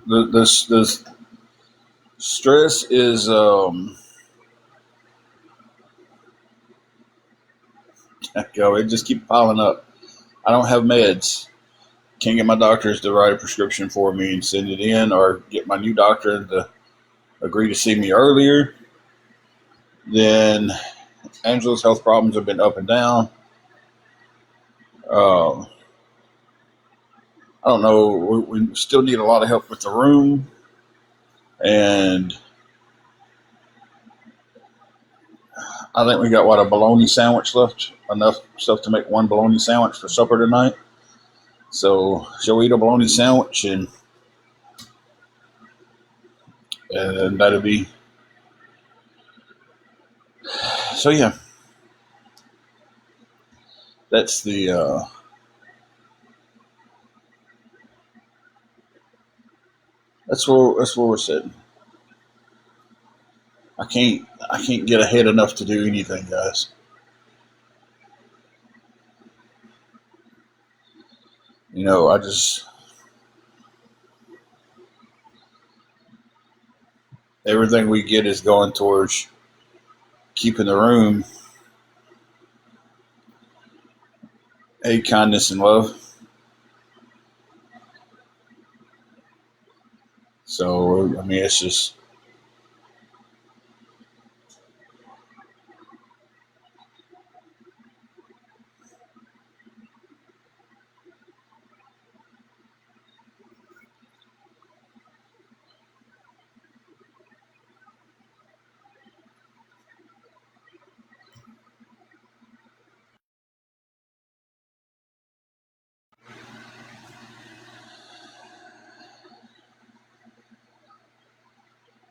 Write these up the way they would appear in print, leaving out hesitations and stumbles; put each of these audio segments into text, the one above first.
The stress is it just keep piling up. I don't have meds. Can't get my doctors to write a prescription for me and send it in, or get my new doctor to agree to see me earlier. Then Angela's health problems have been up and down. Uh, I don't know. We still need a lot of help with the room, and I think we got a bologna sandwich left. Enough stuff to make one bologna sandwich for supper tonight. So she'll eat a bologna sandwich, and that'll be. So yeah, that's the. That's where we're sitting. I can't get ahead enough to do anything, guys. I just everything we get is going towards keeping the room a kindness and love. So I mean, it's just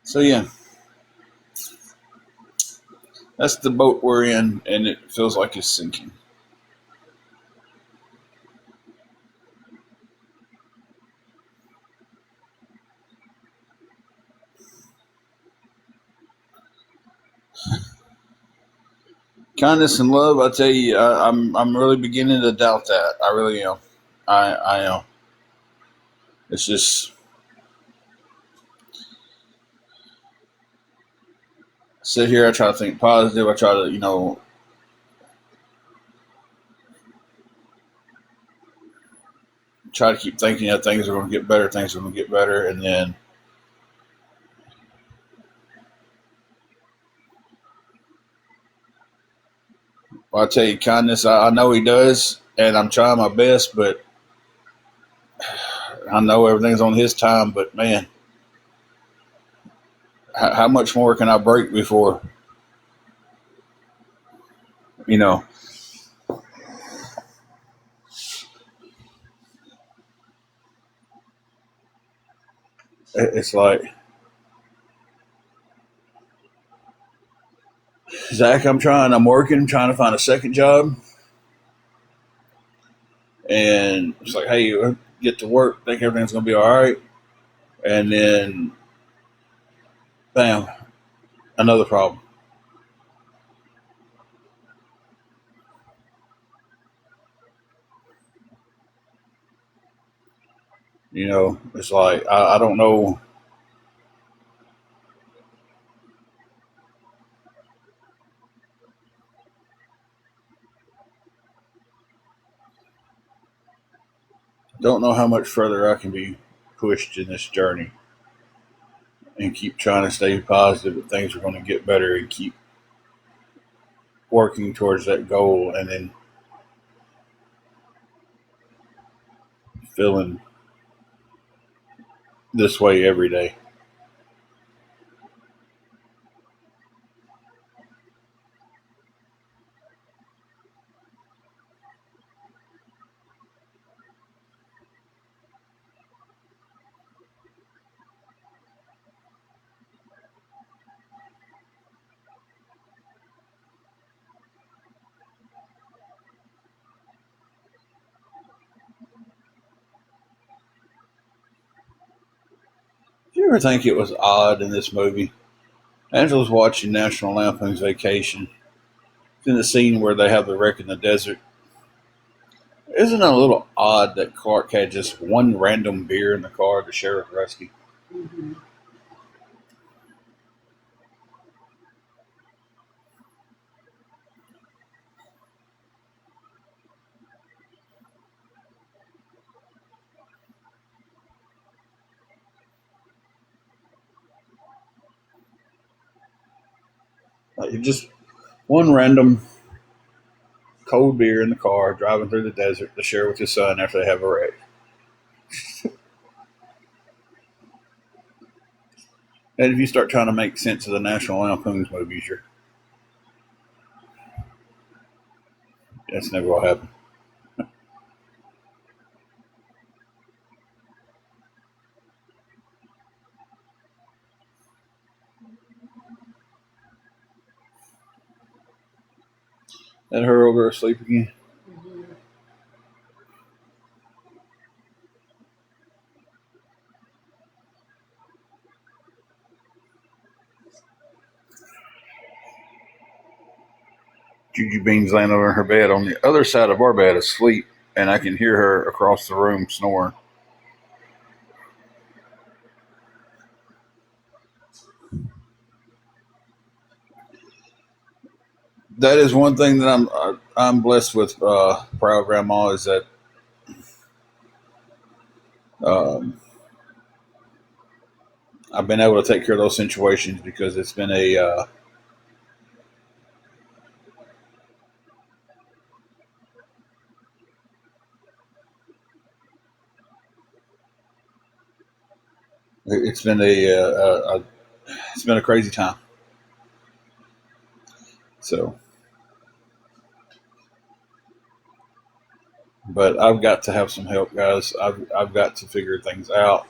so yeah. That's the boat we're in, and it feels like it's sinking. Kindness and love, I tell you, I'm really beginning to doubt that. I really am. I am. It's just sit here. I try to think positive. I try to try to keep thinking that things are going to get better. Things are going to get better, and then well, I tell you, kindness. I know he does, and I'm trying my best, but I know everything's on his time. But man, how much more can I break before you know? It's like Zach. I'm trying. I'm working. I'm trying to find a second job, and it's like, hey, you get to work, think everything's going to be all right, and then bam, another problem. It's like I don't know. Don't know how much further I can be pushed in this journey and keep trying to stay positive that things are going to get better and keep working towards that goal and then feeling this way every day. Do you ever think it was odd in this movie? Angela's watching National Lampoon's Vacation. It's in the scene where they have the wreck in the desert. Isn't it a little odd that Clark had just one random beer in the car the sheriff rescued? Mm-hmm. Just one random cold beer in the car, driving through the desert to share with your son after they have a wreck. And if you start trying to make sense of the National Lampoon's movies, that's never going to happen. That her over asleep again. Mm-hmm. Juju Bean's laying over in her bed on the other side of our bed asleep, and I can hear her across the room snoring. That is one thing that I'm blessed with. Proud Grandma is that um, I've been able to take care of those situations because it's been a it's been a it's been a crazy time. So, but I've got to have some help, guys. I've got to figure things out.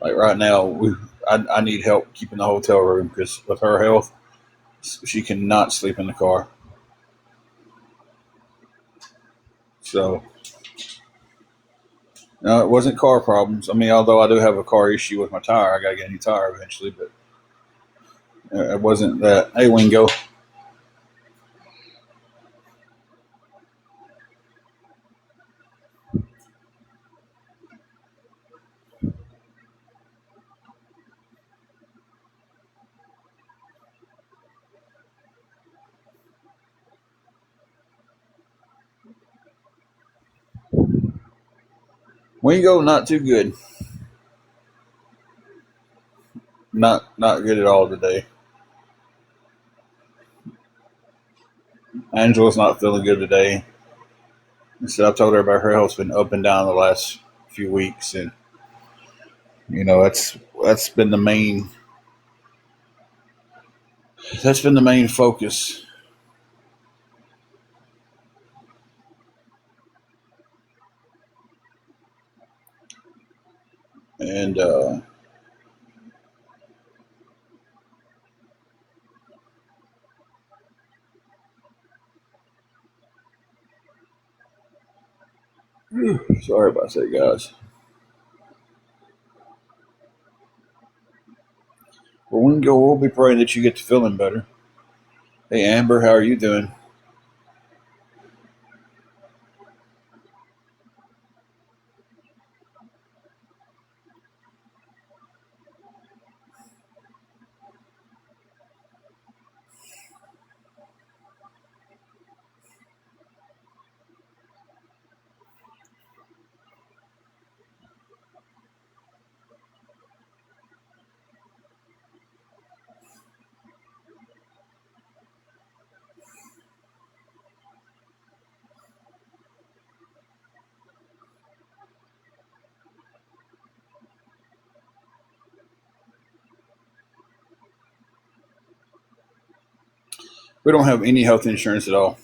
Like right now, I need help keeping the hotel room because with her health, she cannot sleep in the car. So no, it wasn't car problems. I mean, although I do have a car issue with my tire, I got to get a new tire eventually. But it wasn't that. Hey, Wingo, Wingo, not too good. Not good at all today. Angela's not feeling good today. So I told her about her health's been up and down the last few weeks, and that's been the main focus. And sorry about that, guys. Well, we'll be praying that you get to feeling better. Hey, Amber, how are you doing? We don't have any health insurance at all.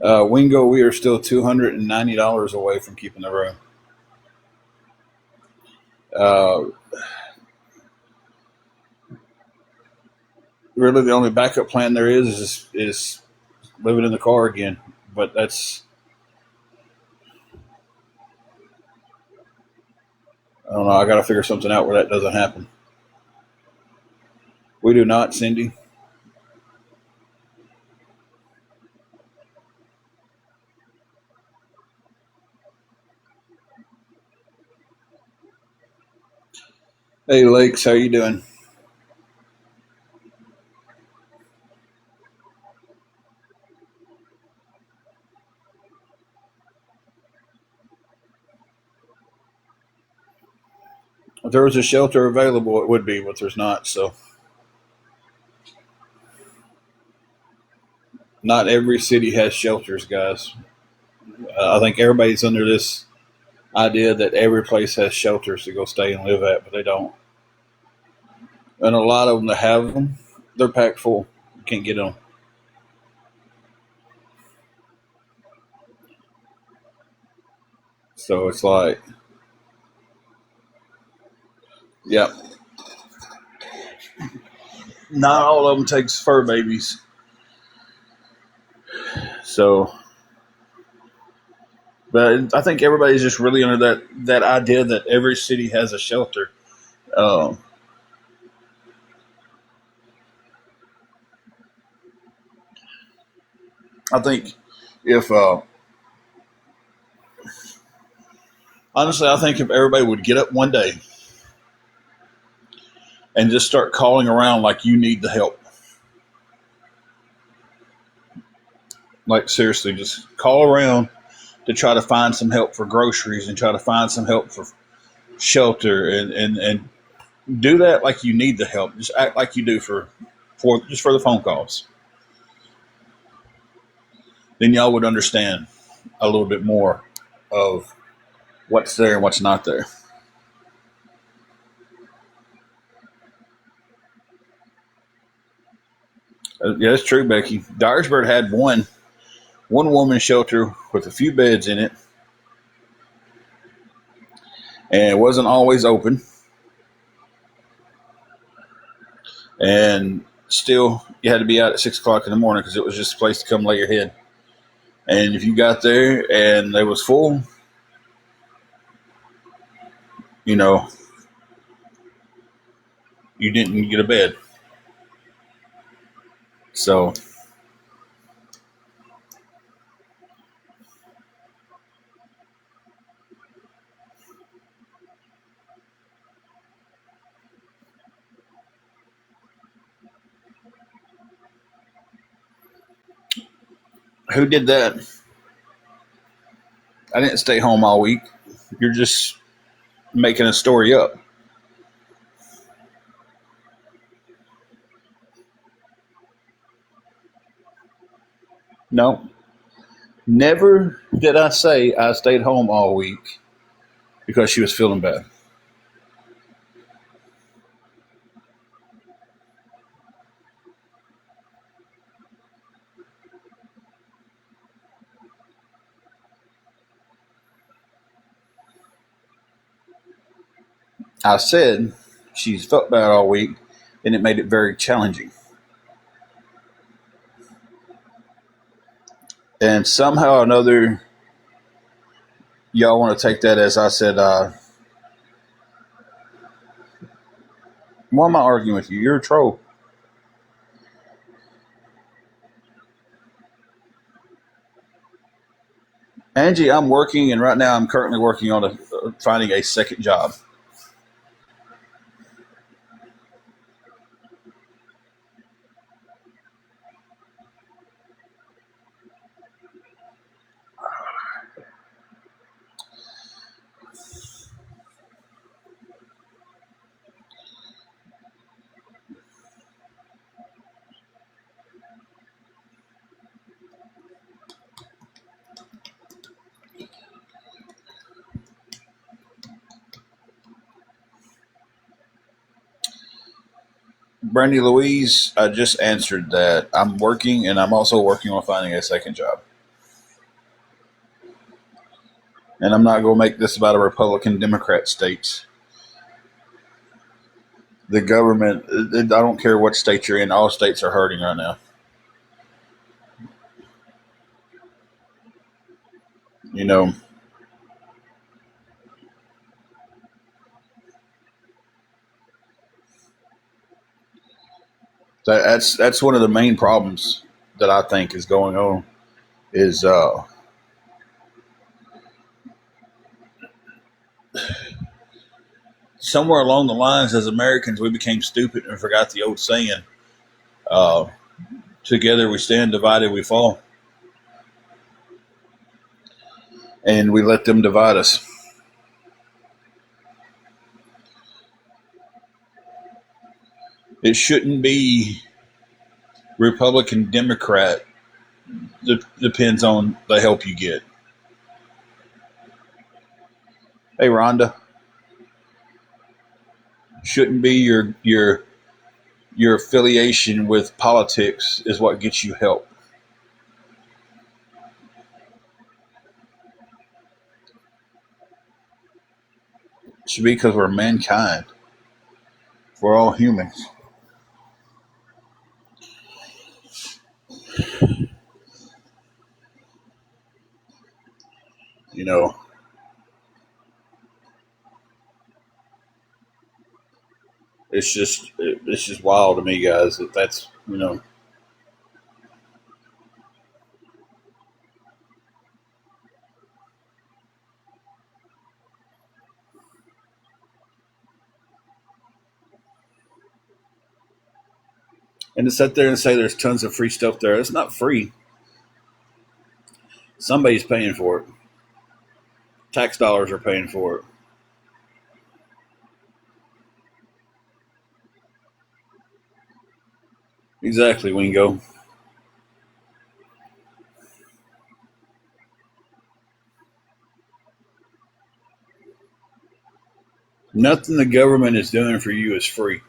Wingo, we are still $290 away from keeping the room. Uh, really, the only backup plan there is living in the car again. But that's I don't know. I got to figure something out where that doesn't happen. We do not, Cindy. Hey, Lakes, how you doing? If there was a shelter available, it would be, but there's not. So, not every city has shelters, guys. I think everybody's under this idea that every place has shelters to go stay and live at, but they don't. And a lot of them that have them, they're packed full. You can't get them. So it's like, yeah, not all of them takes fur babies. So, but I think everybody's just really under that idea that every city has a shelter. Um, I think if honestly, I think if everybody would get up one day and just start calling around like you need the help, like seriously, just call around to try to find some help for groceries and try to find some help for shelter and do that like you need the help. Just act like you do for the phone calls. Then y'all would understand a little bit more of what's there and what's not there. Yeah, that's true, Becky. Dyersburg had one woman shelter with a few beds in it, and it wasn't always open. And still, you had to be out at 6 o'clock in the morning because it was just a place to come lay your head. And if you got there and they was full, you know, you didn't get a bed. So who did that? I didn't stay home all week. You're just making a story up. No, never did I say I stayed home all week because she was feeling bad. I said she's felt bad all week, and it made it very challenging. And somehow or another, y'all want to take that as I said, why am I arguing with you? You're a troll. Angie, I'm working, and right now I'm currently working on finding a second job. Brandy Louise, I just answered that I'm working, and I'm also working on finding a second job. And I'm not going to make this about a Republican Democrat states. The government, I don't care what state you're in, all states are hurting right now. You know, that's one of the main problems that I think is going on is somewhere along the lines, as Americans, we became stupid and forgot the old saying, uh, together we stand, divided we fall. And we let them divide us. It shouldn't be Republican, Democrat. Depends on the help you get. Hey, Rhonda, shouldn't be your affiliation with politics is what gets you help. It should be because we're mankind. We're all humans. You know, it's just wild to me, guys. That's and to sit there and say there's tons of free stuff there. It's not free. Somebody's paying for it. Tax dollars are paying for it. Exactly, Wingo. Nothing the government is doing for you is free.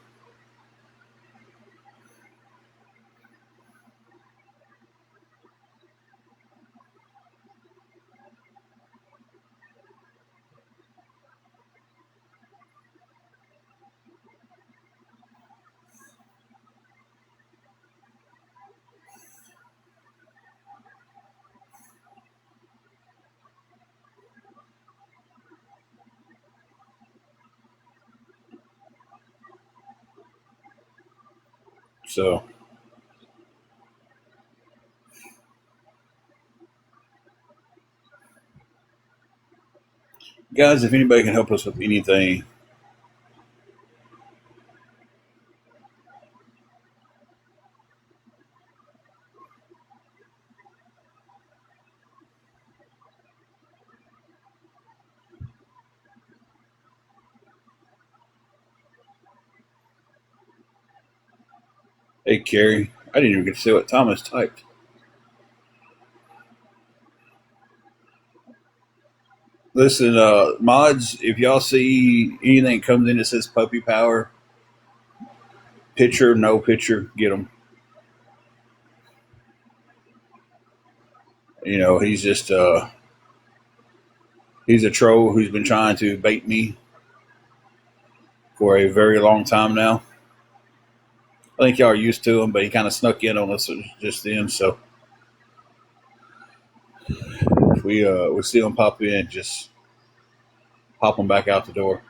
So, guys, if anybody can help us with anything, hey, Carrie, I didn't even get to see what Thomas typed. Listen, mods, if y'all see anything that comes in that says puppy power, picture, no picture, get them. He's just he's a troll who's been trying to bait me for a very long time now. I think y'all are used to him, but he kind of snuck in on us just then. So if we see him pop in, just pop him back out the door.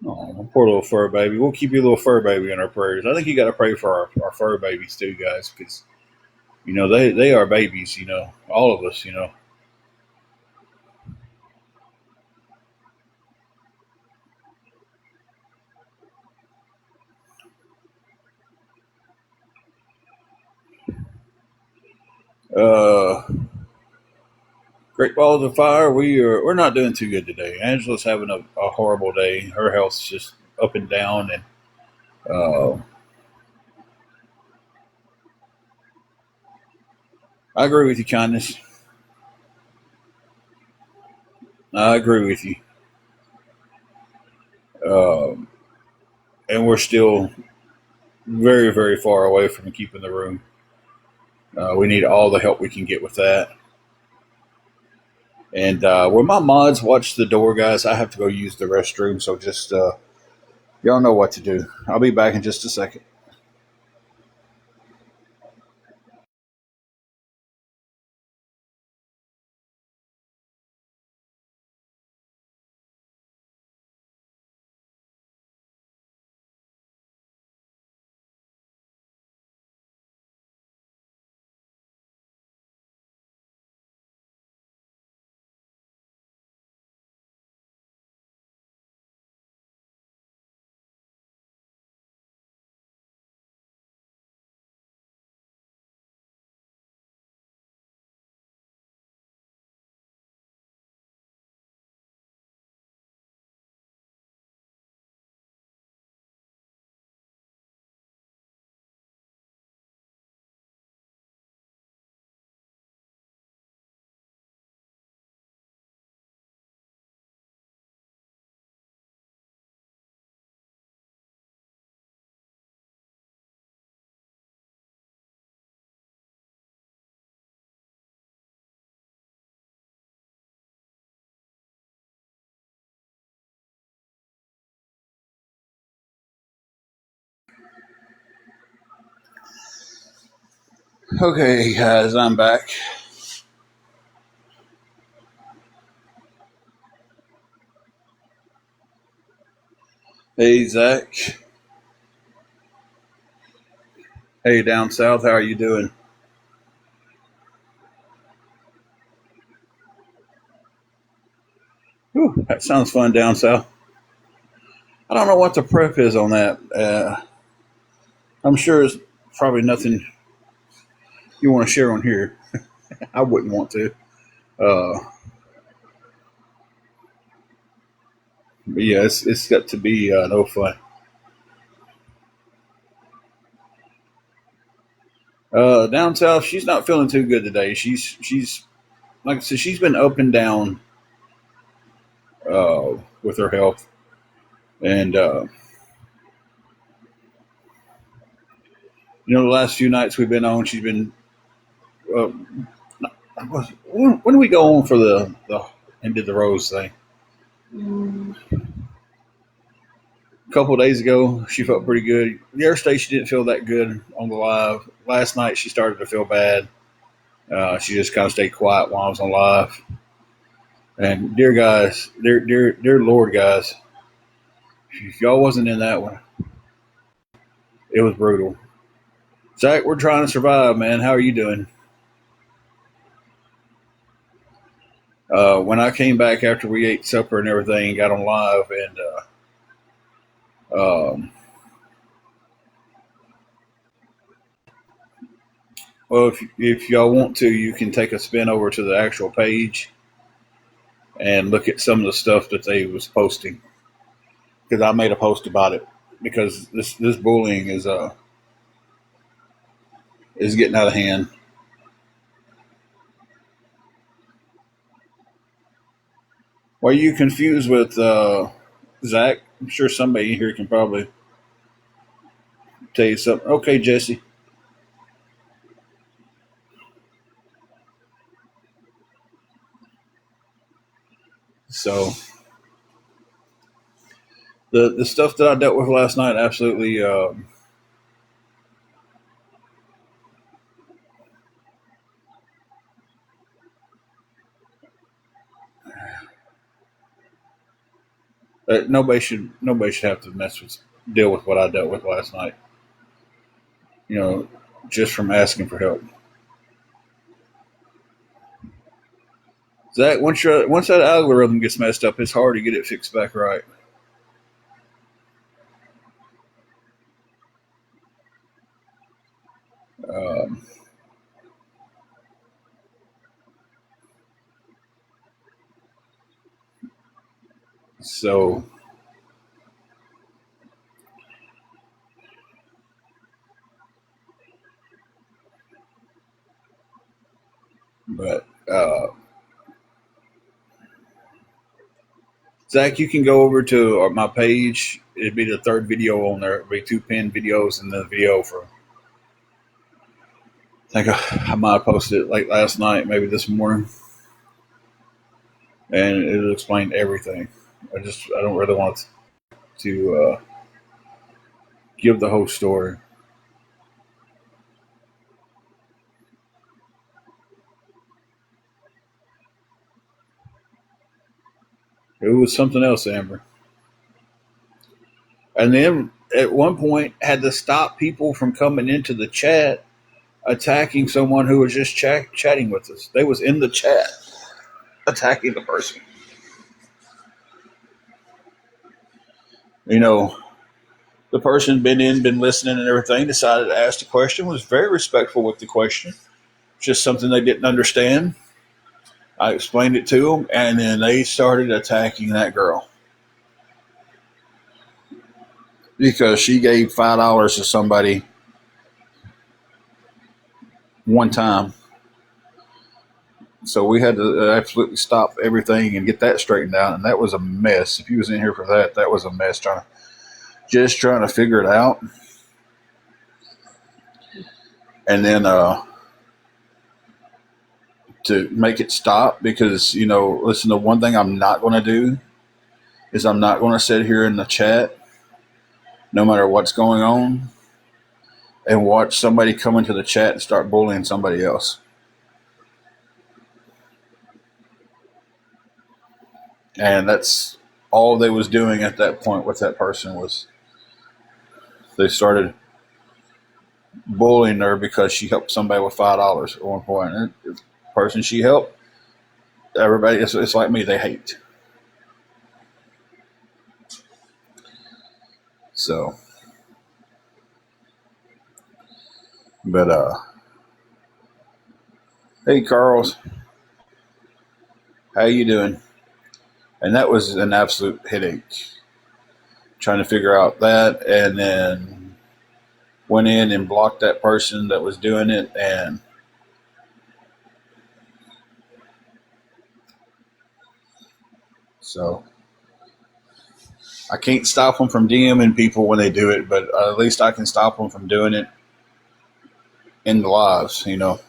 Oh, poor little fur baby. We'll keep your little fur baby in our prayers. I think you got to pray for our fur babies too, guys, because they are babies. All of us. Uh, Great balls of fire. We're not doing too good today. Angela's having a horrible day. Her health's just up and down, and uh, I agree with you, kindness. I agree with you. Um, and we're still very, very far away from keeping the room. We need all the help we can get with that. And when my mods watch the door, guys, I have to go use the restroom. So just y'all know what to do. I'll be back in just a second. Okay, guys, I'm back. Hey, Zach. Hey, down south, how are you doing? Whew, that sounds fun down south. I don't know what the prep is on that. I'm sure it's probably nothing you want to share on here. I wouldn't want to. Uh, but yeah, it's got to be no fun. Down south, she's not feeling too good today. She's like I said, she's been up and down with her health, and the last few nights we've been on, she's been. Uh, when do we go on for the end of the rose thing? A couple of days ago, she felt pretty good. The other day, she didn't feel that good on the live. Last night, she started to feel bad. She just kind of stayed quiet while I was on live. And dear guys, dear Lord, guys, if y'all wasn't in that one, it was brutal. Zach, we're trying to survive, man. How are you doing? When I came back after we ate supper and everything, got on live, and well, if y'all want to, you can take a spin over to the actual page and look at some of the stuff that they was posting, because I made a post about it, because this bullying is getting out of hand. Why are you confused with Zach? I'm sure somebody here can probably tell you something. Okay, Jesse. So the stuff that I dealt with last night, absolutely. Nobody should have to deal with what I dealt with last night. You know, just from asking for help. Zach, once that algorithm gets messed up, it's hard to get it fixed back right. Um, so, but Zach, you can go over to my page. It'd be the third video on there. It'd be two pinned videos and the video for. I think I might have posted it late last night, maybe this morning, and it'll explain everything. I don't really want to give the whole story. It was something else, Amber. And then at one point had to stop people from coming into the chat attacking someone who was just chatting with us. They was in the chat attacking the person. You know, the person been listening and everything, decided to ask the question, was very respectful with the question. Just something they didn't understand. I explained it to them, and then they started attacking that girl because she gave $5 to somebody one time. So we had to absolutely stop everything and get that straightened out, and that was a mess. If you was in here for that, that was a mess. Trying to figure it out, and then to make it stop, because listen, the one thing I'm not going to do is I'm not going to sit here in the chat, no matter what's going on, and watch somebody come into the chat and start bullying somebody else. And that's all they was doing at that point with that person was they started bullying her because she helped somebody with $5 at one point. And the person she helped, everybody, it's like me, they hate. So, but hey, Carls, how you doing? And that was an absolute headache trying to figure out that, and then went in and blocked that person that was doing it, and so I can't stop them from DMing people when they do it, but at least I can stop them from doing it in the lives, you know.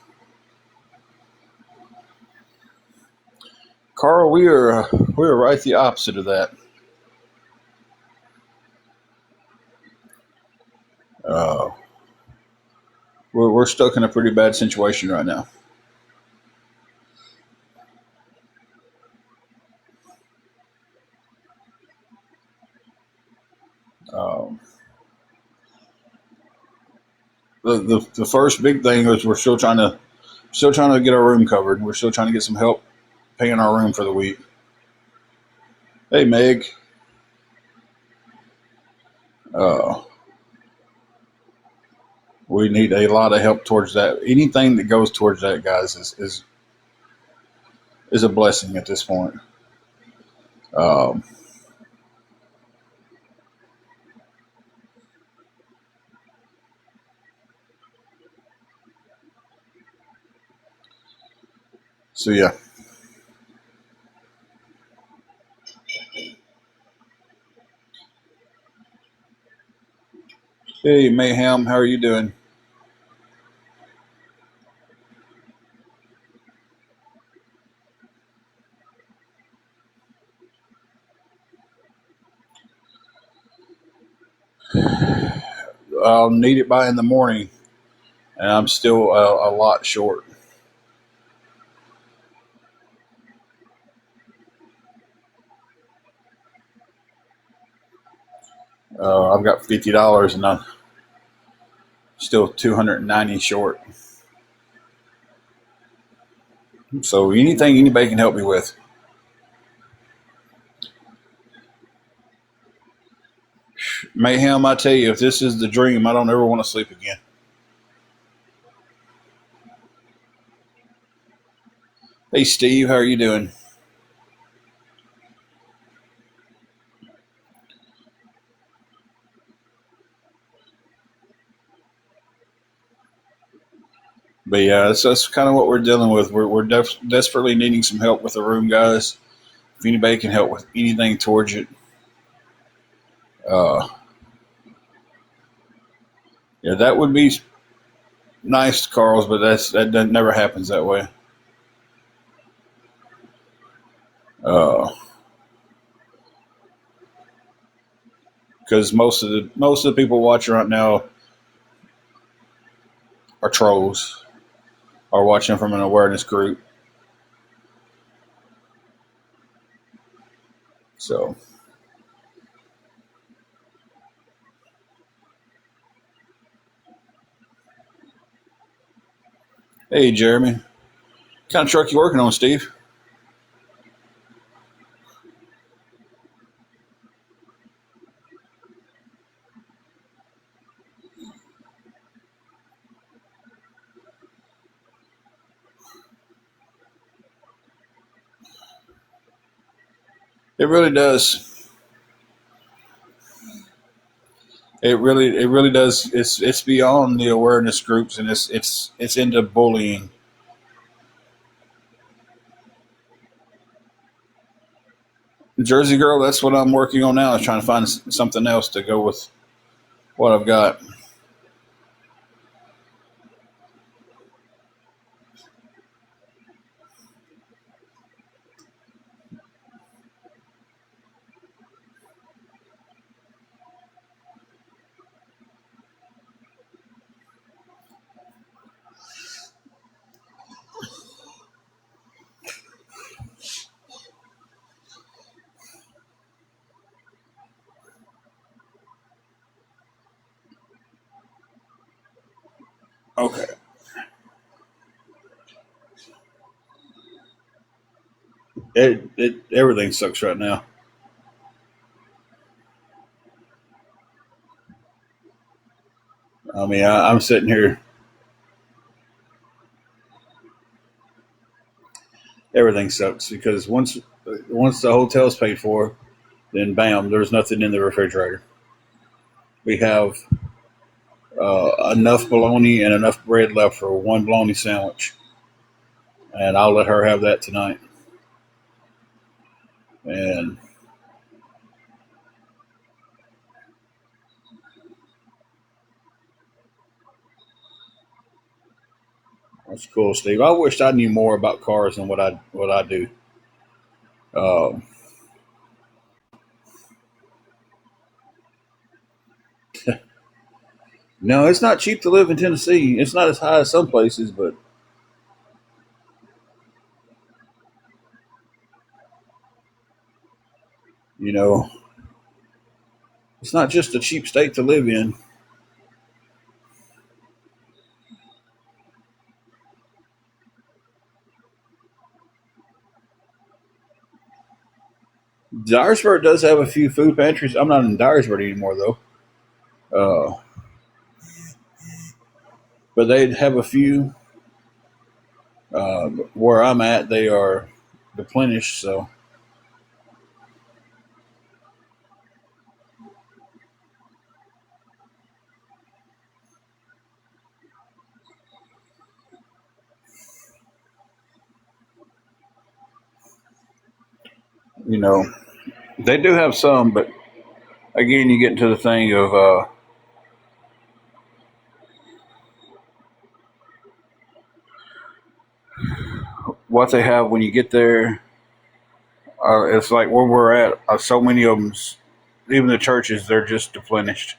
Carl, we are right the opposite of that. Uh, we're stuck in a pretty bad situation right now. Um, the first big thing is we're still trying to get our room covered. We're still trying to get some help paying our room for the week. Hey, Meg. Uh, we need a lot of help towards that. Anything that goes towards that, guys, is a blessing at this point. Um, so yeah. Hey, Mayhem, how are you doing? I'll need it by in the morning, and I'm still a lot short. I've got $50, and I'm still 290 short. So anything anybody can help me with. Mayhem, I tell you, if this is the dream, I don't ever want to sleep again. Hey, Steve, how are you doing? But yeah, that's kind of what we're dealing with. We're desperately needing some help with the room, guys. If anybody can help with anything towards it, uh, yeah, that would be nice, Carl's. But that never happens that way. Because most of the people watching right now are trolls, are watching from an awareness group. So, hey, Jeremy, what kind of truck you working on, Steve? It really does. It really does. It's beyond the awareness groups, and it's into bullying. Jersey Girl, that's what I'm working on now. Is trying to find something else to go with what I've got. Okay. Everything sucks right now. I mean, I'm sitting here. Everything sucks because once the hotel's paid for, then bam, there's nothing in the refrigerator. We have enough bologna and enough bread left for one bologna sandwich, and I'll let her have that tonight. And that's cool, Steve. I wish I knew more about cars than what I do. Uh, no, it's not cheap to live in Tennessee. It's not as high as some places, but you know, it's not just a cheap state to live in. Dyersburg does have a few food pantries. I'm not in Dyersburg anymore though, uh, but they have a few. Where I'm at, they are replenished. So you know, they do have some, but again, you get into the thing of what they have when you get there. It's like where we're at. So many of them, even the churches, they're just replenished.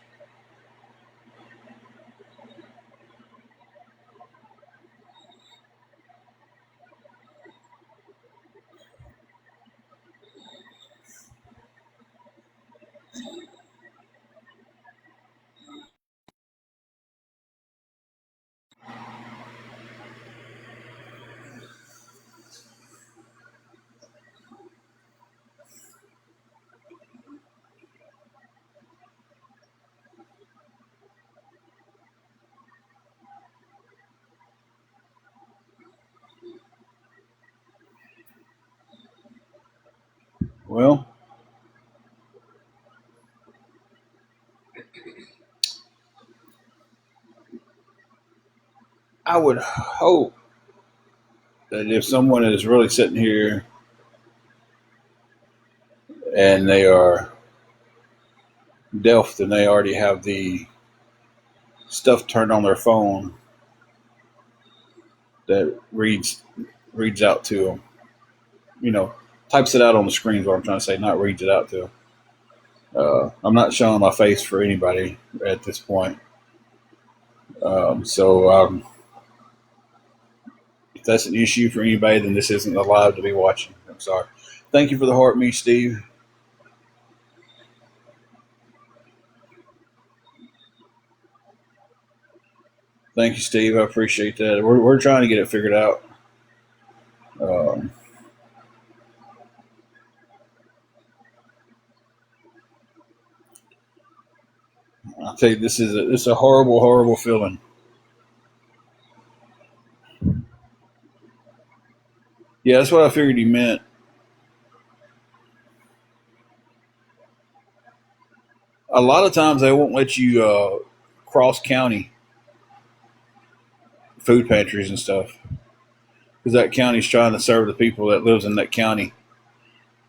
Well, I would hope that if someone is really sitting here and they are deaf, then they already have the stuff turned on their phone that reads out to them. You know, types it out on the screen is what I'm trying to say, not reads it out to them. I'm not showing my face for anybody at this point. So if that's an issue for anybody, then this isn't allowed to be watching. I'm sorry. Thank you for the heart, me, Steve. Thank you, Steve. I appreciate that. We're trying to get it figured out. Um, I'll tell you, this is a horrible, horrible feeling. Yeah, that's what I figured he meant. A lot of times they won't let you cross county food pantries and stuff because that county's trying to serve the people that lives in that county.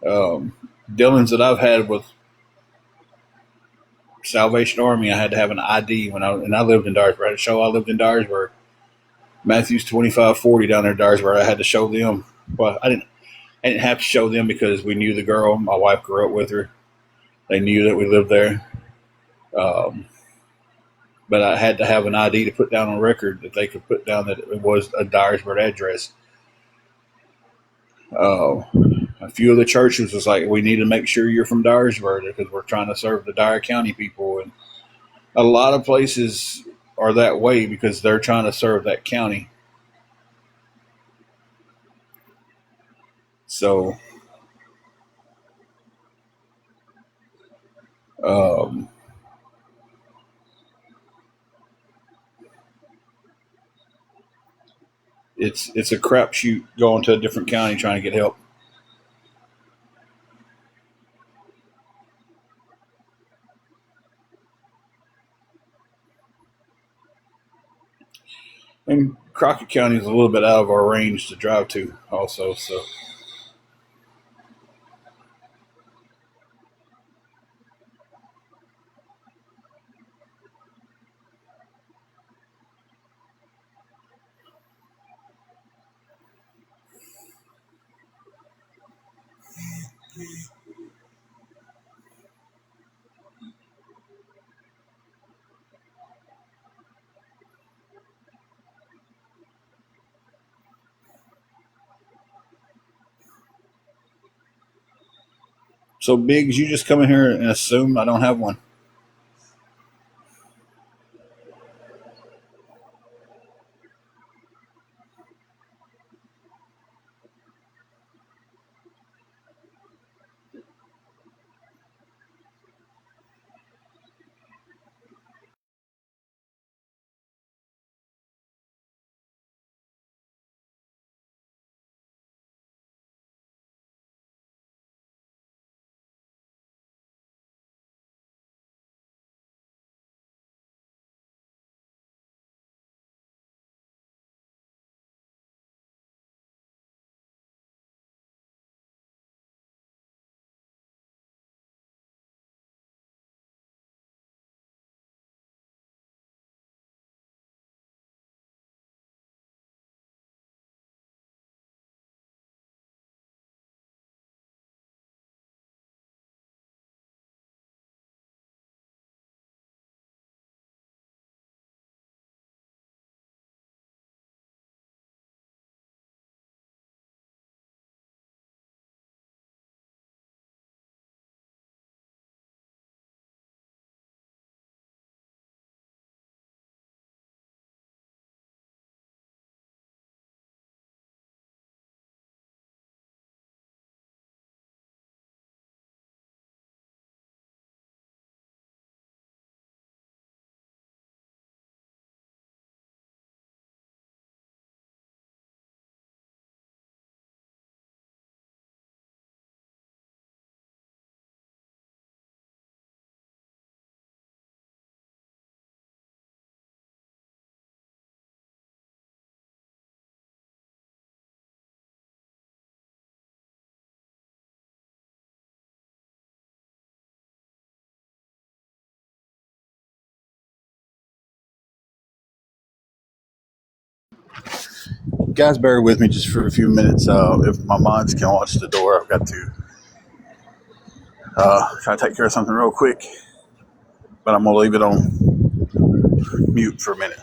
Um, Dealings that I've had with Salvation Army, I had to have an ID when I lived in Dyersburg. I had to show I lived in Dyersburg. Matthews 2540 down there in Dyersburg. I had to show them. Well, I didn't have to show them because we knew the girl. My wife grew up with her. They knew that we lived there. Um, but I had to have an ID to put down on record that they could put down that it was a Dyersburg address. Uh, a few of the churches was like, we need to make sure you're from Dyersburg because we're trying to serve the Dyer County people. And a lot of places, are that way because they're trying to serve that county. So um, it's a crapshoot going to a different county trying to get help. And Crockett County is a little bit out of our range to drive to, also. So, so Biggs, you just come in here and assume I don't have one. Guys, bear with me just for a few minutes. If my mods can watch the door, I've got to try to take care of something real quick, but I'm going to leave it on mute for a minute.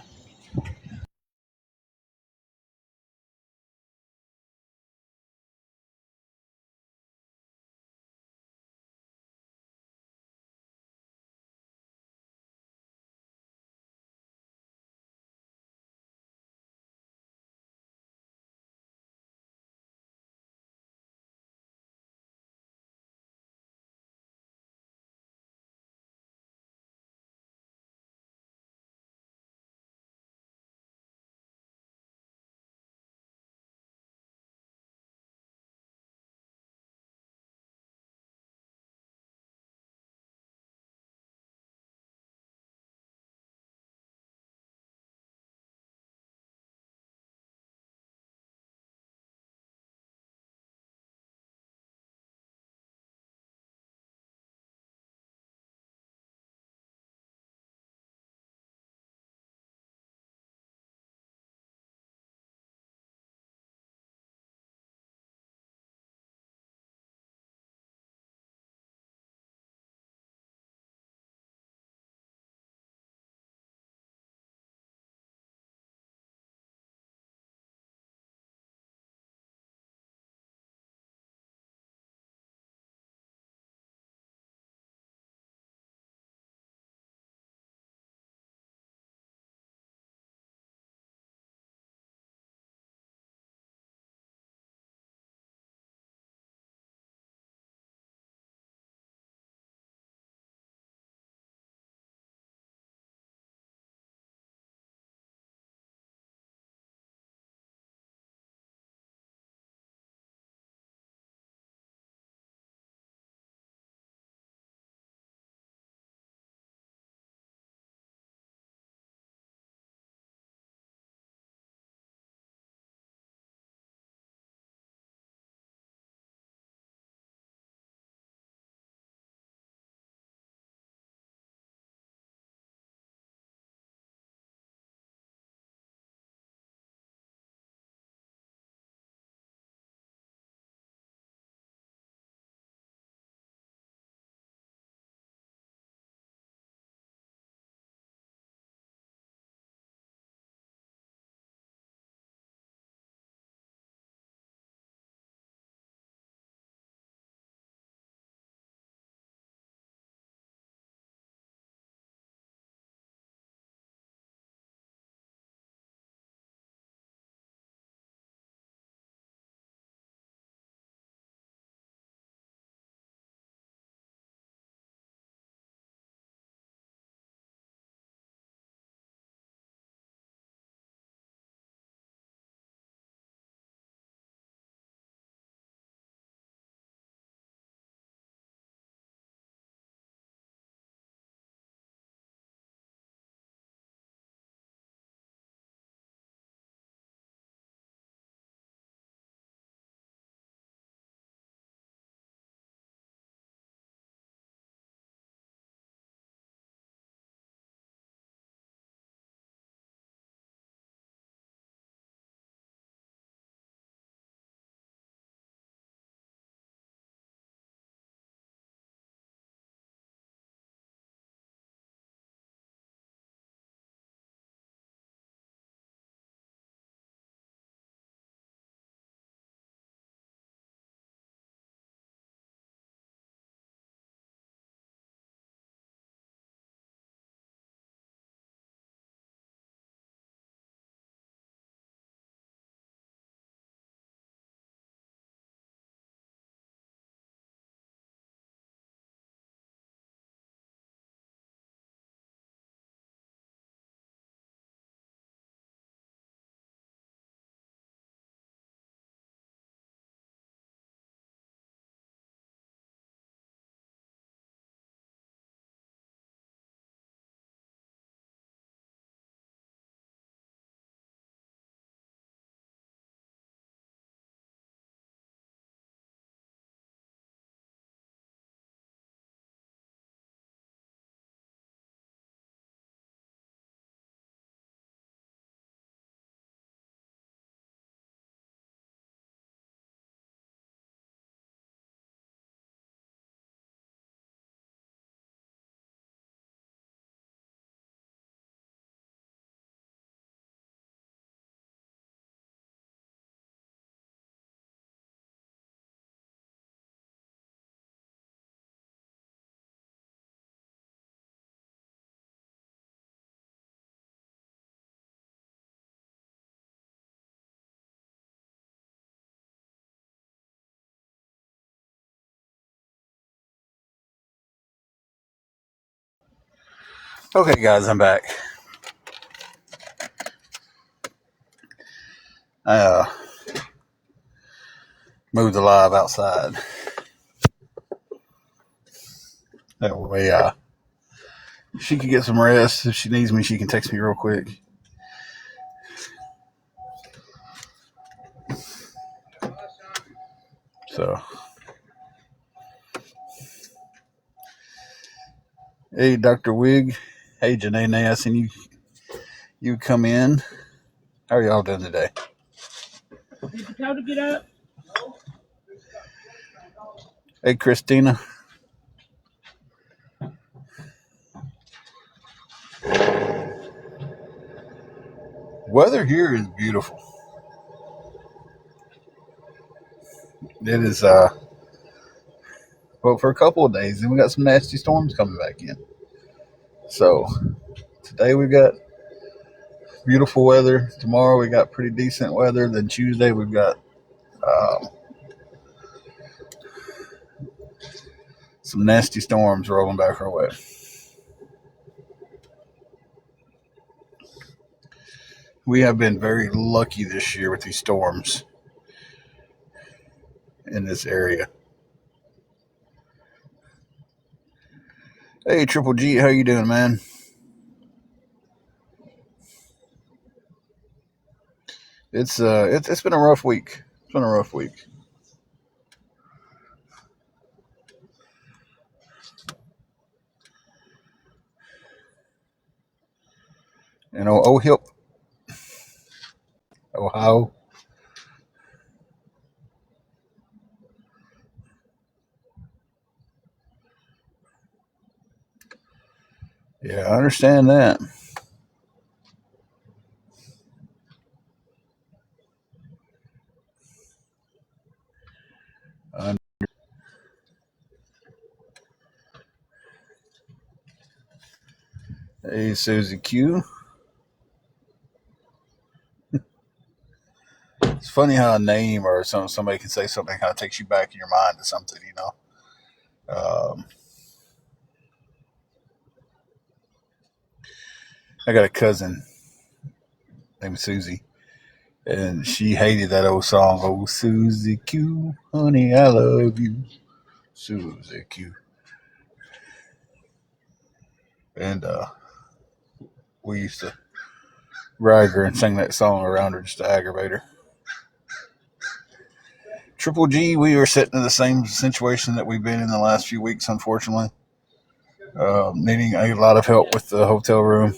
Okay, guys, I'm back. I moved the live outside. That way, she can get some rest. If she needs me, she can text me real quick. So, hey, Dr. Wig. Hey, Janae, I seen you come in. How are y'all doing today? Did you tell to get up? Hey, Christina. Weather here is beautiful. It is, well, for a couple of days, and we got some nasty storms coming back in. So, today we got beautiful weather. Tomorrow we got pretty decent weather. Then Tuesday we've got some nasty storms rolling back our way. We have been very lucky this year with these storms in this area. Hey, Triple G, how you doing, man? It's been a rough week. It's been a rough week. You know, Ohio. Yeah, I understand that. Hey, Susie Q. It's funny how a name or somebody can say something kind of takes you back in your mind to something, you know. I got a cousin named Susie, and she hated that old song, "Oh Susie Q, honey, I love you, Susie Q." And we used to ride her and sing that song around her just to aggravate her. Triple G, we are sitting in the same situation that we've been in the last few weeks, unfortunately. Needing a lot of help with the hotel room.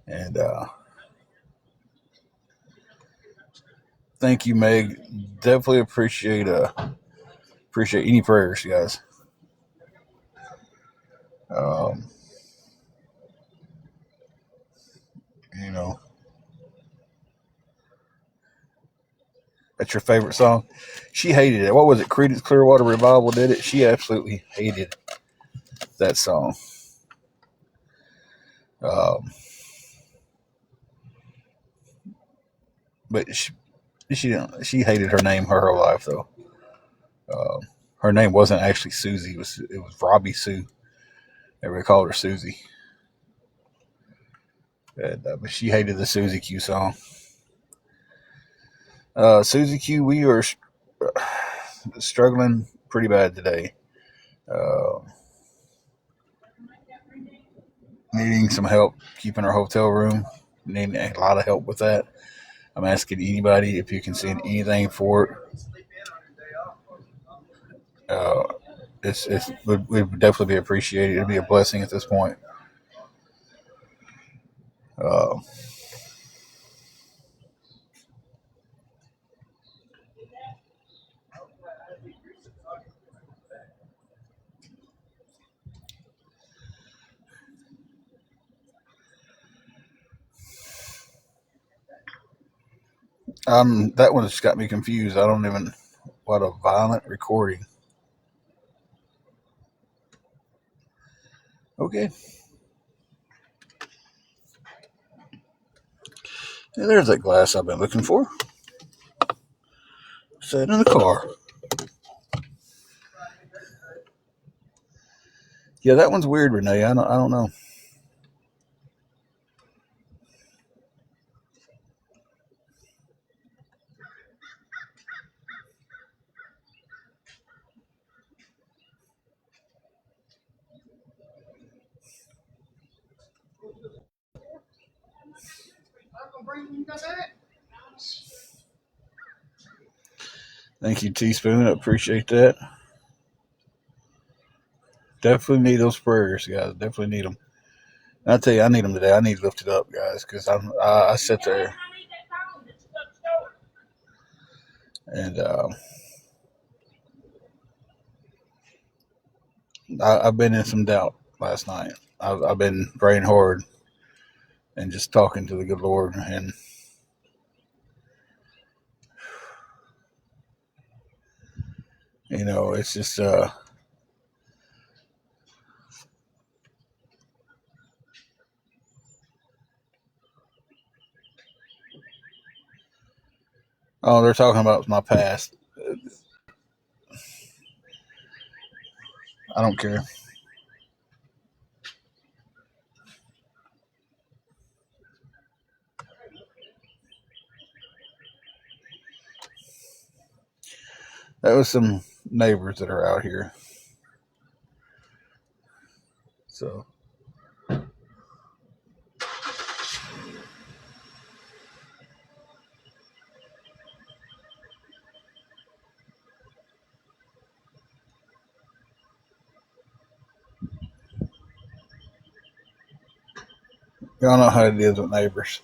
And thank you, Meg. Definitely appreciate any prayers, guys. Um, you know, that's your favorite song. She hated it. What was it? Creedence Clearwater Revival did it. She absolutely hated that song. Um, but she hated her name her whole life though. Her name wasn't actually Susie. It was Robbie Sue. Everybody called her Susie. And, but she hated the Susie Q song. Susie Q, we are struggling pretty bad today. Uh, Needing some help keeping our hotel room. Needing a lot of help with that. I'm asking anybody if you can send anything for it. It would definitely be appreciated. It'd be a blessing at this point. Uh, that one just got me confused. I don't even. What a violent recording. Okay. Yeah, there's that glass I've been looking for. Sat in the car. Yeah, that one's weird, Renee. I don't know. Thank you, Teaspoon. I appreciate that. Definitely need those prayers, guys. Definitely need them. And I tell you, I need them today. I need lifted up, guys, because I sit there and I've been in some doubt last night. I've been praying hard and just talking to the good Lord, and it's just oh, they're talking about my past. I don't care. That was some neighbors that are out here. So y'all know how it is with neighbors.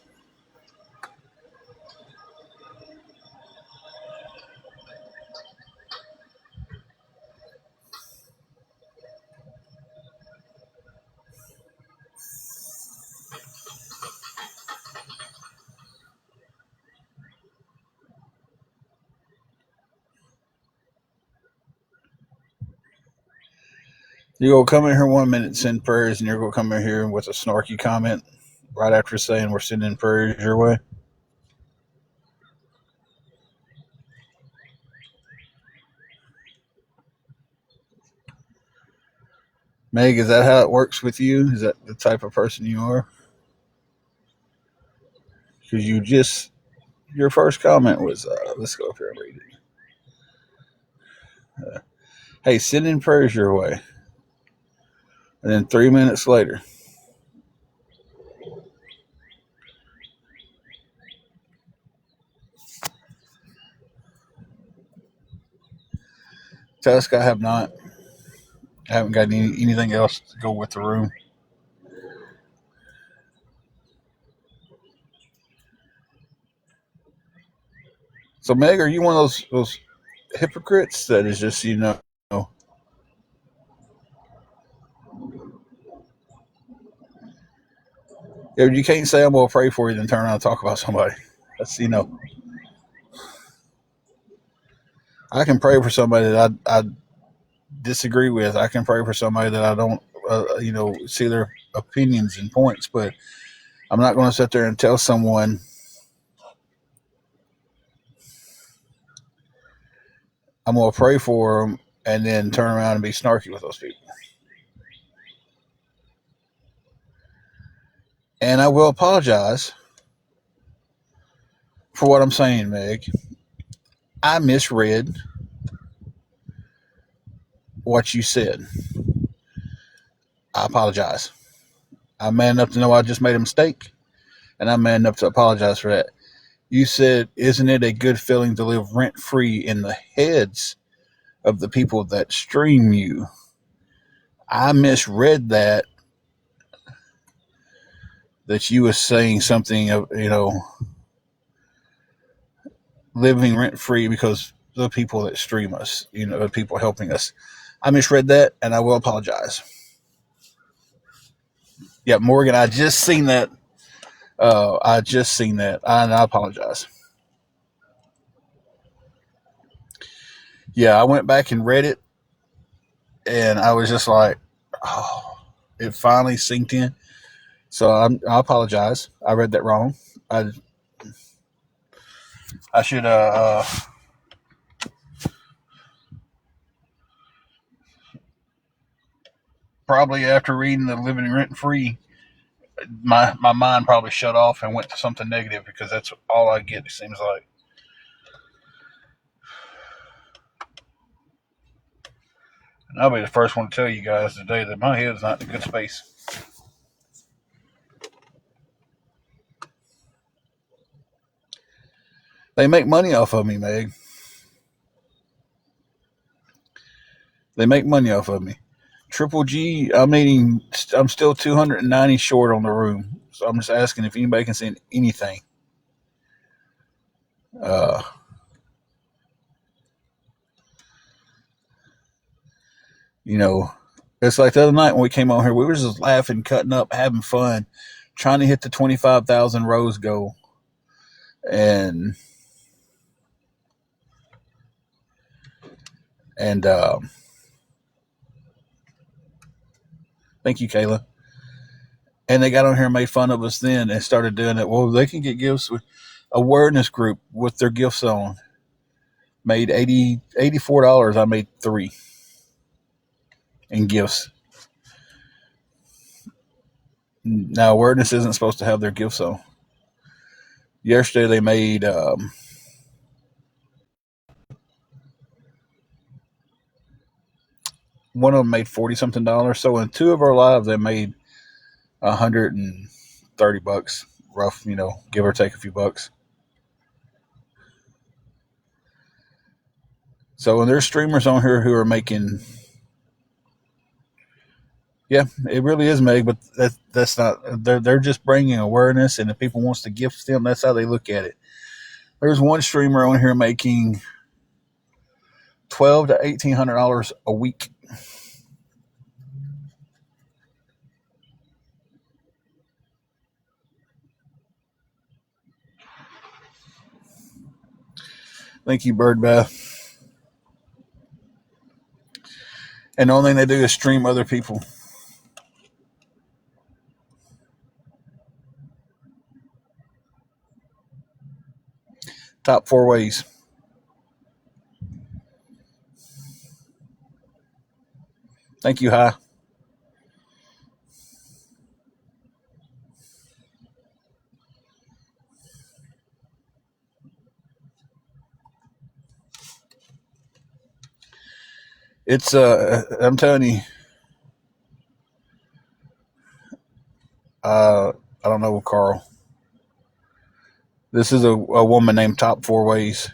You're gonna come in here 1 minute and send prayers, and you're gonna come in here with a snarky comment right after saying we're sending prayers your way. Meg, is that how it works with you? Is that the type of person you are? Because your first comment was, let's go up here and read it. Hey, sending prayers your way. And then 3 minutes later, Tusk, I have not. I haven't got anything else to go with the room. So, Meg, are you one of those hypocrites that is just, you can't say I'm going to pray for you and then turn around and talk about somebody. That's. I can pray for somebody that I disagree with. I can pray for somebody that I don't, see their opinions and points, but I'm not going to sit there and tell someone I'm going to pray for them and then turn around and be snarky with those people. And I will apologize for what I'm saying, Meg. I misread what you said. I apologize. I'm man enough to know I just made a mistake, and I'm man enough to apologize for that. You said, isn't it a good feeling to live rent free in the heads of the people that stream you? I misread that you was saying something of, living rent free because the people that stream us, the people helping us. I misread that, and I will apologize. Yeah, Morgan, I just seen that. And I apologize. Yeah, I went back and read it, and I was just like, oh, it finally sinked in. So I apologize. I read that wrong. I I should probably after reading the Living Rent Free, my mind probably shut off and went to something negative because that's all I get, it seems like. And I'll be the first one to tell you guys today that my head's not in a good space. They make money off of me, Meg. They make money off of me. Triple G, I'm still 290 short on the room. So I'm just asking if anybody can send anything. Uh, you know, it's like the other night when we came on here, we were just laughing, cutting up, having fun, trying to hit the 25,000 rows goal. And thank you, Kayla. And they got on here and made fun of us then and started doing it. Well, they can get gifts with awareness group with their gifts on. Made $84. I made 3 in gifts. Now, awareness isn't supposed to have their gifts on. Yesterday they made one of them made 40 something dollars. So in 2 of our lives they made $130, rough, give or take a few bucks. So when there's streamers on here who are making, yeah, it really is, Meg, but that's not. They're just bringing awareness, and if people wants to gift them, that's how they look at it. There's one streamer on here making $1,200 to $1,800 a week. Thank you, Birdbath. And the only thing they do is stream other people. Top 4 ways. Thank you, Hi. It's I'm telling you, I don't know, Carl. This is a woman named Top 4 Ways.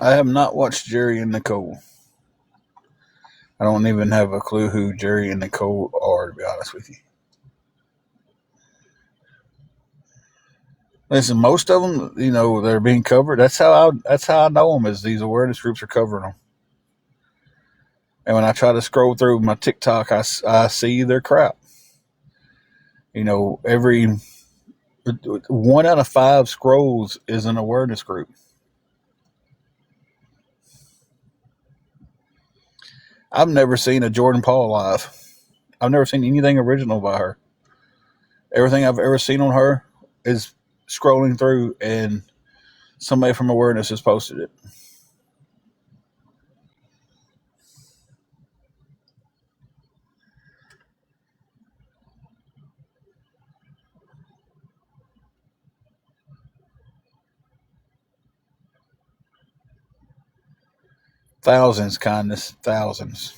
I have not watched Jerry and Nicole. I don't even have a clue who Jerry and Nicole are, to be honest with you. Listen, most of them, they're being covered. That's how I know them, is these awareness groups are covering them. And when I try to scroll through my TikTok, I see their crap. Every 1 out of 5 scrolls is an awareness group. I've never seen a Jordan Paul live. I've never seen anything original by her. Everything I've ever seen on her is scrolling through and somebody from awareness has posted it. Thousands, kindness, thousands.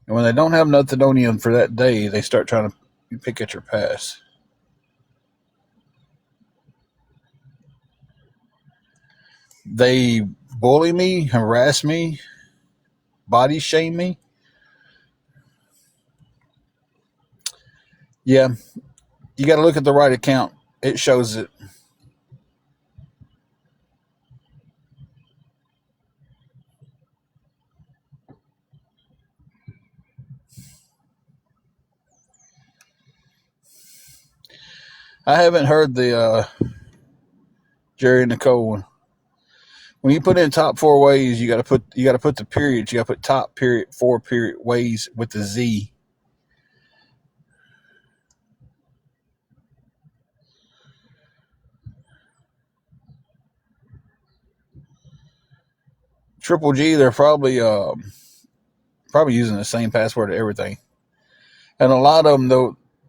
And when they don't have nothing on you for that day, they start trying to pick at your past. They bully me, harass me, body shame me. Yeah, you got to look at the right account. It shows it. I haven't heard the Jerry and Nicole one. When you put in top 4 ways, you got to put the periods. You got to put top period 4 period ways with the Z. Triple G, they're probably using the same password to everything, and a lot of them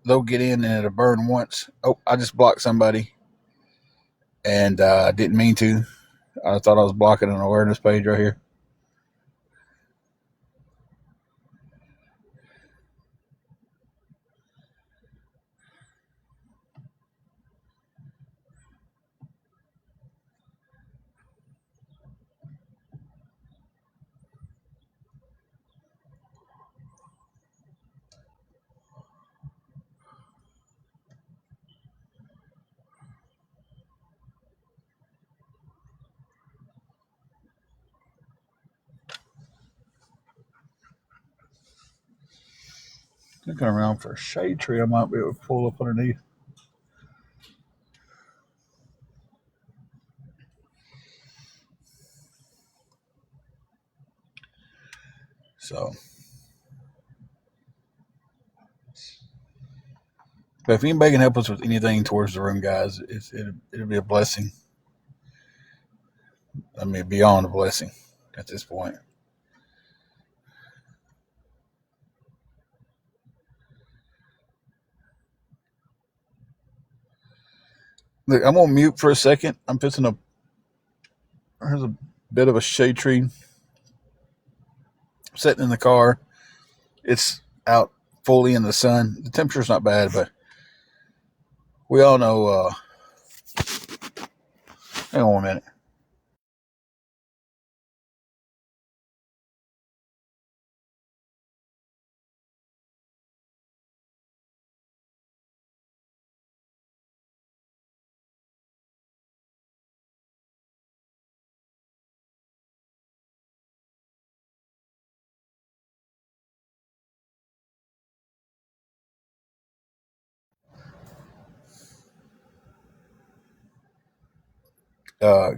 they'll get in and it'll burn once. Oh, I just blocked somebody, and I didn't mean to. I thought I was blocking an awareness page right here. Looking around for a shade tree I might be able to pull up underneath. So, but if anybody can help us with anything towards the room, guys, it'll be a blessing. I mean, beyond a blessing at this point. Look, I'm gonna mute for a second. I'm pissing a. There's a bit of a shade tree sitting in the car. It's out fully in the sun. The temperature's not bad, but we all know. Hang on a minute.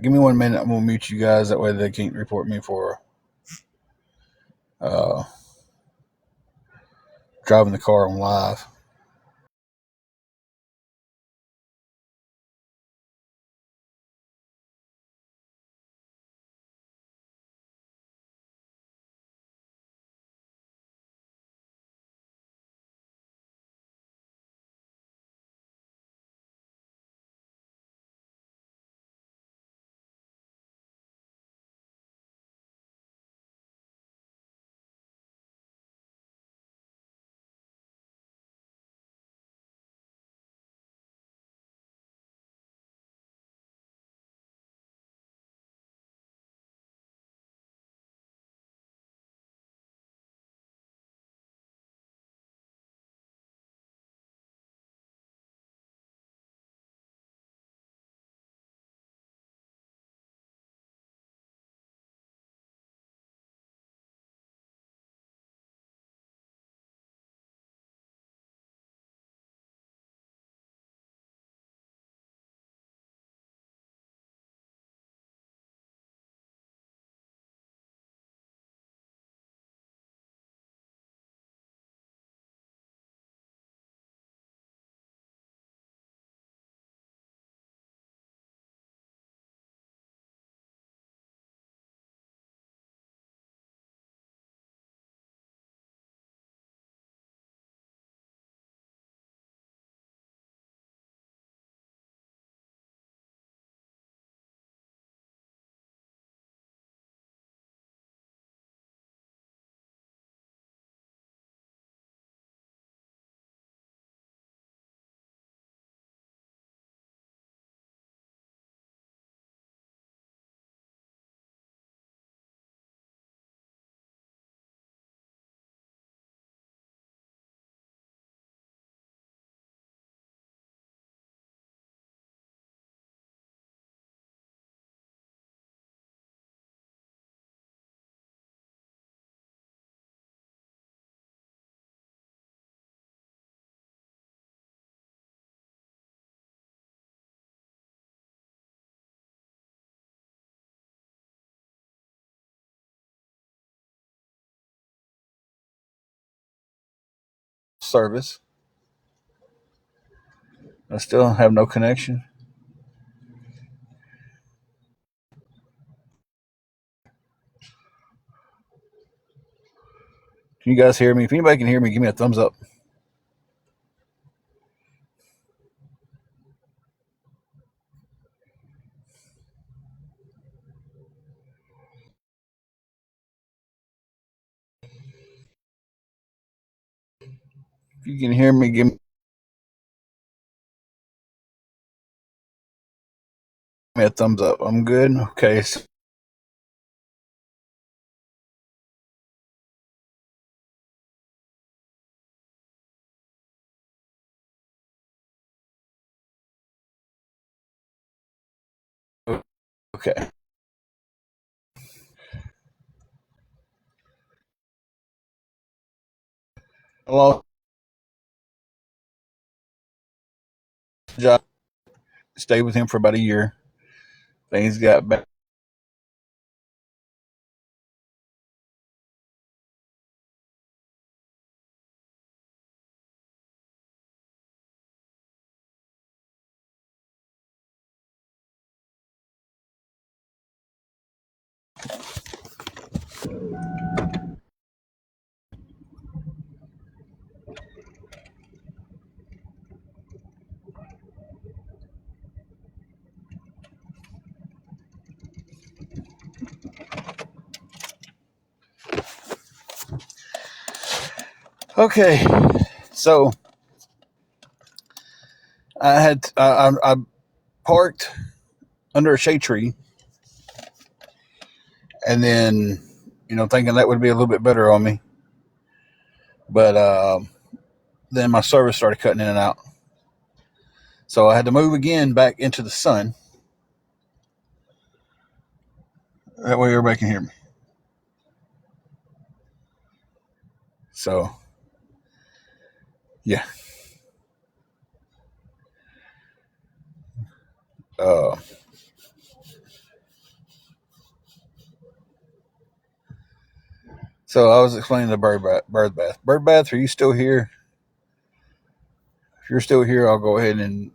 Give me 1 minute. I'm gonna mute you guys. That way they can't report me for uh, driving the car on live. service. I still have no connection. Can you guys hear me? If anybody can hear me, give me a thumbs up. If you can hear me, give me a thumbs up. I'm good. Okay. Okay. I lost the job. Stayed with him for about a year. Things got back. Okay. So I parked under a shade tree, and then thinking that would be a little bit better on me, but then my service started cutting in and out, so I had to move again back into the sun. That way everybody can hear me. So yeah. Uh, so I was explaining the bird bath. Bird bath, are you still here? If you're still here, I'll go ahead and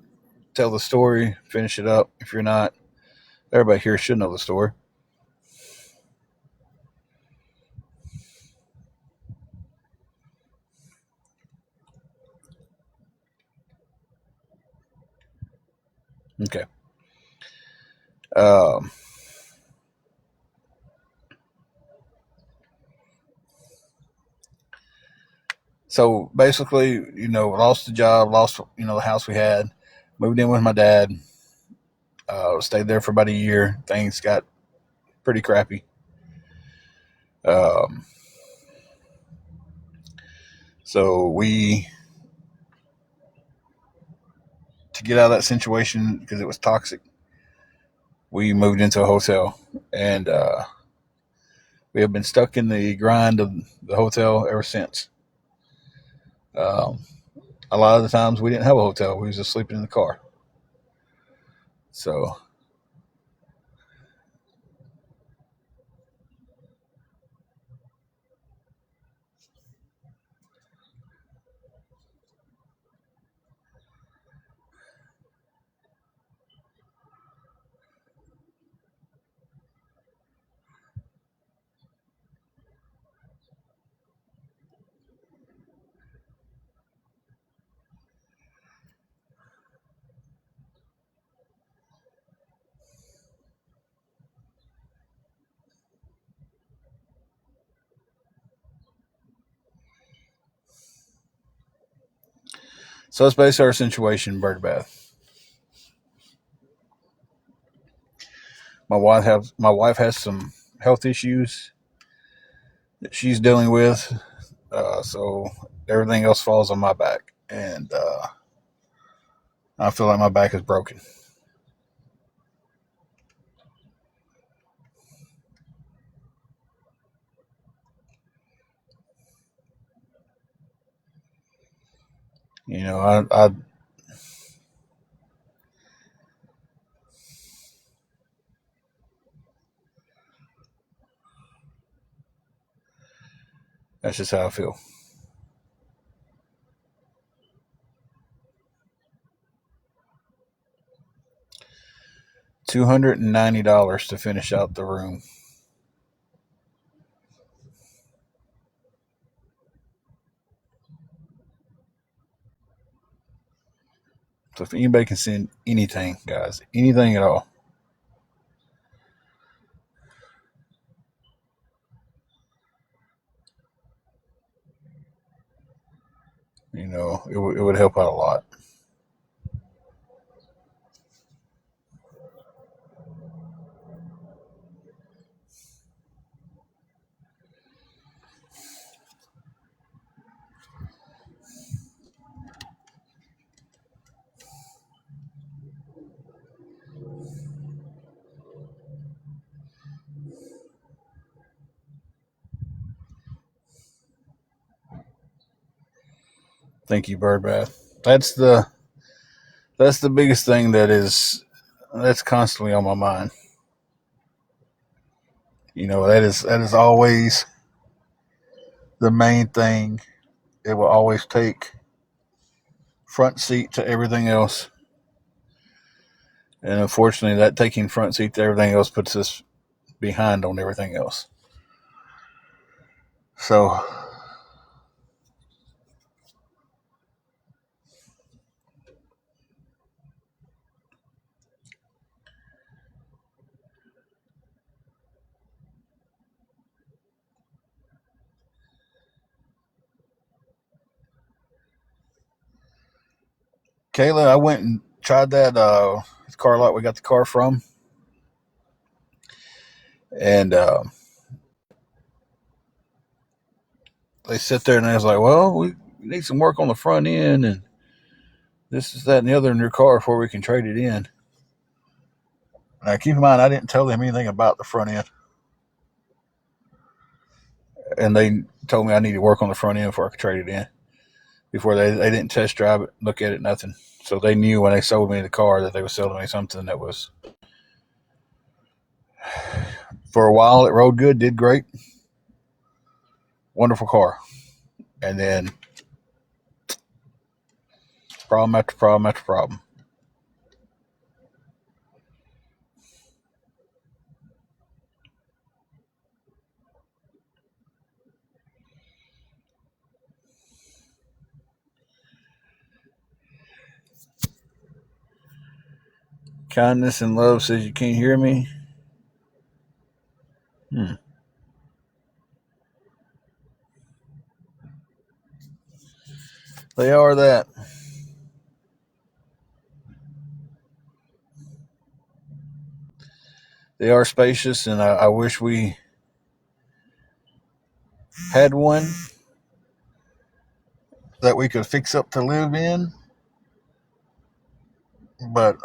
tell the story, finish it up. If you're not, everybody here should know the story. Okay. Um, so basically, lost the job, lost, the house we had, moved in with my dad, stayed there for about a year. Things got pretty crappy. Um, so to get out of that situation, because it was toxic, we moved into a hotel, and we have been stuck in the grind of the hotel ever since. Um, a lot of the times we didn't have a hotel; we was just sleeping in the car. So that's basically our situation. Bird bath. My wife has some health issues that she's dealing with, so everything else falls on my back, and I feel like my back is broken. I that's just how I feel. $290 to finish out the room. So if anybody can send anything, guys, anything at all, it would help out a lot. Thank you, Birdbath. That's the biggest thing that's constantly on my mind. That is always the main thing. It will always take front seat to everything else. And unfortunately, that taking front seat to everything else puts us behind on everything else. So, Kayla, I went and tried that car lot we got the car from. And they sit there and they was like, well, we need some work on the front end and this is that and the other in your car before we can trade it in. Now, keep in mind, I didn't tell them anything about the front end. And they told me I needed work on the front end before I could trade it in. Before they didn't test drive it, look at it, nothing. So they knew when they sold me the car that they were selling me something that was, for a while, it rode good, did great. Wonderful car. And then problem after problem after problem. Kindness and love says you can't hear me. They are that. They are spacious, and I wish we had one that we could fix up to live in, but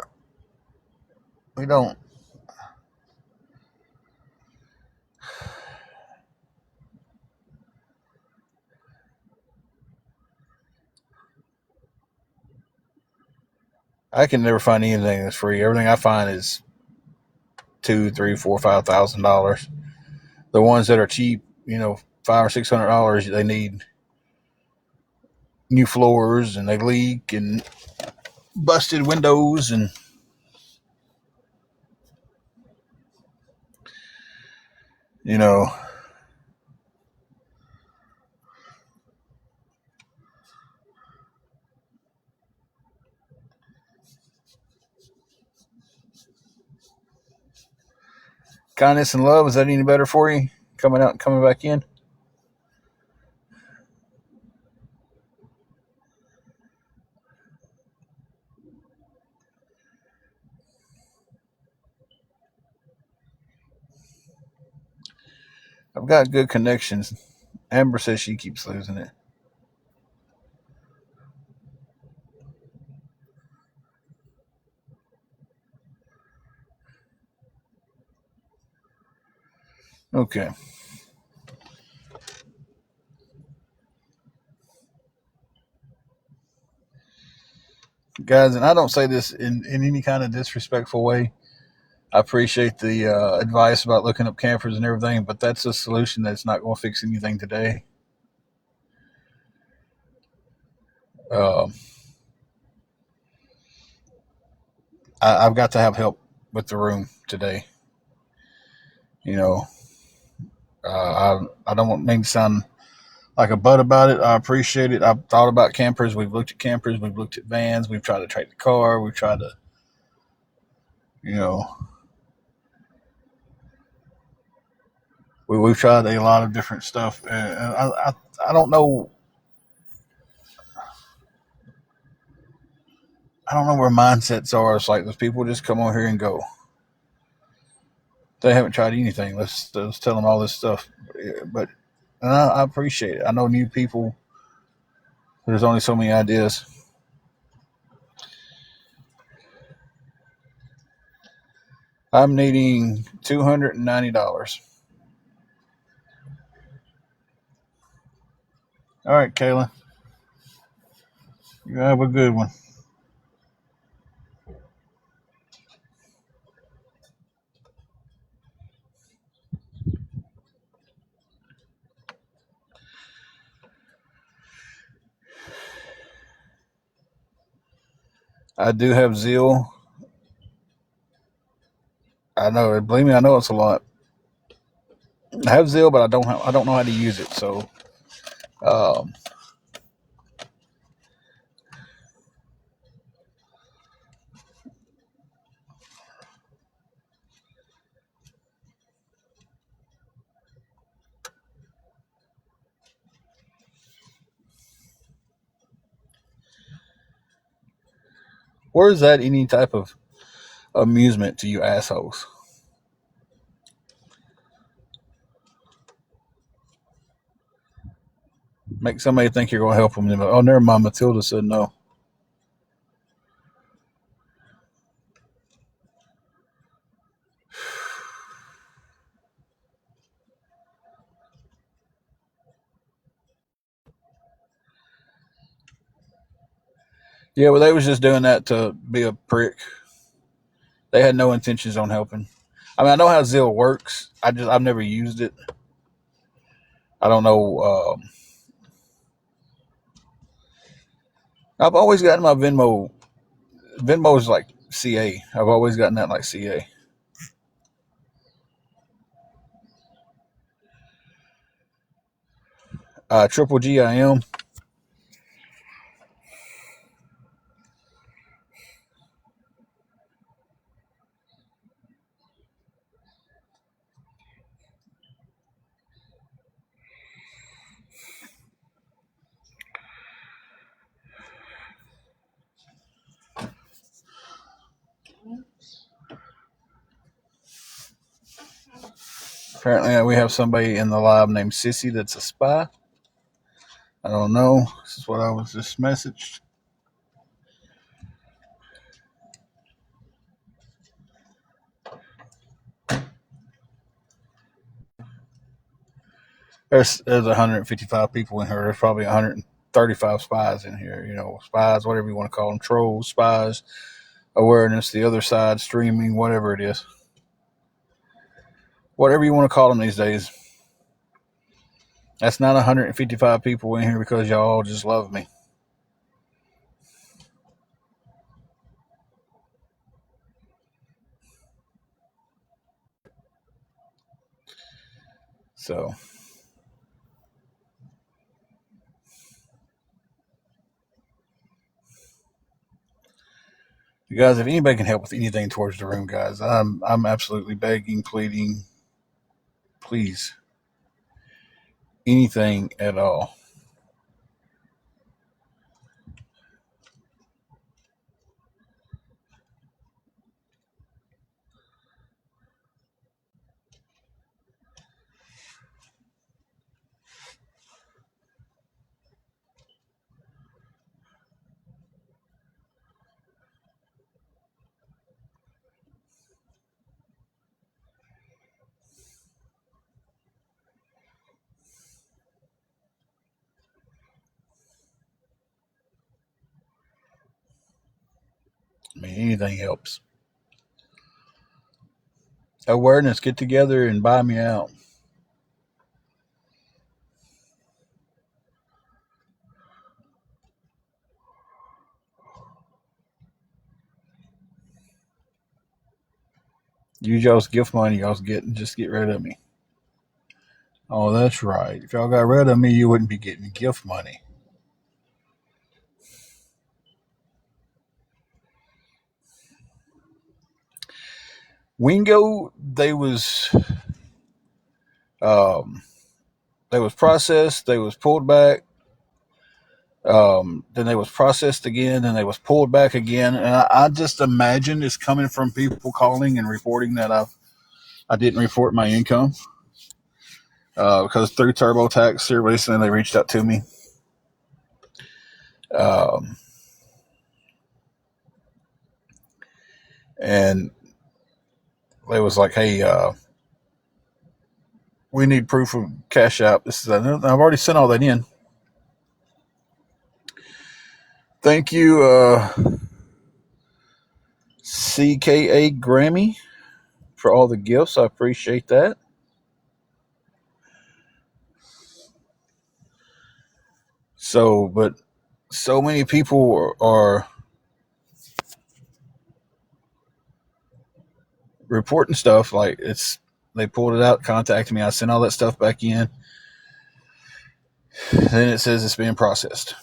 we don't. I can never find anything that's free. Everything I find is $2, $3, $4, $5,000. The ones that are cheap, $500 or $600, they need new floors and they leak and busted windows and you know kindness and love. Is that any better for you? Coming out and coming back in. I've got good connections. Amber says she keeps losing it. Okay. Guys, and I don't say this in any kind of disrespectful way. I appreciate the advice about looking up campers and everything, but that's a solution that's not going to fix anything today. Um, I've got to have help with the room today. You know, I don't mean to sound like a butt about it. I appreciate it. I've thought about campers. We've looked at campers. We've looked at vans. We've tried to trade the car. We've tried to, you know, we've tried a lot of different stuff. And I don't know. I don't know where mindsets are. It's like those people just come on here and go. They haven't tried anything. Let's tell them all this stuff. But and I appreciate it. I know new people. There's only so many ideas. I'm needing $290. All right, Kayla. You have a good one. I do have Zeal. I know. Believe me, I know it's a lot. I have Zeal, but I don't know how to use it. So, um, where is that any type of amusement to you assholes? Make somebody think you're going to help them. Oh, never mind. Matilda said no. Yeah, well, they was just doing that to be a prick. They had no intentions on helping. I mean, I know how Zelle works. I've never used it. I don't know. I've always gotten my Venmo. Venmo is like CA. I've always gotten that like CA. Triple GIM. Apparently, we have somebody in the live named Sissy that's a spy. I don't know. This is what I was just messaged. There's 155 people in here. There's probably 135 spies in here. You know, spies, whatever you want to call them, trolls, spies, awareness, the other side, streaming, whatever it is, whatever you want to call them these days. That's not 155 people in here because y'all all just love me. So, you guys, if anybody can help with anything towards the room, guys, I'm absolutely begging, pleading, please, anything at all. I mean, anything helps. Awareness, get together and buy me out. Use y'all's gift money y'all's getting. Just get rid of me. Oh, that's right. If y'all got rid of me, you wouldn't be getting gift money. Wingo, um, they was processed, they was pulled back, then they was processed again, then they was pulled back again, and I just imagine it's coming from people calling and reporting that I didn't report my income because through TurboTax, here recently they reached out to me. Um, and they was like, "Hey, we need proof of cash out." This is I've already sent all that in. Thank you, CKA Grammy, for all the gifts. I appreciate that. So, but so many people are reporting stuff like they pulled it out, contacted me. I sent all that stuff back in. Then it says it's being processed.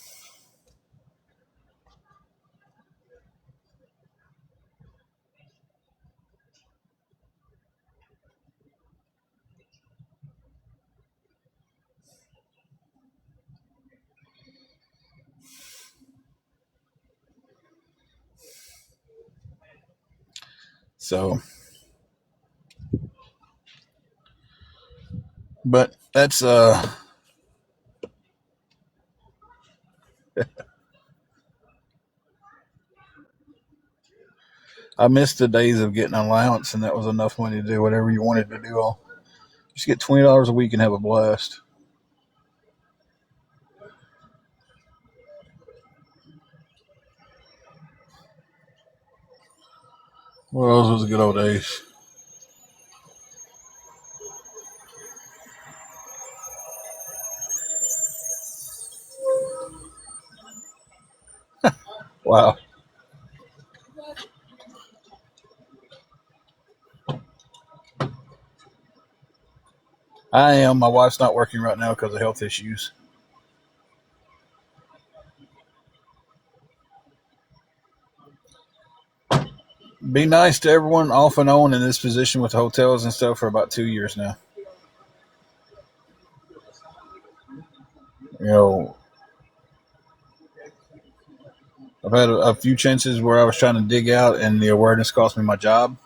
So, but that's I missed the days of getting an allowance, and that was enough money to do whatever you wanted to do. All just get $20 a week and have a blast. Well, those was the good old days. Wow. I am. My wife's not working right now because of health issues. Be nice to everyone off and on in this position with hotels and stuff for about 2 years now. You know, I've had a few chances where I was trying to dig out, and the awareness cost me my job.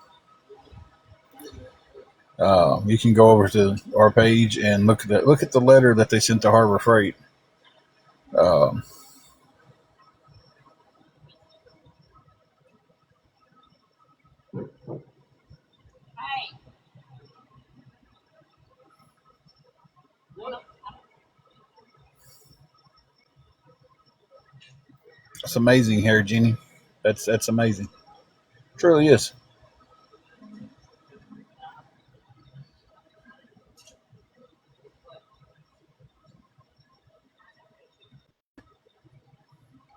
You can go over to our page and look at the letter that they sent to Harbor Freight. Um, it's amazing here, Jenny. That's amazing. It truly is.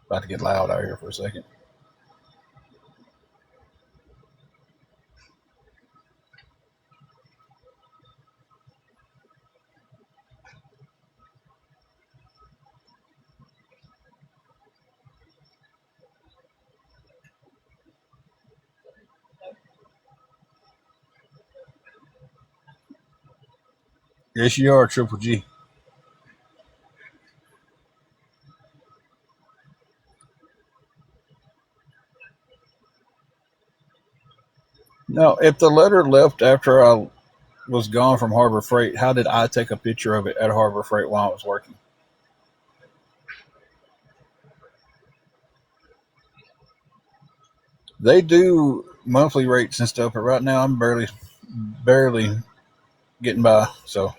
About to get loud out here for a second. Yes, you are, Triple G. Now, if the letter left after I was gone from Harbor Freight, how did I take a picture of it at Harbor Freight while I was working? They do monthly rates and stuff, but right now I'm barely getting by. So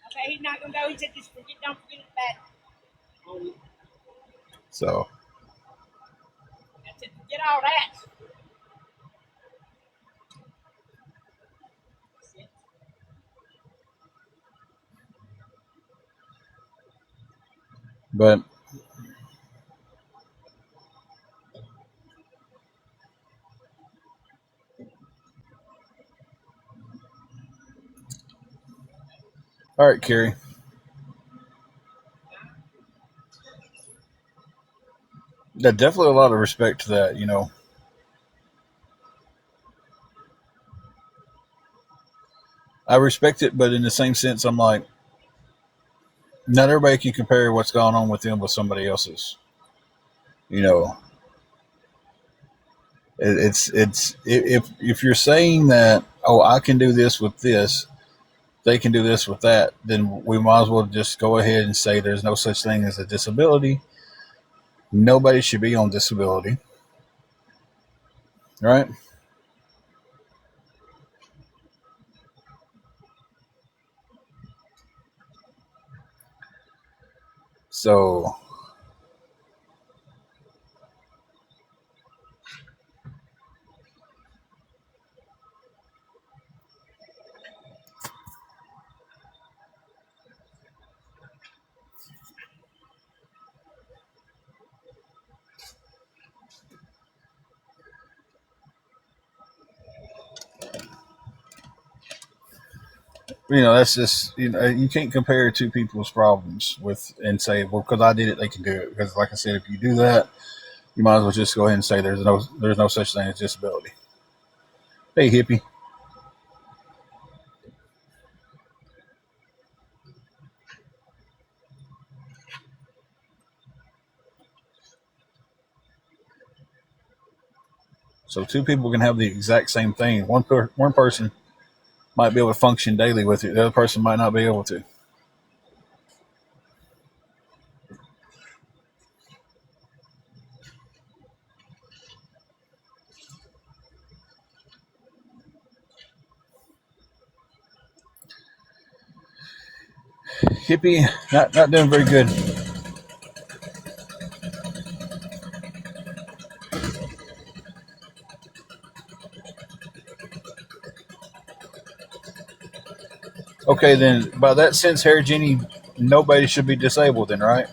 Okay, he's not gonna go. He said, just forget, don't forget it back. so I said, forget all that. But all right, Carrie. Yeah, definitely a lot of respect to that. I respect it, but in the same sense, I'm like, not everybody can compare what's going on with them with somebody else's. You know, it's if you're saying that, oh, I can do this with this, they can do this with that, then we might as well just go ahead and say there's no such thing as a disability. Nobody should be on disability, right? So, that's just, you can't compare two people's problems with and say, well, because I did it, they can do it. Because, like I said, if you do that, you might as well just go ahead and say there's no such thing as disability. Hey, hippie. So two people can have the exact same thing. One person might be able to function daily with it. The other person might not be able to. Hippie, not doing very good. Okay, then by that sense, Harry Jenny, nobody should be disabled, then, right?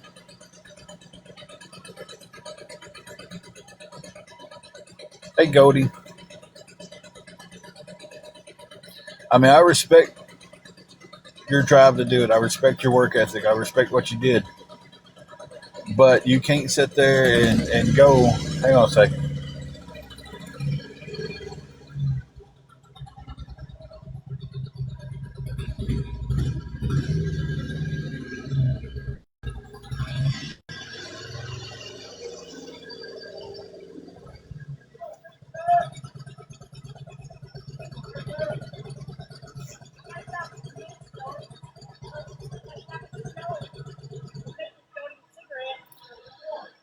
Hey, Goldie. I mean, I respect your drive to do it. I respect your work ethic. I respect what you did. But you can't sit there and go, hang on a second.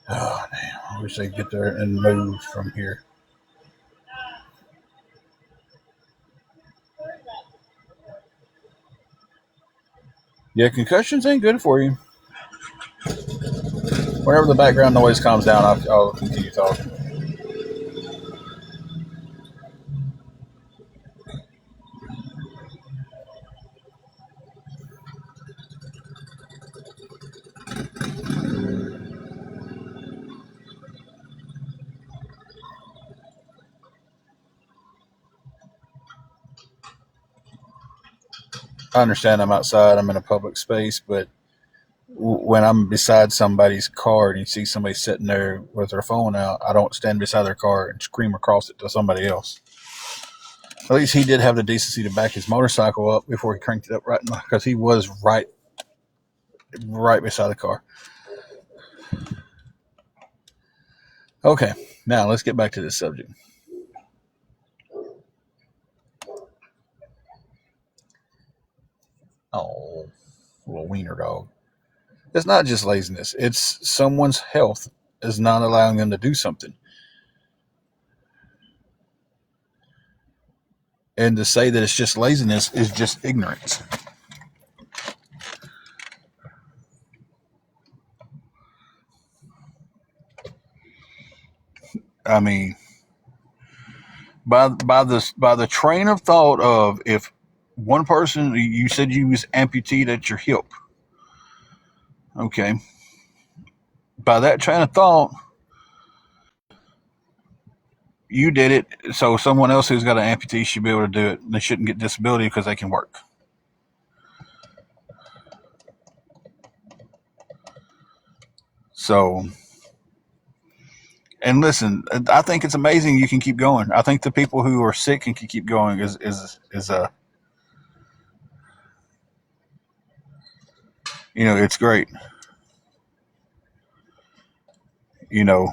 Oh, damn. I wish they'd get there and move from here. Yeah, concussions ain't good for you. Whenever the background noise calms down, I'll continue talking. I understand I'm outside, I'm in a public space, but when I'm beside somebody's car and you see somebody sitting there with their phone out, I don't stand beside their car and scream across it to somebody else. At least he did have the decency to back his motorcycle up before he cranked it up right because he was right beside the car. Okay, now let's get back to this subject. Oh, little wiener dog. It's not just laziness. It's someone's health is not allowing them to do something. And to say that it's just laziness is just ignorance. I mean, by the train of thought of if one person, you said you was amputee at your hip. Okay. By that train of thought, you did it, so someone else who's got an amputee should be able to do it. They shouldn't get disability because they can work. So, and listen, I think it's amazing you can keep going. I think the people who are sick and can keep going is it's great. You know,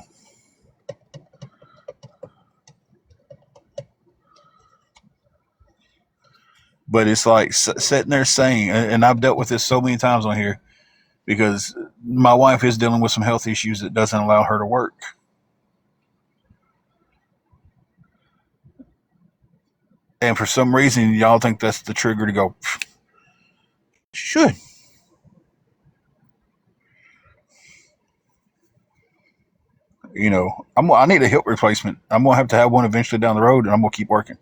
but it's like sitting there saying, and I've dealt with this so many times on here because my wife is dealing with some health issues that doesn't allow her to work. And for some reason, y'all think that's the trigger to go, she should. I need a hip replacement. I'm going to have one eventually down the road, and I'm going to keep working.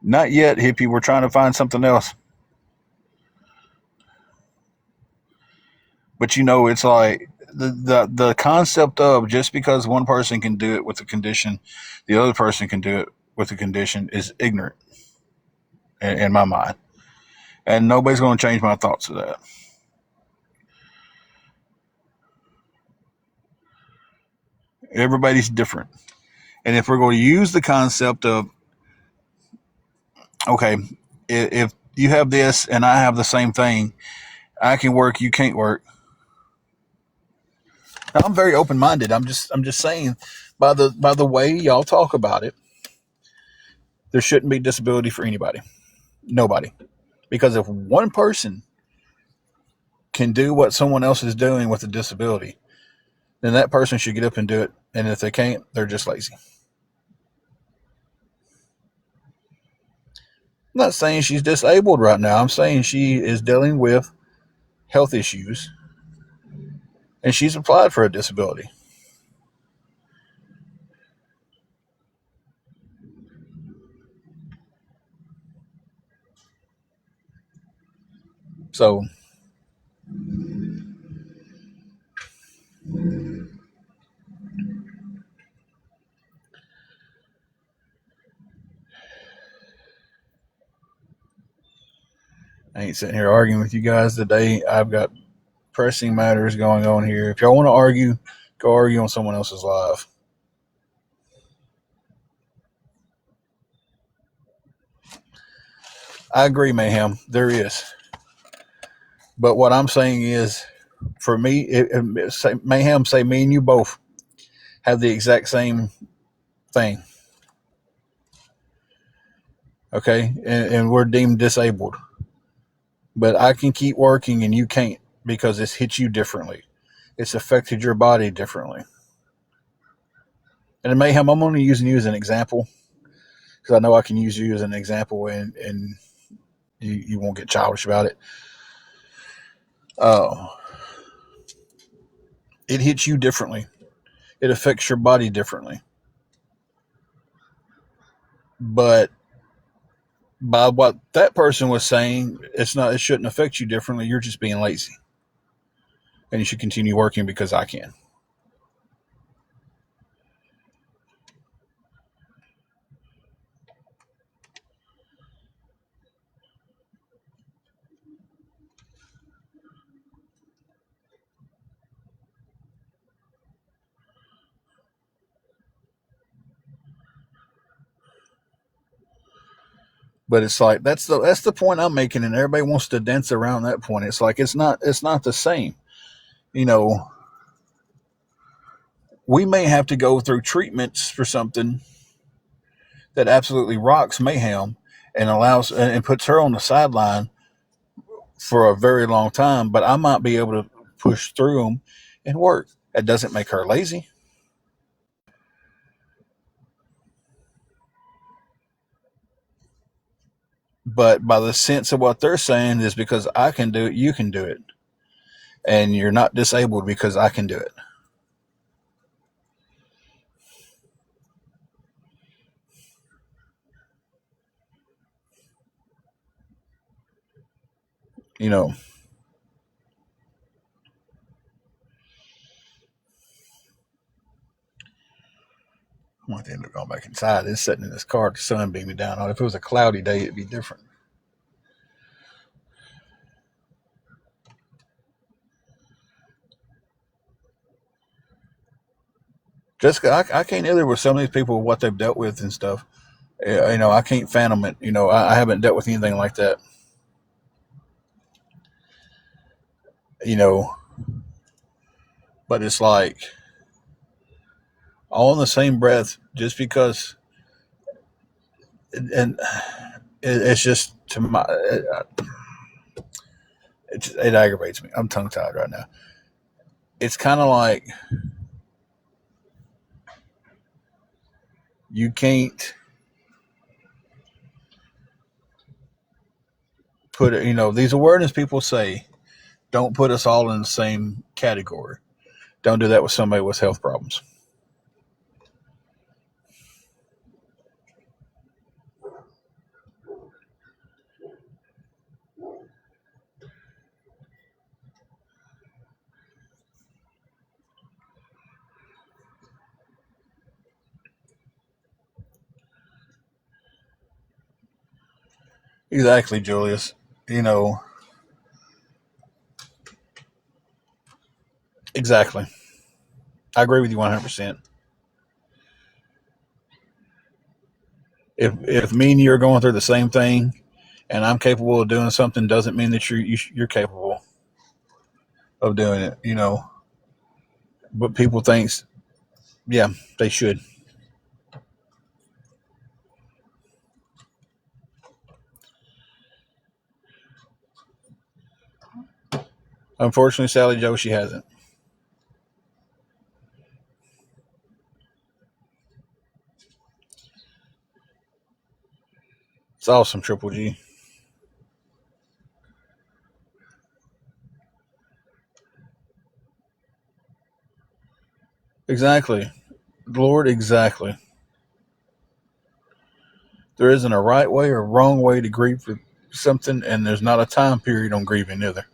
Not yet, hippie. We're trying to find something else. But it's like the concept of just because one person can do it with a condition, the other person can do it with a condition is ignorant in my mind. And nobody's going to change my thoughts of that. Everybody's different. And if we're going to use the concept of, okay, if you have this and I have the same thing, I can work, you can't work. Now, I'm very open minded. I'm just saying, by the way y'all talk about it, there shouldn't be disability for anybody. Nobody. Because if one person can do what someone else is doing with a disability, then that person should get up and do it. And if they can't, they're just lazy. I'm not saying she's disabled right now. I'm saying she is dealing with health issues and she's applied for a disability. So I ain't sitting here arguing with you guys today. I've got pressing matters going on here. If y'all want to argue, go argue on someone else's live. I agree, Mayhem. There is. But what I'm saying is, for me, Mayhem, say me and you both have the exact same thing. Okay? And we're deemed disabled. But I can keep working and you can't because it's hit you differently. It's affected your body differently. And in Mayhem, I'm only using you as an example because I know I can use you as an example and you won't get childish about it. Uh, it hits you differently. It affects your body differently. But by what that person was saying, it shouldn't affect you differently. You're just being lazy. And you should continue working because I can. But it's like that's the point I'm making, and everybody wants to dance around that point. It's like it's not the same. You know, we may have to go through treatments for something that absolutely rocks Mayhem and allows and puts her on the sideline for a very long time, but I might be able to push through them and work. That doesn't make her lazy. But by the sense of what they're saying is because I can do it, you can do it. And you're not disabled because I can do it. You know, I ended up going back inside. It's sitting in this car, the sun beaming down on it. If it was a cloudy day, it'd be different. Jessica, I can't either with some of these people, what they've dealt with and stuff. I can't fathom it. I haven't dealt with anything like that. You know, but it's like all in the same breath, just because, and it's just to my, it aggravates me. I'm tongue tied right now. It's kind of like you can't put it. These awareness people say, don't put us all in the same category. Don't do that with somebody with health problems. Exactly, Julius. You know, exactly. I agree with you 100%. If me and you are going through the same thing, and I'm capable of doing something, doesn't mean that you're capable of doing it. But people thinks, yeah, they should. Unfortunately, Sally Joe, she hasn't. It's awesome, Triple G. Exactly, Lord. Exactly. There isn't a right way or wrong way to grieve for something, and there's not a time period on grieving either.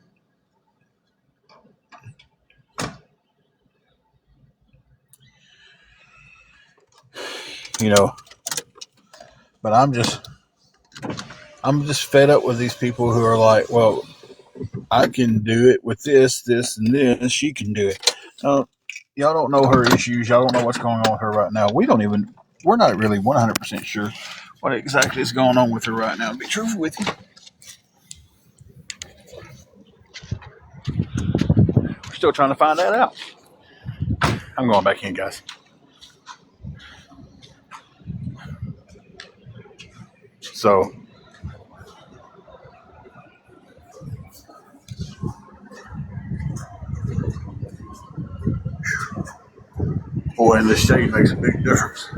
You know, but I'm just fed up with these people who are like, well, I can do it with this, and this. She can do it. Y'all don't know her issues. Y'all don't know what's going on with her right now. We're not really 100% sure what exactly is going on with her right now. To be truthful with you, we're still trying to find that out. I'm going back in, guys. So, boy, in this shade makes a big difference.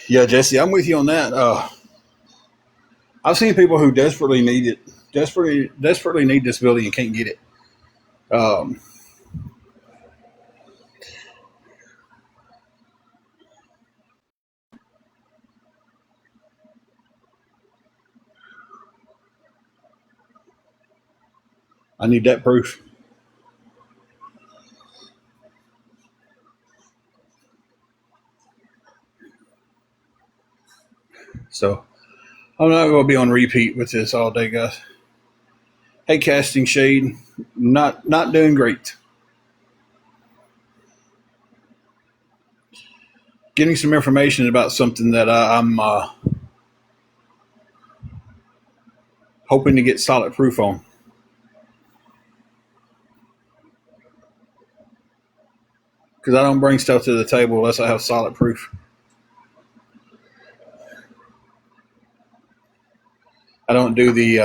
Yeah, Jesse, I'm with you on that. I've seen people who desperately need it, desperately need disability and can't get it. Um, I need that proof. So I'm not going to be on repeat with this all day, guys. Hey, casting shade, not doing great. Getting some information about something that I'm hoping to get solid proof on. Because I don't bring stuff to the table unless I have solid proof. I don't do the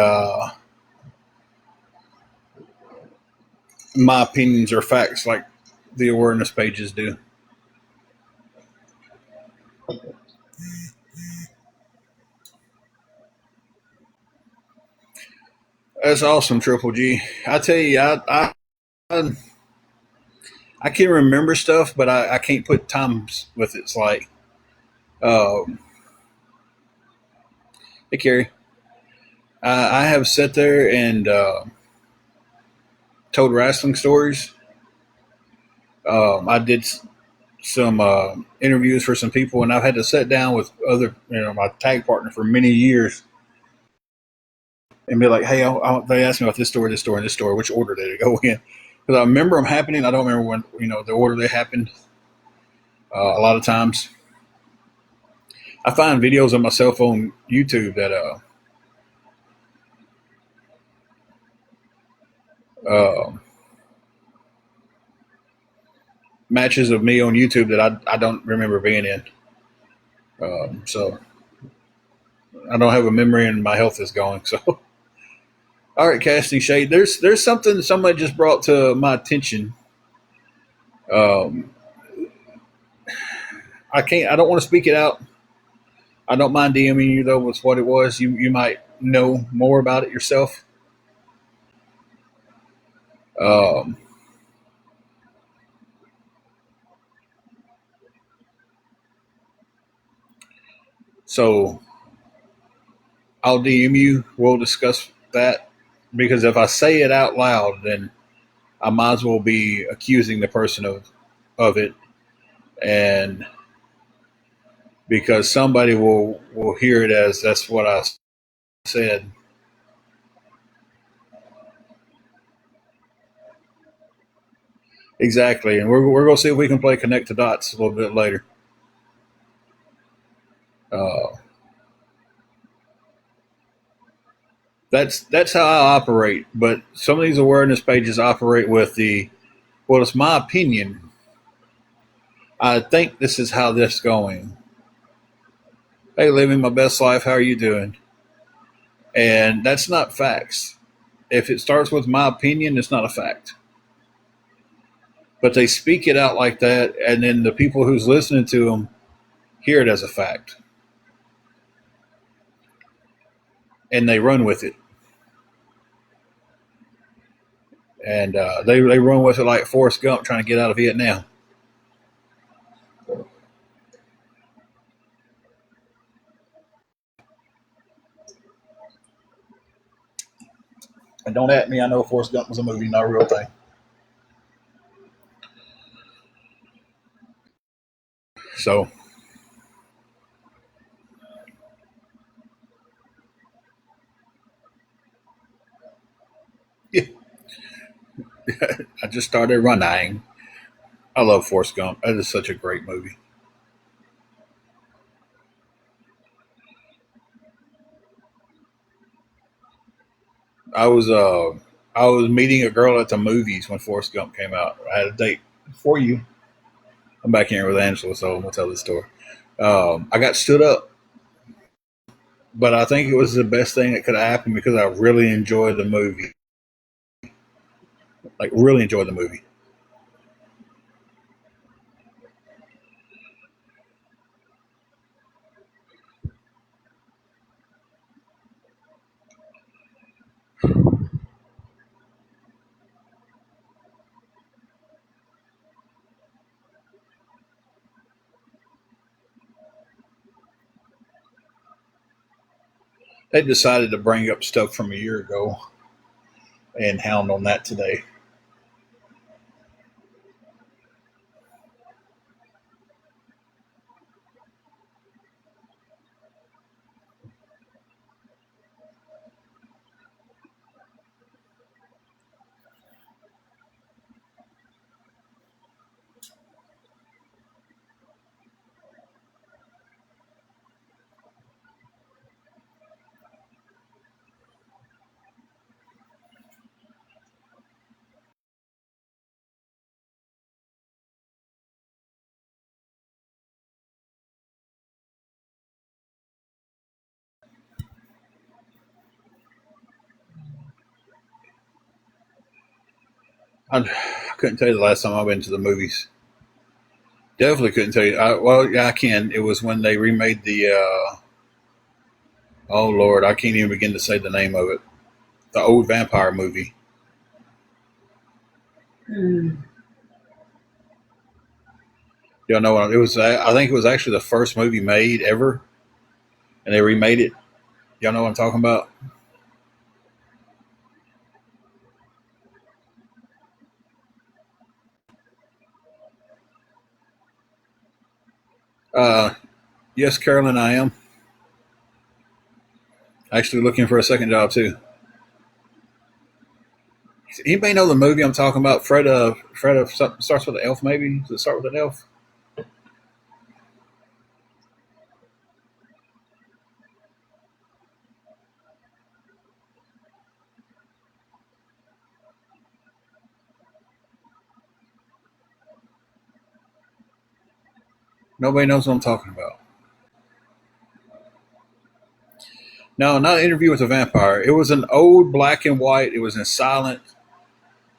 my opinions or facts like the awareness pages do. That's awesome, Triple G. I tell you, I can remember stuff, but I can't put times with it. It's like, um, hey, Carrie, I have sat there and told wrestling stories. I did some interviews for some people, and I've had to sit down with other, my tag partner for many years and be like, hey, they asked me about this story, and this story. Which order did it go in? Because I remember them happening. I don't remember when, the order they happened. A lot of times, I find videos on my cell phone YouTube that uh, matches of me on YouTube that I don't remember being in. So I don't have a memory, and my health is going. So, all right, casting shade. There's something somebody just brought to my attention. Um, I can't. I don't want to speak it out. I don't mind DMing you though with what it was. You might know more about it yourself. Um, so I'll DM you. We'll discuss that because if I say it out loud, then I might as well be accusing the person of it, and because somebody will hear it as that's what I said. Exactly, and we're gonna see if we can play connect the dots a little bit later. Uh, that's how I operate. But some of these awareness pages operate with the well, it's my opinion. I think this is how this is going. Hey, living my best life. How are you doing? And that's not facts. If it starts with my opinion, it's not a fact. But they speak it out like that, and then the people who's listening to them hear it as a fact, and they run with it. And they run with it like Forrest Gump trying to get out of Vietnam. And don't at me. I know Forrest Gump was a movie, not a real thing. So yeah, I just started running. I love Forrest Gump. That is such a great movie. I was uh I was meeting a girl at the movies when Forrest Gump came out. I had a date for you. I'm back here with Angela, so I'm gonna tell this story. I got stood up, but I think it was the best thing that could have happened because I really enjoyed the movie. Like really enjoyed the movie. They decided to bring up stuff from a year ago and hound on that today. I couldn't tell you the last time I've been to the movies. Definitely couldn't tell you. Well, yeah, I can. It was when they remade the. Oh Lord, I can't even begin to say the name of it. The old vampire movie. Y'all know what it was? I think it was actually the first movie made ever, and they remade it. Y'all know what I'm talking about? Uh, yes, Carolyn, I am actually looking for a second job too. Anybody know the movie I'm talking about? Fred of something starts with an elf. Maybe does it start with an elf? Nobody knows what I'm talking about. No, not an interview with a vampire. It was an old black and white. It was in silent,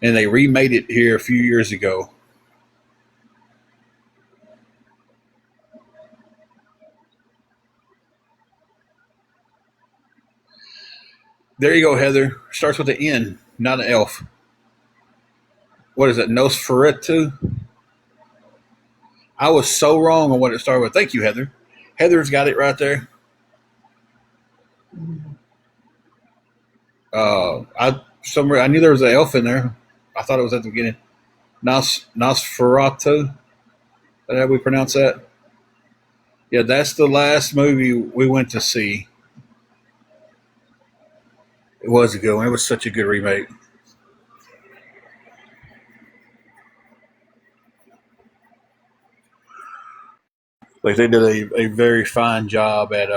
and they remade it here a few years ago. There you go, Heather. Starts with an N, not an elf. What is it? Nosferatu? I was so wrong on what it started with. Thank you, Heather. Heather's got it right there. I knew there was an elf in there. I thought it was at the beginning. Nosferatu. Is that how we pronounce that? Yeah, that's the last movie we went to see. It was a good one. It was such a good remake. Like they did a very fine job at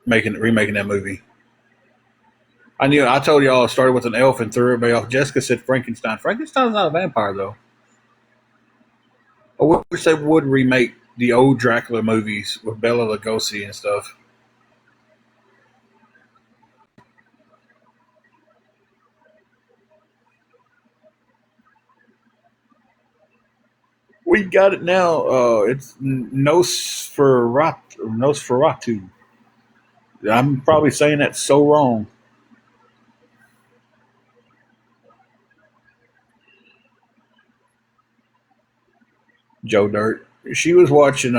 making remaking that movie. I told y'all it started with an elf and threw everybody off. Jessica said Frankenstein. Frankenstein's not a vampire though. I wish they would remake the old Dracula movies with Bela Lugosi and stuff. We got it now. It's Nosferatu. I'm probably saying that so wrong. Joe Dirt. She was watching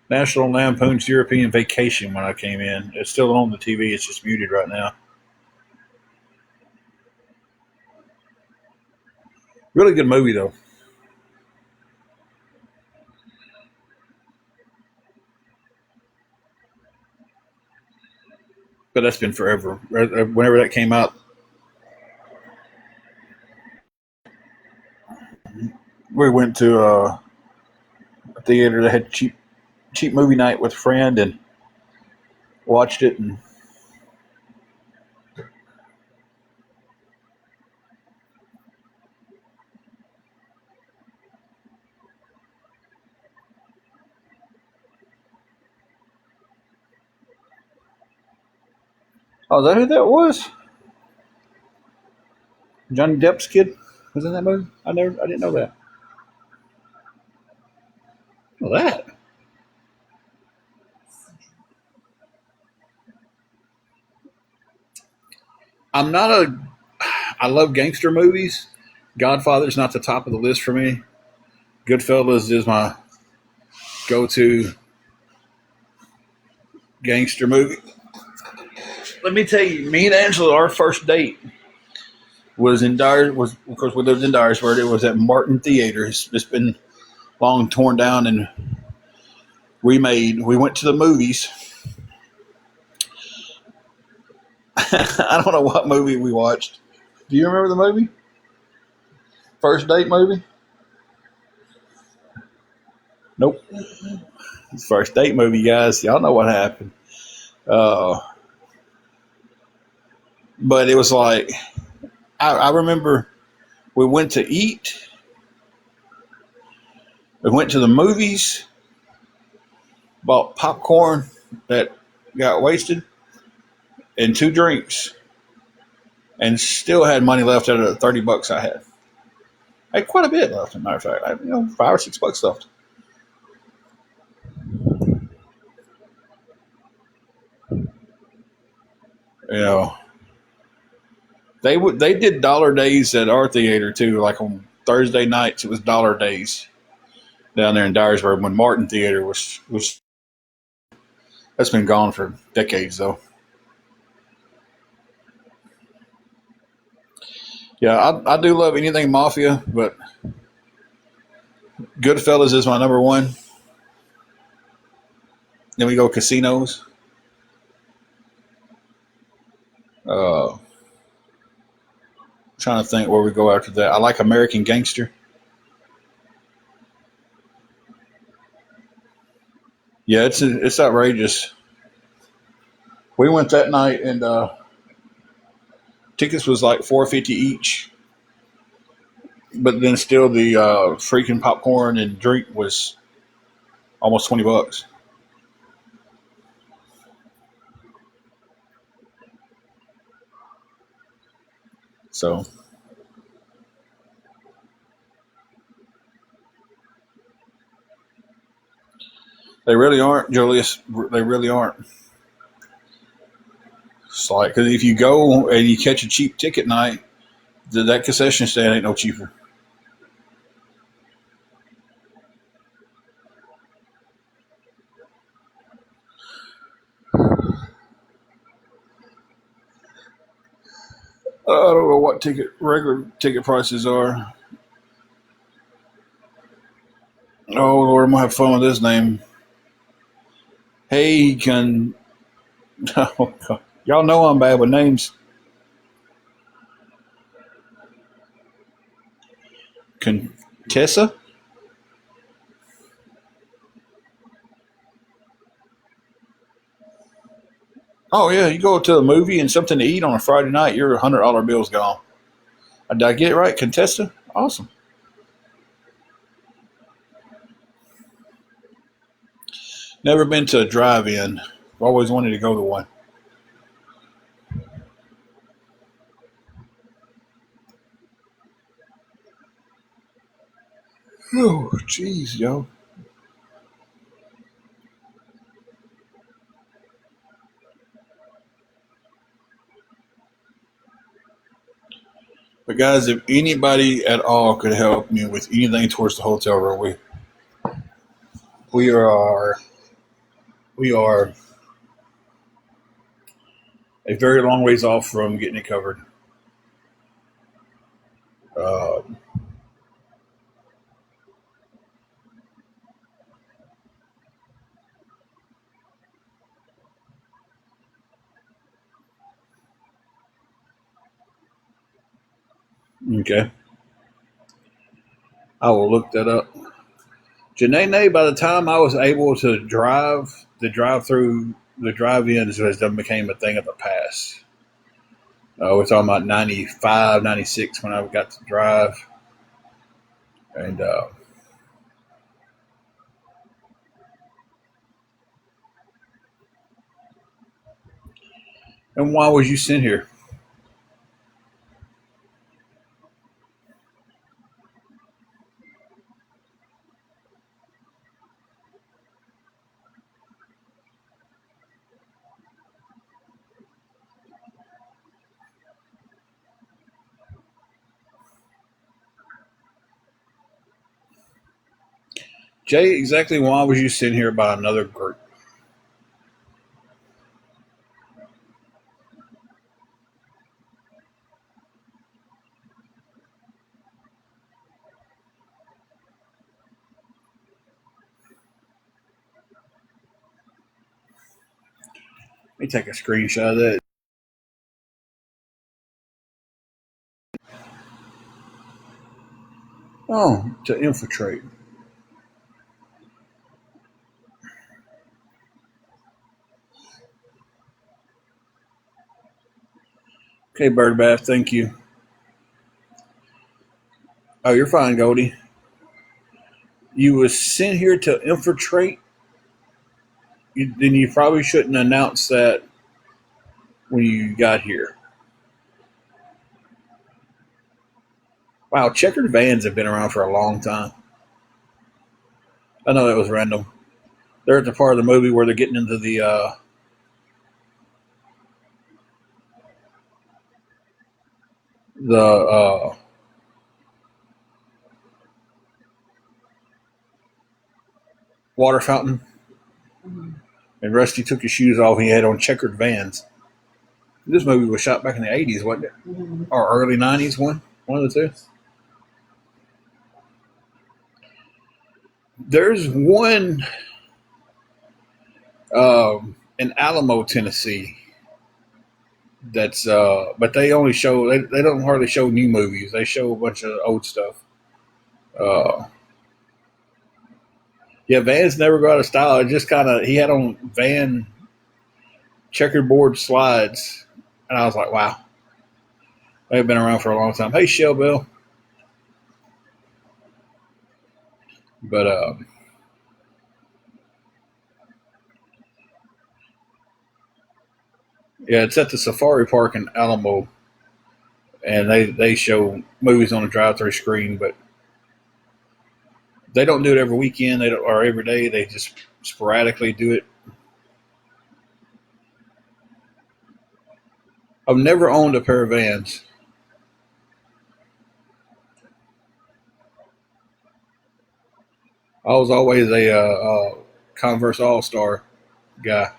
National Lampoon's European Vacation when I came in. It's still on the TV. It's just muted right now. Really good movie though. But that's been forever. Whenever that came out, we went to a theater that had cheap movie night with a friend and watched it. And oh, is that who that was? Johnny Depp's kid was in that movie. I didn't know that. Well, that I'm not a. I love gangster movies. Godfather's not the top of the list for me. Goodfellas is my go-to gangster movie. Let me tell you, me and Angela, our first date was in Dyer. Was of course we lived in Dyersburg. It was at Martin Theater. It's been long torn down and remade. We went to the movies. I don't know what movie we watched. Do you remember the movie? First date movie? Nope. First date movie, guys. Y'all know what happened. Uh, but it was like I remember we went to eat. We went to the movies. Bought popcorn that got wasted, and 2 drinks, and still had money left out of the $30 I had. I had quite a bit left, as a matter of fact. I had, $5 or $6 left. You know, they did dollar days at our theater too. Like on Thursday nights, it was dollar days down there in Dyersburg when Martin Theater was. That's been gone for decades though. Yeah, I do love anything mafia, but Goodfellas is my number one. Then we go casinos. Trying to think where we go after that. I like American Gangster. Yeah, it's outrageous. We went that night and tickets was like $4.50 each, but then still the freaking popcorn and drink was almost $20. So they really aren't, Julius. They really aren't. It's like because if you go and you catch a cheap ticket night, that concession stand ain't no cheaper. I don't know what regular ticket prices are. Oh Lord, I'm gonna have fun with this name. Hey, can oh, y'all know I'm bad with names. Contessa? Oh yeah, you go to a movie and something to eat on a Friday night, your $100 bill's gone. Did I get it right? Contessa? Awesome. Never been to a drive-in. Always wanted to go to one. Oh, jeez, yo. But guys, if anybody at all could help me with anything towards the hotel room, we are we are a very long ways off from getting it covered. Uh, okay, I will look that up. Janae, by the time I was able to drive, the drive through, the drive ins has done became a thing of the past. We're talking about 95, 96 when I got to drive. And and why was you sent here? Jay, exactly why was you sent here by another group? Let me take a screenshot of that. Oh, to infiltrate. Okay, Bird Bath, thank you. Oh, you're fine, Goldie. You was sent here to infiltrate. Then you probably shouldn't announce that when you got here. Wow, checkered vans have been around for a long time. I know that was random. They're at the part of the movie where they're getting into the water fountain, and Rusty took his shoes off. And he had on checkered vans. This movie was shot back in the '80s, wasn't it, or early '90s? One of the two. There's one in Alamo, Tennessee. That's but they only show they don't hardly show new movies. They show a bunch of old stuff. Uh, yeah, Vans never got out of style. It just kind of he had on Van checkerboard slides, and I was like, wow, they've been around for a long time. Hey, Shell Bill, but yeah, it's at the Safari Park in Alamo, and they show movies on a drive-through screen, but they don't do it every weekend. They don't or every day. They just sporadically do it. I've never owned a pair of Vans. I was always a Converse All Star guy.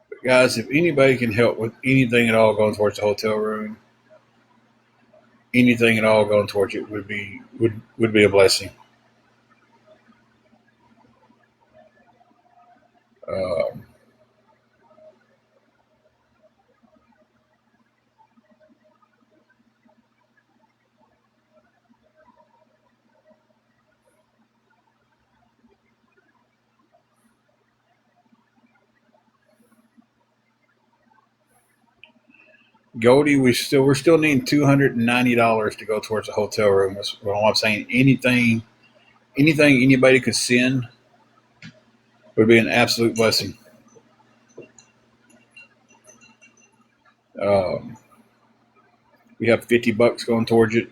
But guys, if anybody can help with anything at all going towards the hotel room, anything at all going towards it would be a blessing. Um, Goldie, we're still needing $290 to go towards the hotel room. That's what I'm saying. Anything anybody could send would be an absolute blessing. Um, we have $50 going towards it,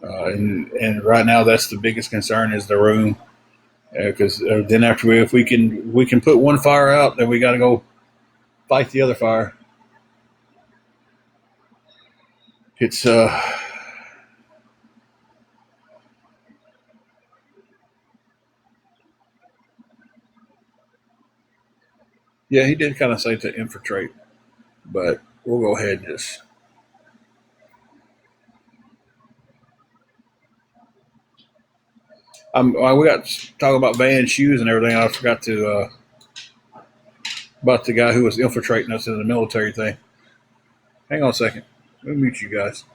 and right now that's the biggest concern is the room. Because then after if we can put one fire out, then we got to go fight the other fire. It's yeah, he did kind of say to infiltrate, but we'll go ahead and just. We got talking about van shoes and everything. I forgot to about the guy who was infiltrating us in the military thing. Hang on a second. Let me mute you guys.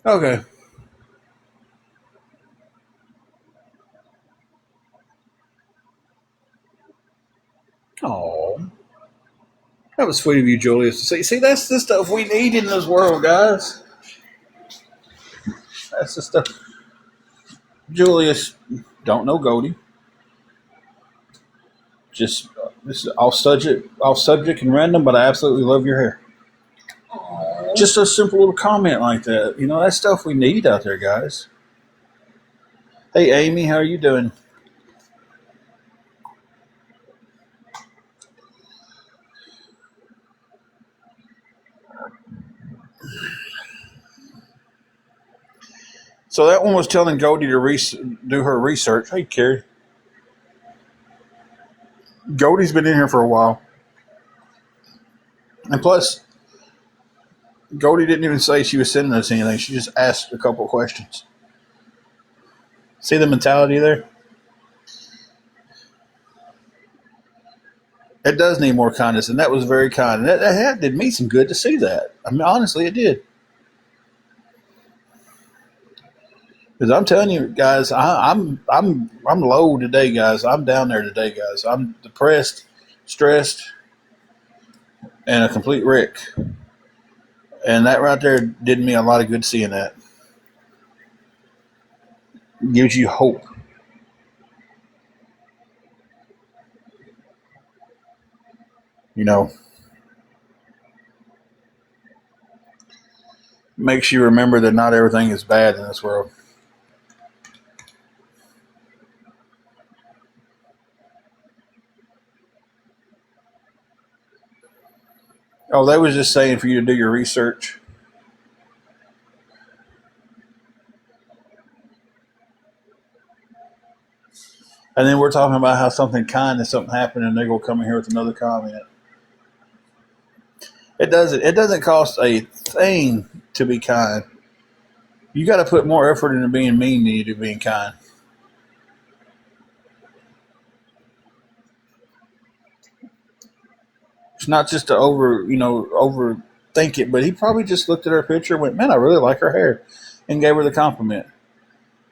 Okay. Oh, that was sweet of you, Julius. See, that's the stuff we need in this world, guys. That's the stuff. Julius, don't know Goldie. Just this is off subject and random, but I absolutely love your hair. Just a simple little comment like that. You know, that's stuff we need out there, guys. Hey, Amy, how are you doing? So that one was telling Goldie to do her research. Hey, Carrie. Goldie's been in here for a while. And plus, Goldie didn't even say she was sending us anything. She just asked a couple questions. See the mentality there? It does need more kindness, and that was very kind. And that did me some good to see that. I mean, honestly, it did. Because I'm telling you, guys, I'm low today, guys. I'm down there today, guys. I'm depressed, stressed, and a complete wreck. And that right there did me a lot of good seeing that. Gives you hope. You know, makes you remember that not everything is bad in this world. Oh, they was just saying for you to do your research. And then we're talking about how something kind and something happened, and they're gonna come in here with another comment. It doesn't cost a thing to be kind. You got to put more effort into being mean than you do being kind. It's not just to overthink it, but he probably just looked at her picture and went, "Man, I really like her hair," and gave her the compliment.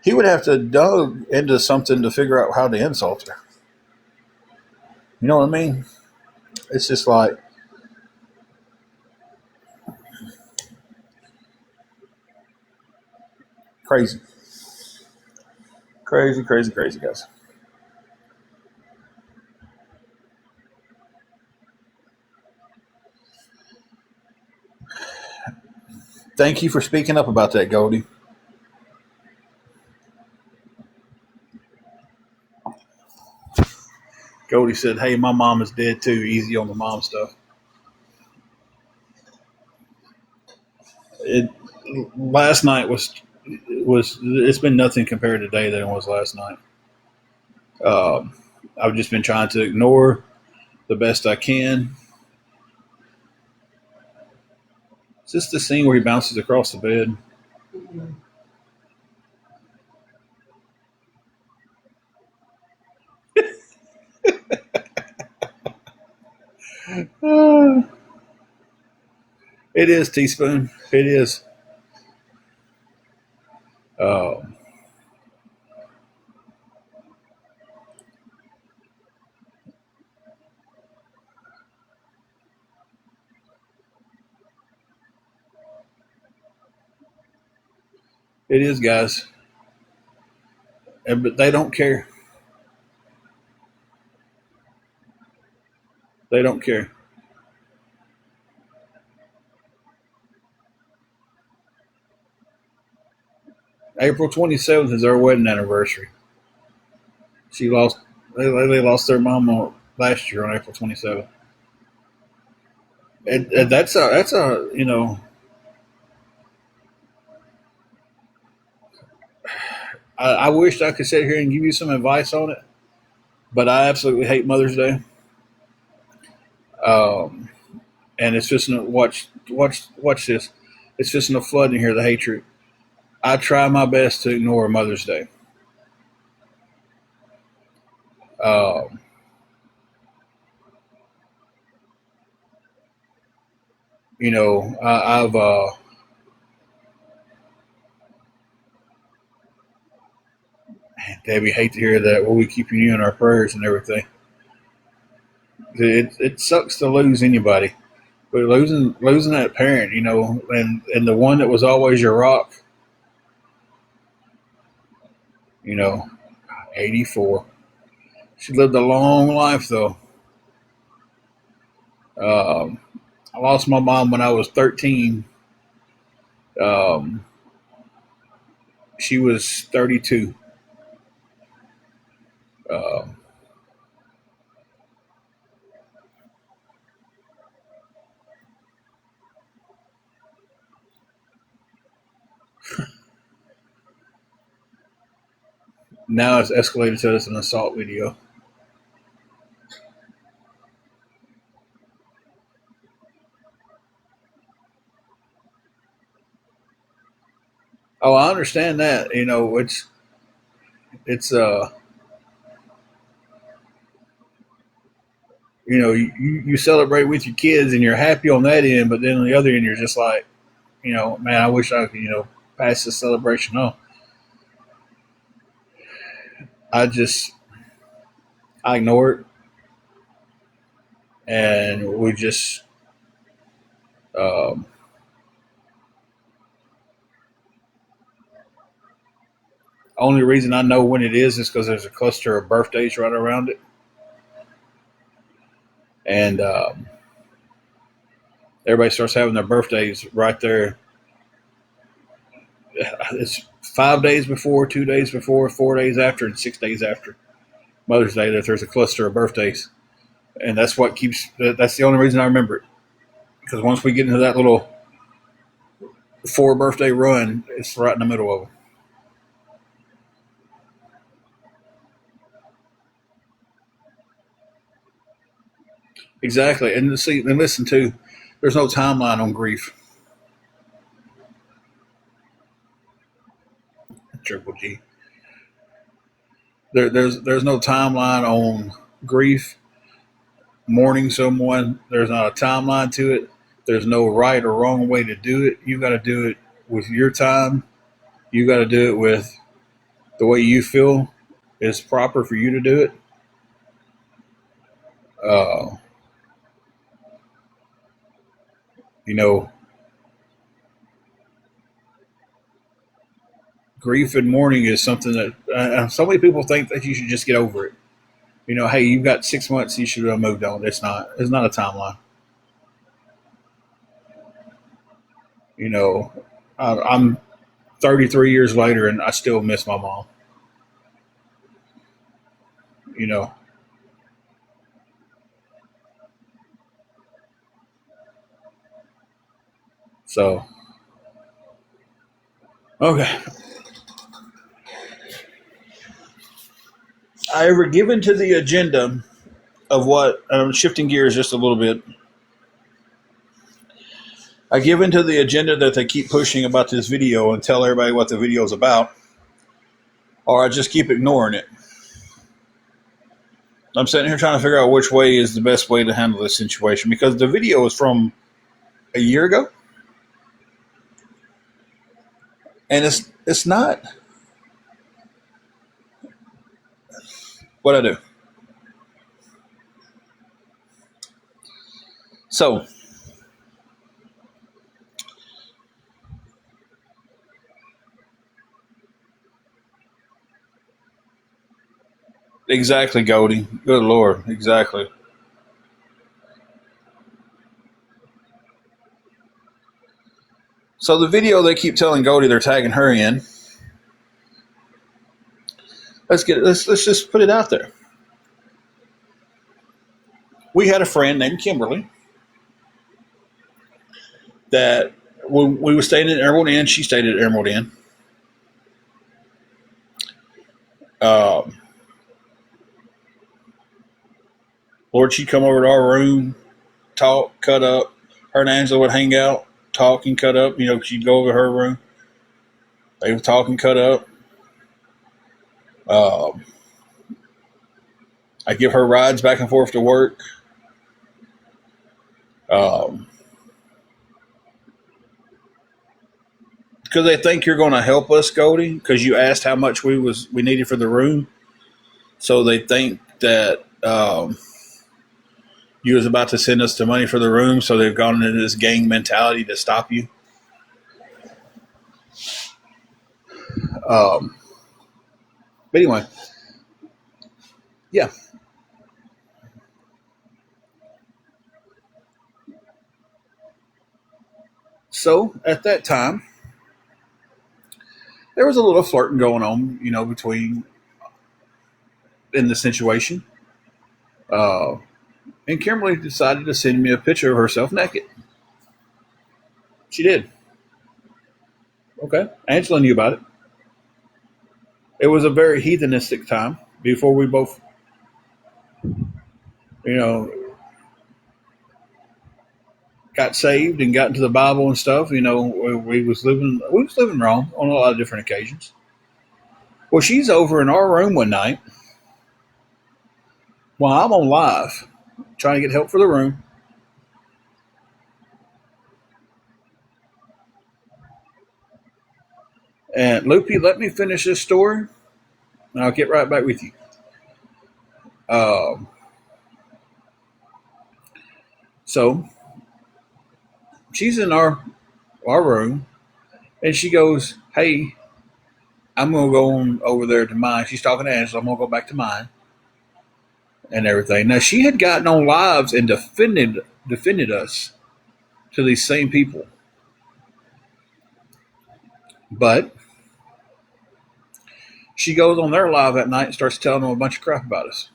He would have to dug into something to figure out how to insult her. You know what I mean? It's just like crazy, crazy, crazy, crazy, guys. Thank you for speaking up about that, Goldie. Goldie said, "Hey, my mom is dead too. Easy on the mom stuff." It last night was it's been nothing compared to today than it was last night. Um, I've just been trying to ignore the best I can. It's just the scene where he bounces across the bed. Uh, it is teaspoon. It is. Uh, it is, guys. But they don't care. They don't care. April 27th is our wedding anniversary. She lost. They lost their mom last year on April 27th. That's a I wished I could sit here and give you some advice on it, but I absolutely hate Mother's Day. Um, and it's just watch this. It's just a flood in here the hatred. I try my best to ignore Mother's Day. Um, I've Debbie hate to hear that. Well, we keep you in our prayers and everything. It sucks to lose anybody, but losing that parent, and the one that was always your rock, 84. She lived a long life though. Um, I lost my mom when I was 13. Um, she was 32. Um, Now it's escalated to an assault video. Oh, I understand that. It's you celebrate with your kids and you're happy on that end, but then on the other end, you're just like, man, I wish I could, pass this celebration on. I ignore it, and we just, um, only reason I know when it is because there's a cluster of birthdays right around it. And everybody starts having their birthdays right there. It's 5 days before, 2 days before, 4 days after, and 6 days after Mother's Day that there's a cluster of birthdays. And that's the only reason I remember it. Because once we get into that little 4 birthday run, it's right in the middle of them. Exactly. And see, and listen too, there's no timeline on grief. Triple G. There's no timeline on grief, mourning someone. There's not a timeline to it. There's no right or wrong way to do it. You got to do it with your time. You got to do it with the way you feel is proper for you to do it. Uh, you know, grief and mourning is something that so many people think that you should just get over it. Hey, you've got 6 months, you should have moved on. It's not. It's not a timeline. You know, I'm 33 years later and I still miss my mom. You know, so okay. I ever given to the agenda of what? I'm shifting gears just a little bit. I give into the agenda that they keep pushing about this video and tell everybody what the video is about, or I just keep ignoring it. I'm sitting here trying to figure out which way is the best way to handle this situation because the video is from a year ago, and it's not what I do. So exactly, Goldie. Good Lord, exactly. So the video they keep telling Goldie they're tagging her in. Let's just put it out there. We had a friend named Kimberly that we were staying at Emerald Inn. She stayed at Emerald Inn. Um, Lord, she'd come over to our room, talk, cut up. Her and Angela would hang out, talk and cut up. She'd go over to her room. They would talk and cut up. Um, I give her rides back and forth to work. Um, because they think you're going to help us, Goldie, because you asked how much we needed for the room. So they think that you was about to send us the money for the room. So they've gone into this gang mentality to stop you. But anyway, yeah. So at that time, there was a little flirting going on, between in the situation. Uh, and Kimberly decided to send me a picture of herself naked. She did. Okay. Angela knew about it. It was a very heathenistic time before we both, you know, got saved and got into the Bible and stuff. We was living wrong on a lot of different occasions. Well, she's over in our room one night while I'm on live trying to get help for the room. And Loopy, let me finish this story, and I'll get right back with you. Um, so she's in our room, and she goes, "Hey, I'm gonna go on over there to mine." She's talking to Angela. I'm gonna go back to mine and everything. Now she had gotten on lives and defended us to these same people, but she goes on their live that night and starts telling them a bunch of crap about us.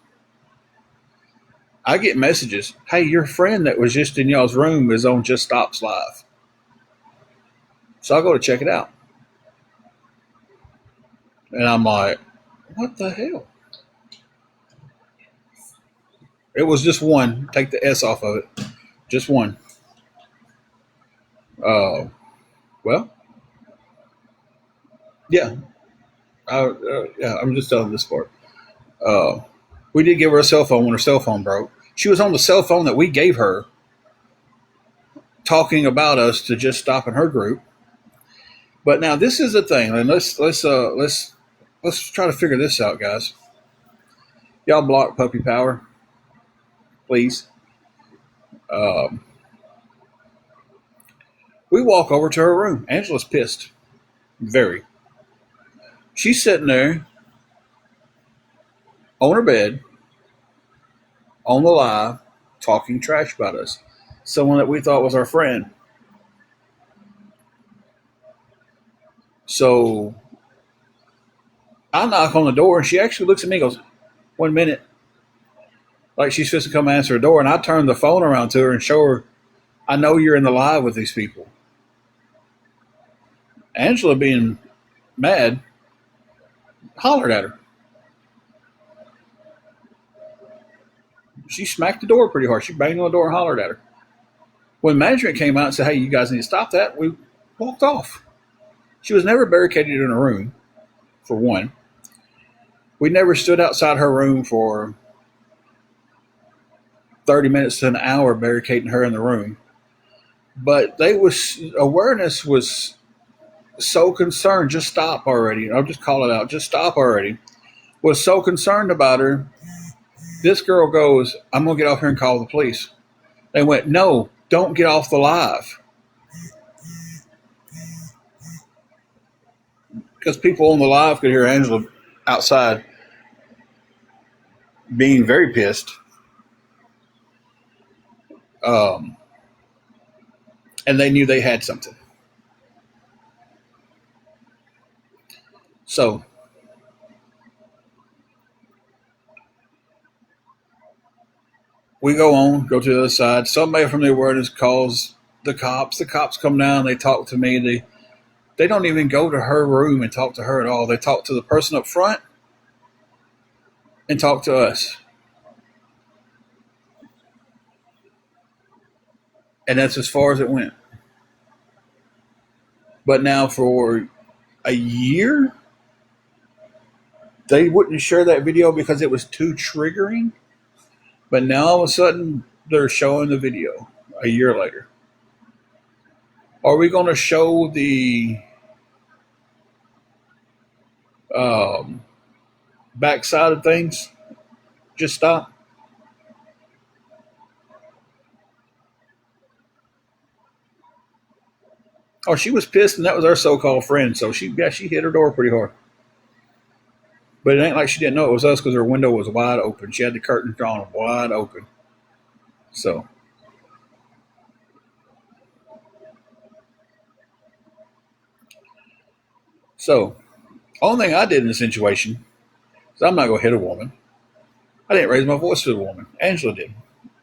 I get messages, "Hey, your friend that was just in y'all's room is on Just Stop's live." So I go to check it out. And I'm like, what the hell? It was just one. Take the S off of it. Just one. Uh, well, yeah. Yeah, I'm just telling this part. Uh, we did give her a cell phone when her cell phone broke. She was on the cell phone that we gave her talking about us to Just Stop in her group. But now this is the thing, and let's try to figure this out, guys. Y'all block Puppy Power, please. Um, we walk over to her room. Angela's pissed, very. She's sitting there on her bed, on the live, talking trash about us. Someone that we thought was our friend. So I knock on the door, and she actually looks at me and goes, "1 minute." Like she's supposed to come answer the door. And I turn the phone around to her and show her, "I know you're in the live with these people." Angela, being mad, hollered at her. She smacked the door pretty hard. She banged on the door and hollered at her. When management came out and said, "Hey, you guys need to stop that," we walked off. She was never barricaded in a room, for one. We never stood outside her room for 30 minutes to an hour barricading her in the room. But awareness was so concerned, "Just stop already." I'll just call it out. "Just stop already." Was so concerned about her. This girl goes, "I'm going to get off here and call the police." They went, "No, don't get off the live." Because people on the live could hear Angela outside being very pissed. Um, and they knew they had something. So we go to the other side. Somebody from the awareness calls the cops. The cops come down. They talk to me. They don't even go to her room and talk to her at all. They talk to the person up front and talk to us. And that's as far as it went. But now for a year, they wouldn't share that video because it was too triggering. But now all of a sudden, they're showing the video a year later. Are we going to show the backside of things? Just stop. Oh, she was pissed, and that was our so-called friend. So she hit her door pretty hard. But it ain't like she didn't know it was us because her window was wide open. She had the curtains drawn wide open. So only thing I did in this situation is I'm not going to hit a woman. I didn't raise my voice to the woman. Angela did.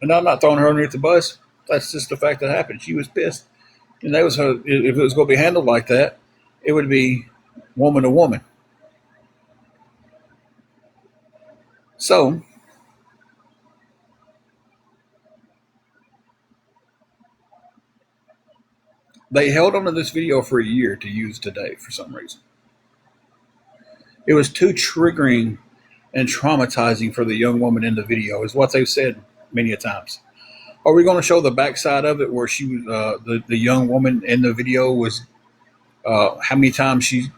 And I'm not throwing her underneath the bus. That's just the fact that happened. She was pissed. And that was her. If it was going to be handled like that, it would be woman to woman. So they held onto this video for a year to use today for some reason. It was too triggering and traumatizing for the young woman in the video, is what they've said many a times. Are we going to show the backside of it, where she, the young woman in the video was, how many times she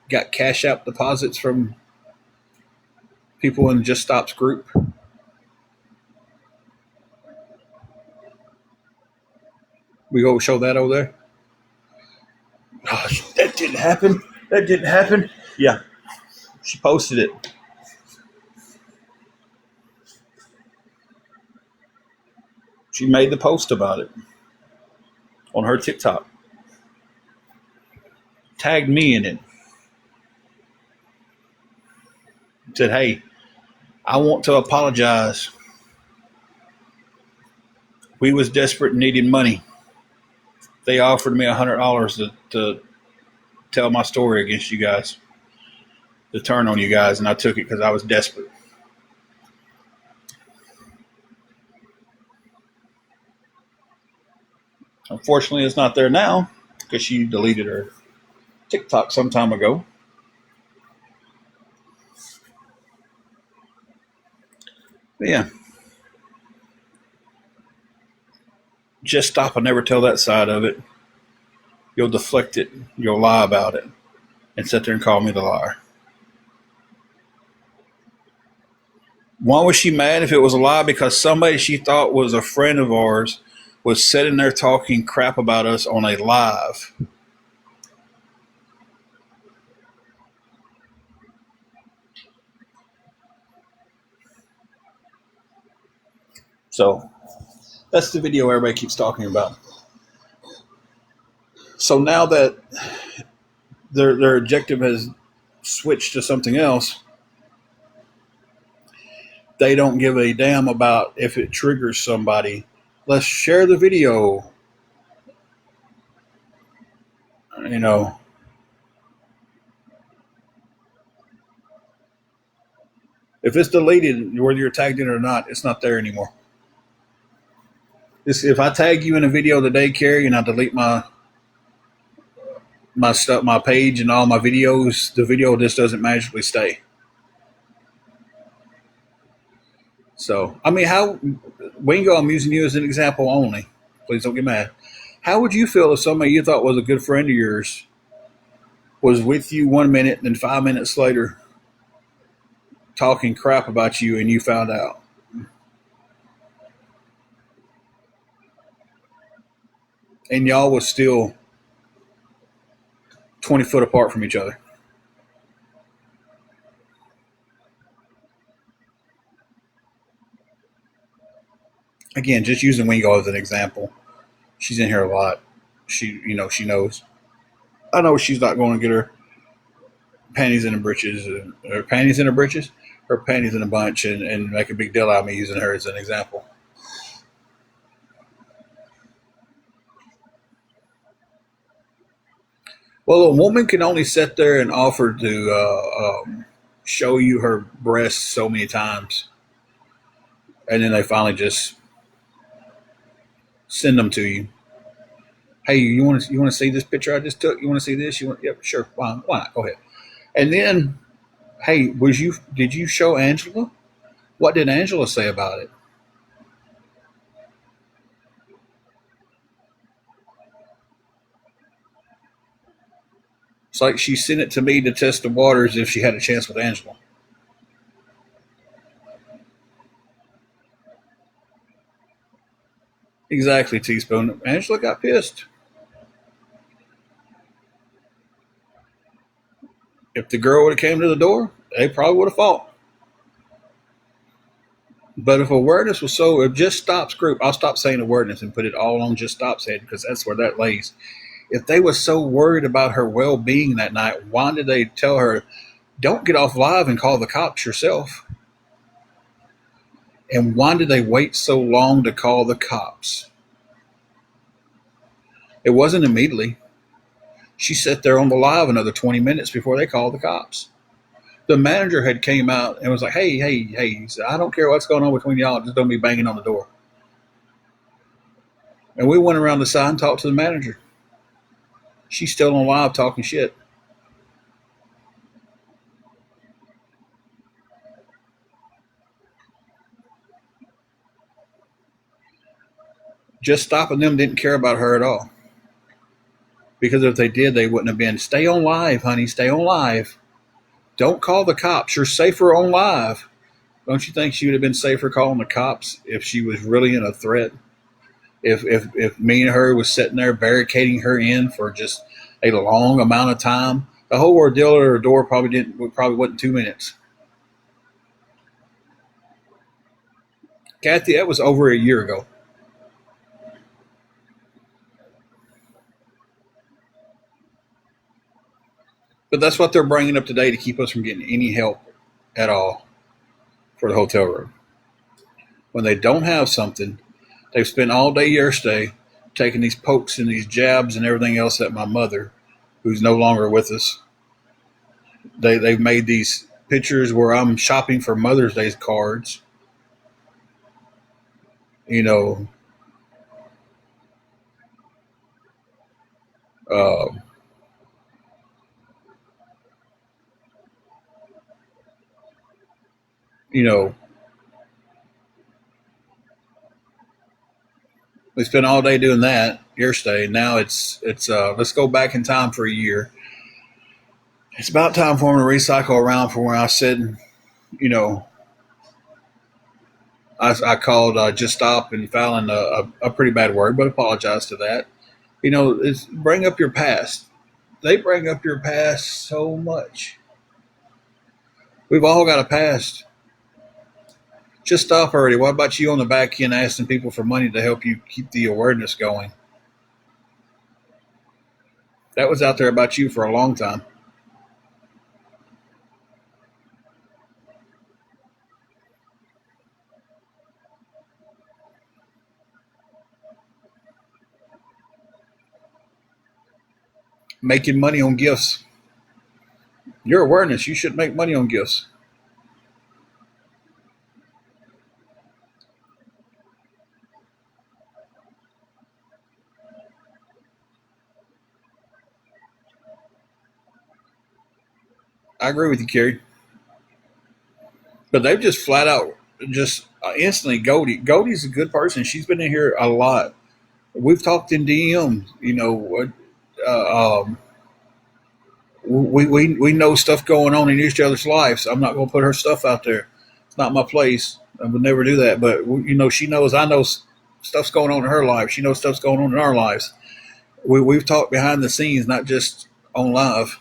got cash out deposits from people in Just Stop's group? We go show that over there. Gosh, that didn't happen. That didn't happen. Yeah, she posted it. She made the post about it on her TikTok. Tagged me in it. Said, hey, I want to apologize. We was desperate and needed money. They offered me $100 to tell my story against you guys, to turn on you guys, and I took it because I was desperate. Unfortunately, it's not there now because she deleted her TikTok some time ago. But yeah. Just stop and never tell that side of it. You'll deflect it. You'll lie about it and sit there and call me the liar. Why was she mad if it was a lie? Because somebody she thought was a friend of ours was sitting there talking crap about us on a live. So that's the video everybody keeps talking about. So now that their objective has switched to something else, they don't give a damn about if it triggers somebody. Let's share the video. You know, if it's deleted, whether you're tagged in it or not, it's not there anymore. If I tag you in a video today, Carrie, and I delete my stuff, my page, and all my videos, the video just doesn't magically stay. So, I mean, how, Wingo, I'm using you as an example only. Please don't get mad. How would you feel if somebody you thought was a good friend of yours was with you 1 minute and then 5 minutes later talking crap about you and you found out? And y'all was still 20 foot apart from each other. Again, just using Wingo as an example. She's in here a lot. She knows. I know she's not going to get her panties in her britches, her panties in her britches, her panties in a bunch, and make a big deal out of me using her as an example. Well, a woman can only sit there and offer to show you her breasts so many times, and then they finally just send them to you. Hey, you want to see this picture I just took? You want to see this? Yep, sure. Why not? Go ahead. And then, hey, did you show Angela? What did Angela say about it? It's like she sent it to me to test the waters if she had a chance with Angela. Exactly, Teaspoon. Angela got pissed. If the girl would have came to the door, they probably would have fought. But if if Just Stop's group, I'll stop saying awareness and put it all on Just Stop's head because that's where that lays. If they were so worried about her well-being that night, why did they tell her, don't get off live and call the cops yourself? And why did they wait so long to call the cops? It wasn't immediately. She sat there on the live another 20 minutes before they called the cops. The manager had came out and was like, "Hey, hey, hey!" He said, "I don't care what's going on between y'all. Just don't be banging on the door." And we went around the side and talked to the manager. She's still on live talking shit. Just stopping them didn't care about her at all. Because if they did, they wouldn't have been. Stay on live, honey. Stay on live. Don't call the cops. You're safer on live. Don't you think she would have been safer calling the cops if she was really in a threat? If me and her was sitting there barricading her in for just a long amount of time, the whole ordeal at her door probably wasn't 2 minutes. Kathy, that was over a year ago. But that's what they're bringing up today to keep us from getting any help at all for the hotel room. When they don't have something, they've spent all day yesterday taking these pokes and these jabs and everything else at my mother, who's no longer with us. They've made these pictures where I'm shopping for Mother's Day cards. You know, uh, you know, we spent all day doing that yesterday. Now it's let's go back in time for a year. It's about time for them to recycle around from where I said, you know, I called Just Stop and Fallon a pretty bad word, but apologize to that. You know, it's bring up your past. They bring up your past so much. We've all got a past. Just stop already. What about you on the back end asking people for money to help you keep the awareness going? That was out there about you for a long time. Making money on gifts. Your awareness, you should make money on gifts. I agree with you, Kerry. But they've just flat out just instantly Goldie. Goldie's a good person. She's been in here a lot. We've talked in DM. You know, we know stuff going on in each other's lives. I'm not going to put her stuff out there. It's not my place. I would never do that. But you know, she knows I know stuff's going on in her life. She knows stuff's going on in our lives. We've talked behind the scenes, not just on live.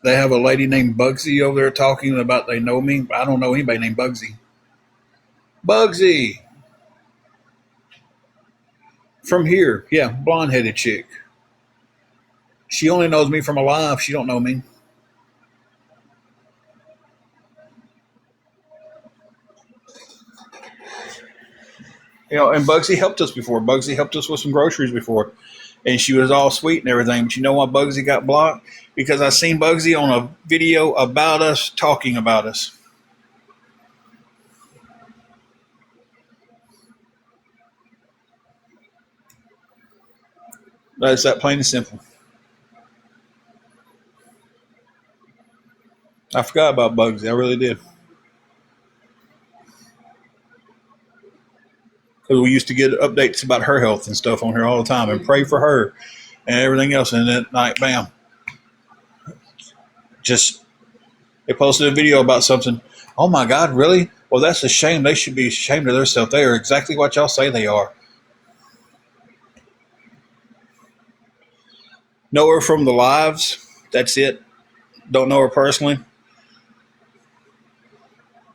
They have a lady named Bugsy over there talking about they know me. I don't know anybody named Bugsy. Bugsy from here, yeah, blonde headed chick. She only knows me from alive. She don't know me. You know, and Bugsy helped us before. Bugsy helped us with some groceries before, and she was all sweet and everything. But you know why Bugsy got blocked? Because I seen Bugsy on a video about us talking about us. That's that plain and simple. I forgot about Bugsy. I really did. Because we used to get updates about her health and stuff on here all the time and pray for her and everything else. And then, like, bam, just they posted a video about something. Oh my God, really? Well, that's a shame. They should be ashamed of themselves. They are exactly what y'all say they are. Know her from the lives. That's it. Don't know her personally.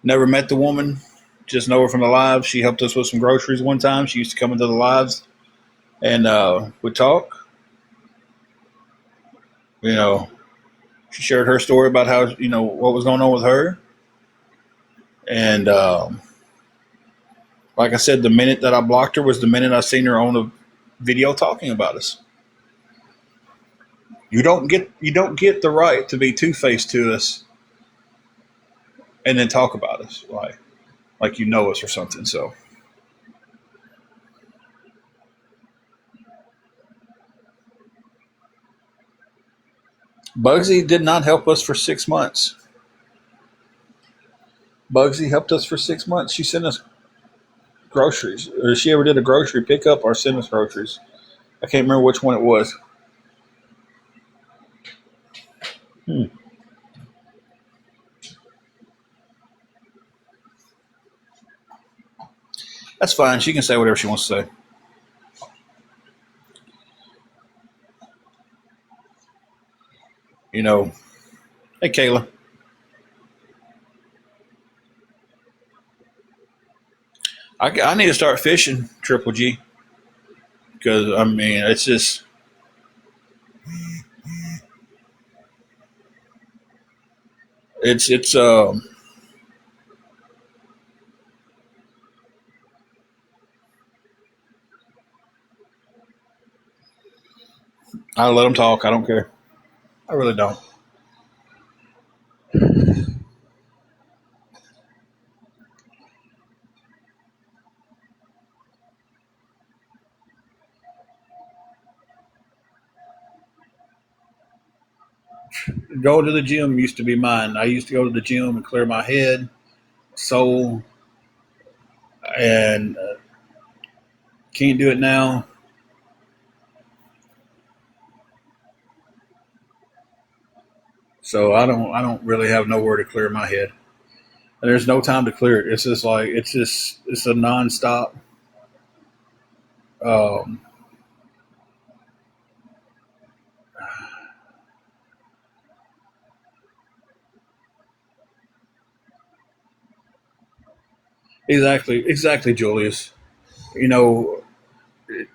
Never met the woman. Just know her from the lives. She helped us with some groceries one time. She used to come into the lives and would talk. You know, she shared her story about how, you know, what was going on with her. And like I said, the minute that I blocked her was the minute I seen her on a video talking about us. You don't get the right to be two faced to us and then talk about us like you know us or something. So Bugsy did not help us for 6 months. Bugsy helped us for 6 months. She sent us groceries, or she ever did a grocery pickup or sent us groceries. I can't remember which one it was. Hmm. That's fine. She can say whatever she wants to say. You know, hey Kayla, I need to start fishing Triple G because I mean it's I let them talk. I don't care. I really don't. Going to the gym used to be mine. I used to go to the gym and clear my head, soul, and can't do it now. So I don't really have nowhere to clear my head. And there's no time to clear it. It's just like it's a nonstop. Um, exactly, Julius. You know,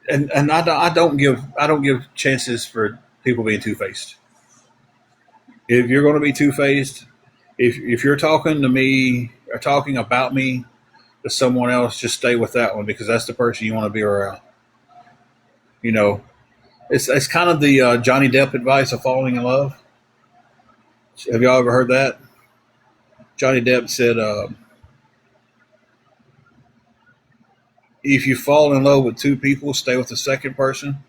and I don't give chances for people being two faced. If you're going to be two faced, if you're talking to me or talking about me to someone else, just stay with that one because that's the person you want to be around. You know, it's kind of the Johnny Depp advice of falling in love. Have y'all ever heard that? Johnny Depp said, "If you fall in love with two people, stay with the second person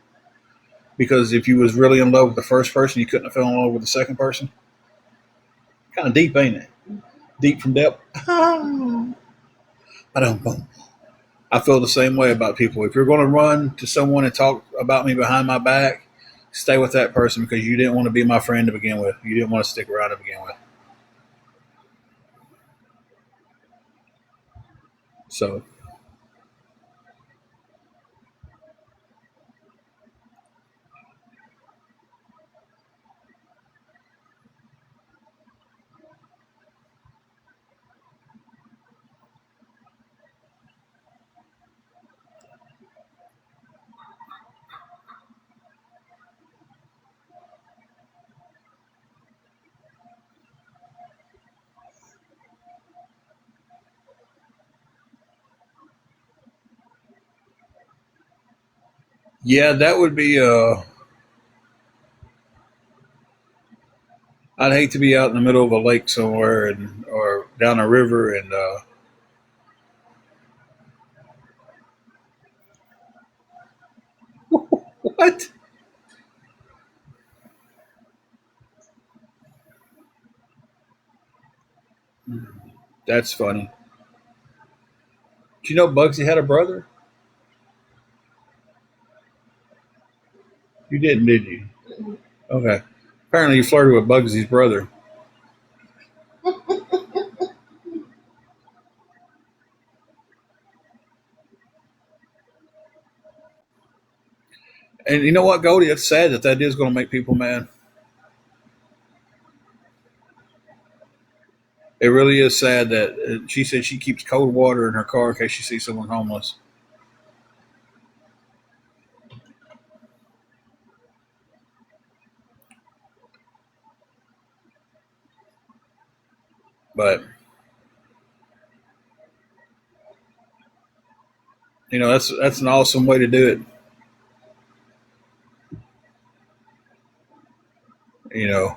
because if you was really in love with the first person, you couldn't have fallen in love with the second person." Kind of deep, ain't it? Deep from depth. I don't know. I feel the same way about people. If you're going to run to someone and talk about me behind my back, stay with that person because you didn't want to be my friend to begin with. You didn't want to stick around to begin with. So, yeah, that would be. I'd hate to be out in the middle of a lake somewhere and or down a river and what? That's funny. Do you know Bugsy had a brother? You didn't, did you? Okay. Apparently, you flirted with Bugsy's brother. And you know what, Goldie? It's sad that is going to make people mad. It really is sad that she said she keeps cold water in her car in case she sees someone homeless. But that's an awesome way to do it. you know.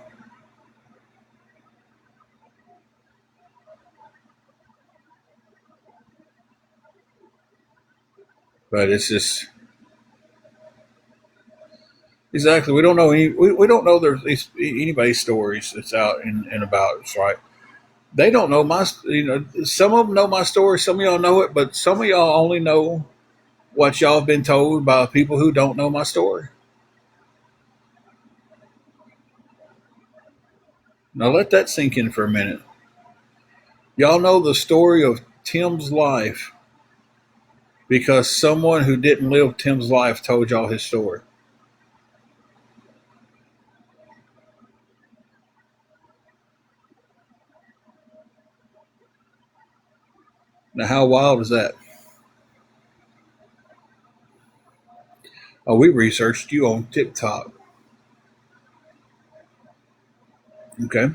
But it's just exactly we don't know we don't know there's anybody's stories that's out and about. It's right. They don't know my some of them know my story. Some of y'all know it, but some of y'all only know what y'all have been told by people who don't know my story. Now let that sink in for a minute. Y'all know the story of Tim's life because someone who didn't live Tim's life told y'all his story. Now, how wild is that? Oh, we researched you on TikTok. Okay.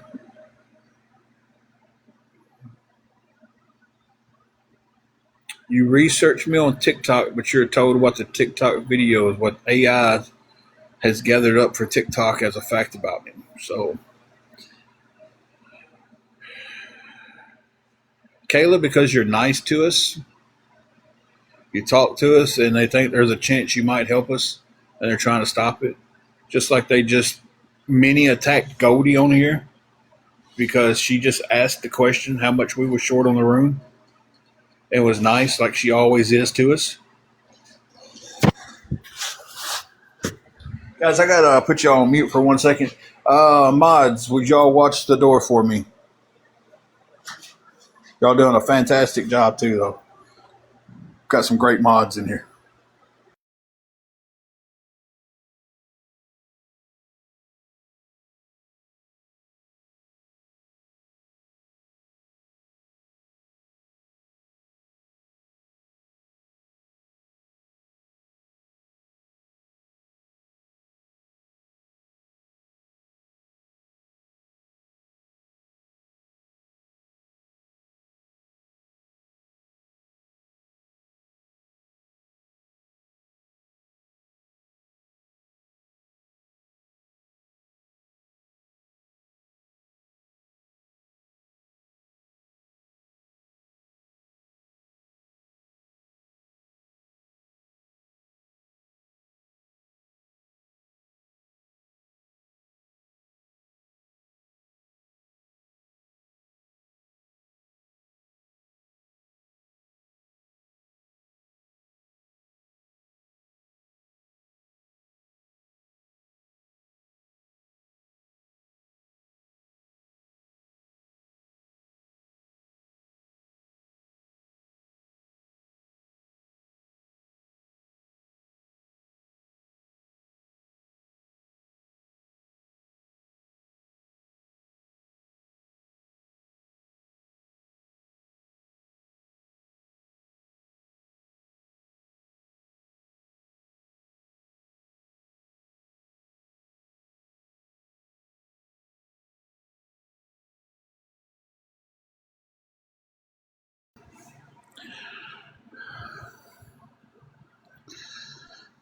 You researched me on TikTok, but you're told what the TikTok video is, what AI has gathered up for TikTok as a fact about me. So, Kayla, because you're nice to us, you talk to us, and they think there's a chance you might help us, and they're trying to stop it. Just like they just mini attacked Goldie on here because she just asked the question how much we were short on the room. It was nice, like she always is to us. Guys, I gotta put y'all on mute for 1 second. Mods, would y'all watch the door for me? Y'all doing a fantastic job too, though. Got some great mods in here.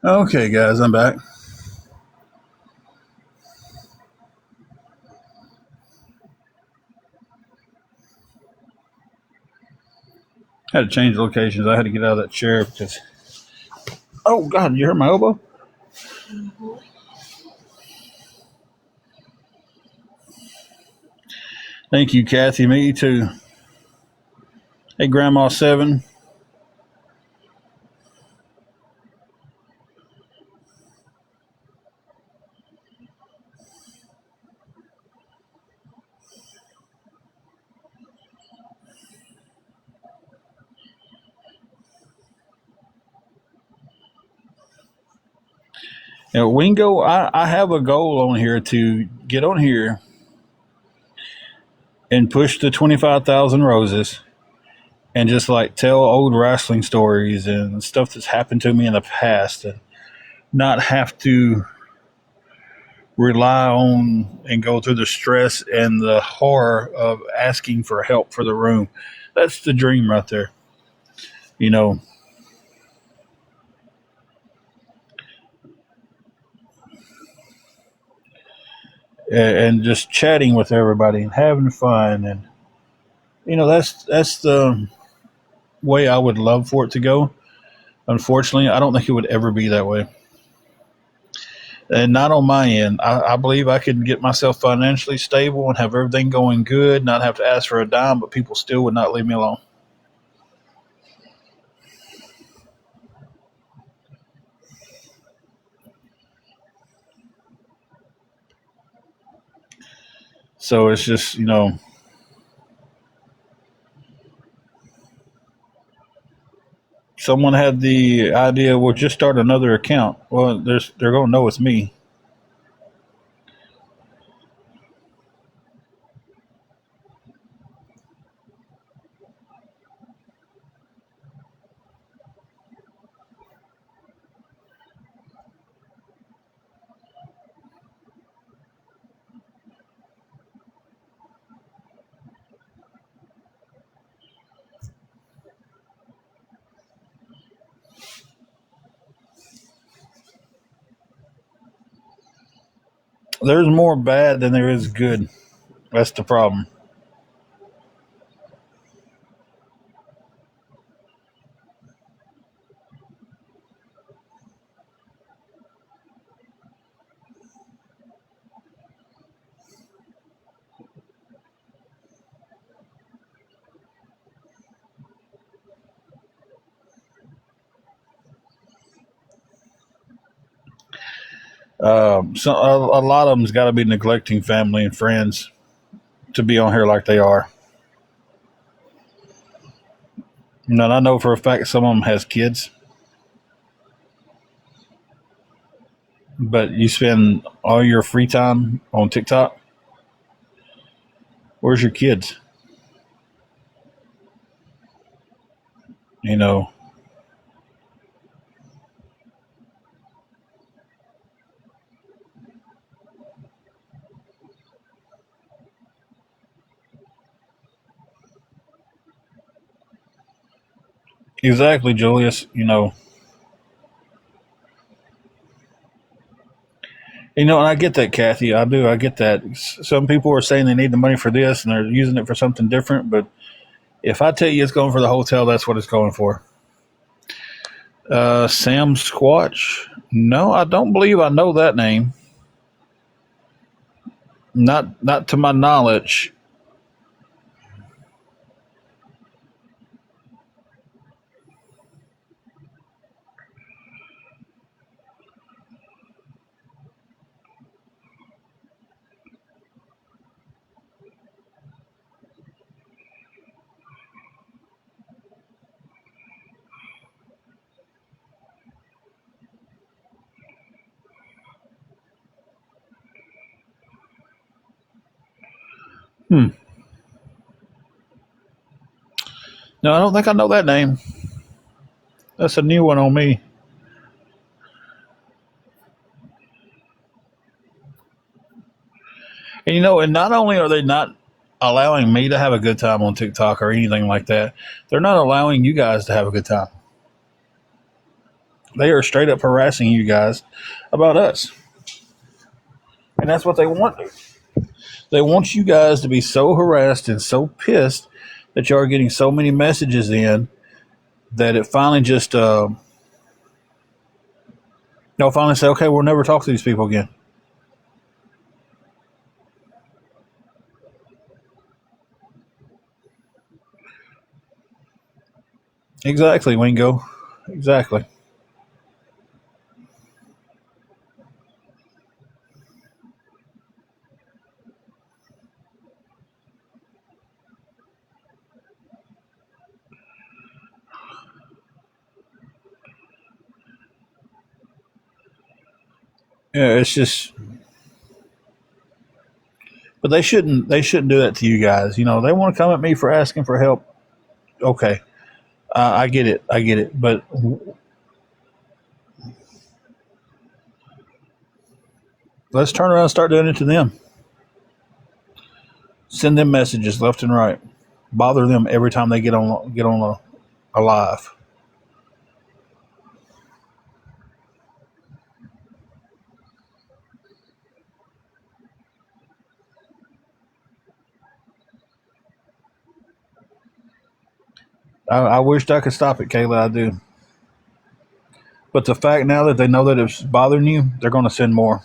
Okay, guys, I'm back. I had to change locations. I had to get out of that chair because. Oh God! Did you hurt my elbow? Thank you, Kathy. Me too. Hey, Grandma Seven. Now, Wingo, I have a goal on here to get on here and push the 25,000 roses and just like tell old wrestling stories and stuff that's happened to me in the past and not have to rely on and go through the stress and the horror of asking for help for the room. That's the dream right there. You know, and just chatting with everybody and having fun. And that's the way I would love for it to go. Unfortunately, I don't think it would ever be that way. And not on my end. I believe I could get myself financially stable and have everything going good, not have to ask for a dime, but people still would not leave me alone. So it's just, someone had the idea, well, just start another account. Well, they're going to know it's me. There's more bad than there is good. That's the problem. So a lot of them's got to be neglecting family and friends to be on here like they are. And I know for a fact some of them has kids, but you spend all your free time on TikTok. Where's your kids? You know, exactly, Julius. And I get that, Kathy. I do. I get that. Some people are saying they need the money for this and they're using it for something different. But if I tell you it's going for the hotel, that's what it's going for. Sam Squatch. No, I don't believe I know that name. Not to my knowledge. Hmm. No, I don't think I know that name. That's a new one on me. And not only are they not allowing me to have a good time on TikTok or anything like that, they're not allowing you guys to have a good time. They are straight up harassing you guys about us. And that's what they want. They want you guys to be so harassed and so pissed that you are getting so many messages in that it finally just, they'll finally say, okay, we'll never talk to these people again. Exactly, Wingo. Exactly. Yeah, it's just, but they shouldn't do that to you guys. They want to come at me for asking for help. Okay, I get it. I get it. But let's turn around and start doing it to them. Send them messages left and right. Bother them every time they get on a live. I wished I could stop it, Kayla. I do. But the fact now that they know that it's bothering you, they're going to send more.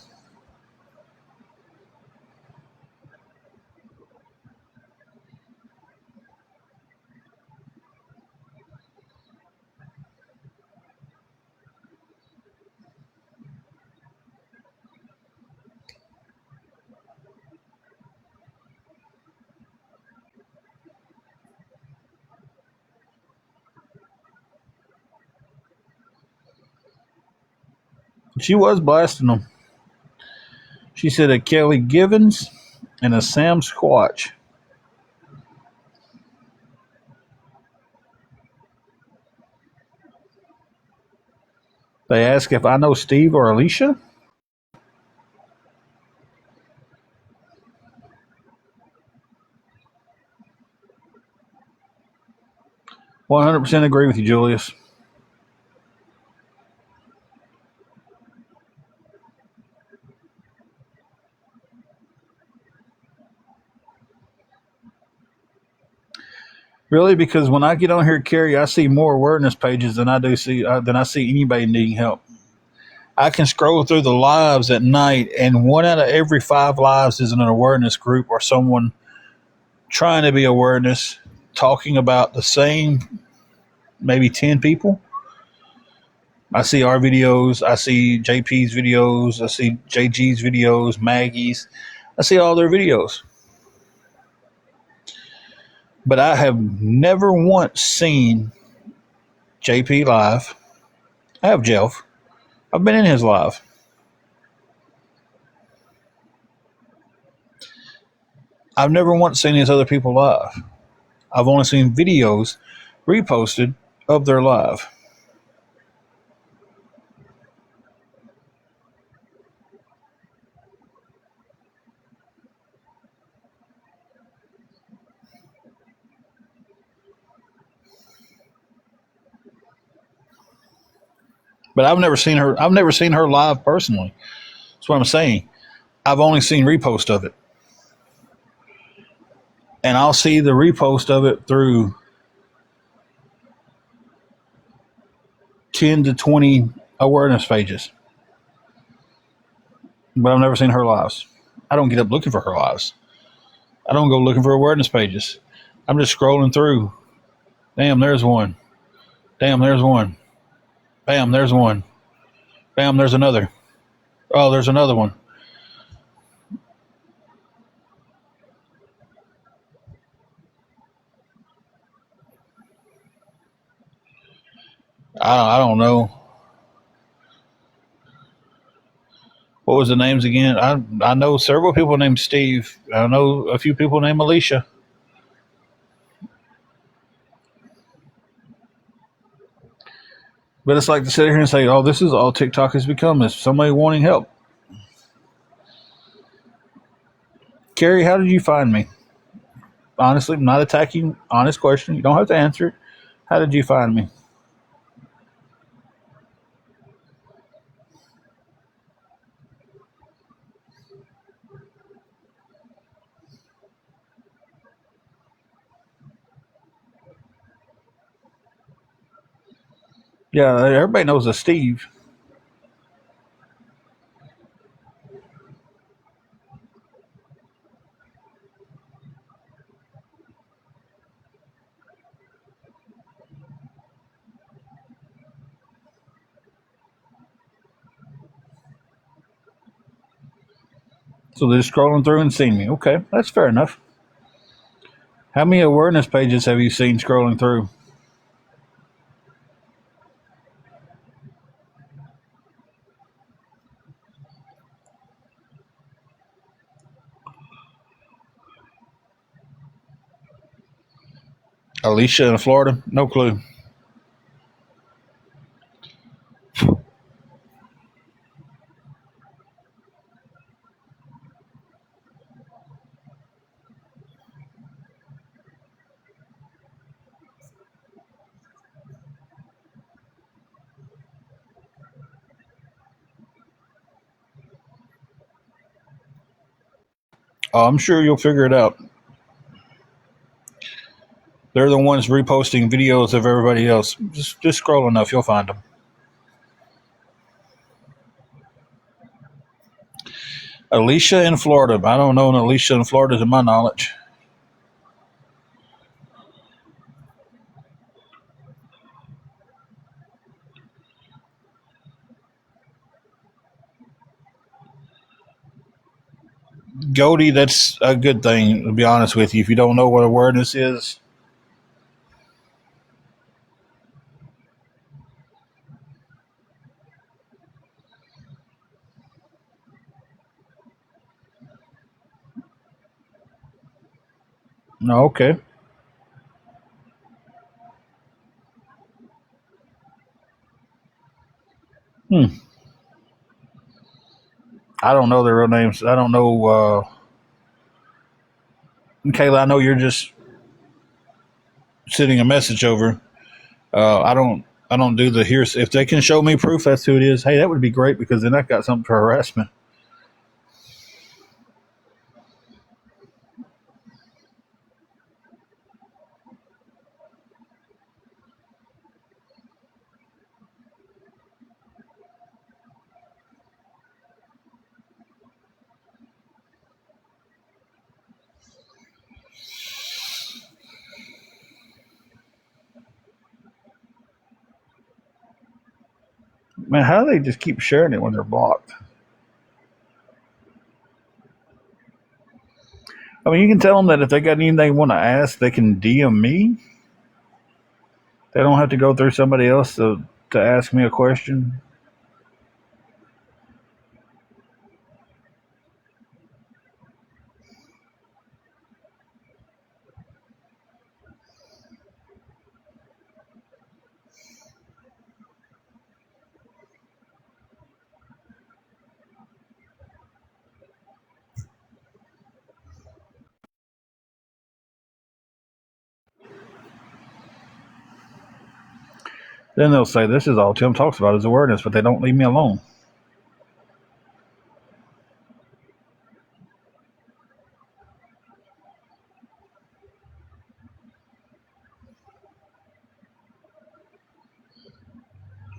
She was blasting them. She said a Kelly Givens and a Sam Squatch. They ask if I know Steve or Alicia. 100% agree with you, Julius. Really, because when I get on here, Carrie, I see more awareness pages than I see anybody needing help. I can scroll through the lives at night, and 1 out of every 5 lives is in an awareness group or someone trying to be awareness, talking about the same maybe 10 people. I see our videos, I see JP's videos, I see JG's videos, Maggie's. I see all their videos. But I have never once seen JP live. I have Jeff. I've been in his live. I've never once seen these other people live. I've only seen videos reposted of their live. But I've never seen her. I've never seen her live personally. That's what I'm saying. I've only seen repost of it, and I'll see the repost of it through 10 to 20 awareness pages. But I've never seen her lives. I don't get up looking for her lives. I don't go looking for awareness pages. I'm just scrolling through. Damn, there's one. Damn, there's one. Bam, there's one. Bam, there's another. Oh, there's another one. I don't know. What was the names again? I know several people named Steve. I know a few people named Alicia. But it's like to sit here and say, "Oh, this is all TikTok has become is somebody wanting help." Carrie, how did you find me? Honestly, I'm not attacking. Honest question. You don't have to answer it. How did you find me? Yeah, everybody knows a Steve. So they're just scrolling through and seeing me. Okay, that's fair enough. How many awareness pages have you seen scrolling through? Alicia in Florida? No clue. Oh, I'm sure you'll figure it out. They're the ones reposting videos of everybody else. Just scroll enough, you'll find them. Alicia in Florida. I don't know an Alicia in Florida to my knowledge. Goldie, that's a good thing, to be honest with you. If you don't know what awareness is, no, okay. Hmm. I don't know their real names. I don't know. Kayla, I know you're just sending a message over. I don't. I don't do the here's. If they can show me proof that's who it is, hey, that would be great because then I got something for harassment. Man, how do they just keep sharing it when they're blocked? I mean, you can tell them that if they got anything they want to ask, they can DM me. They don't have to go through somebody else to ask me a question. Then they'll say, this is all Tim talks about is awareness, but they don't leave me alone.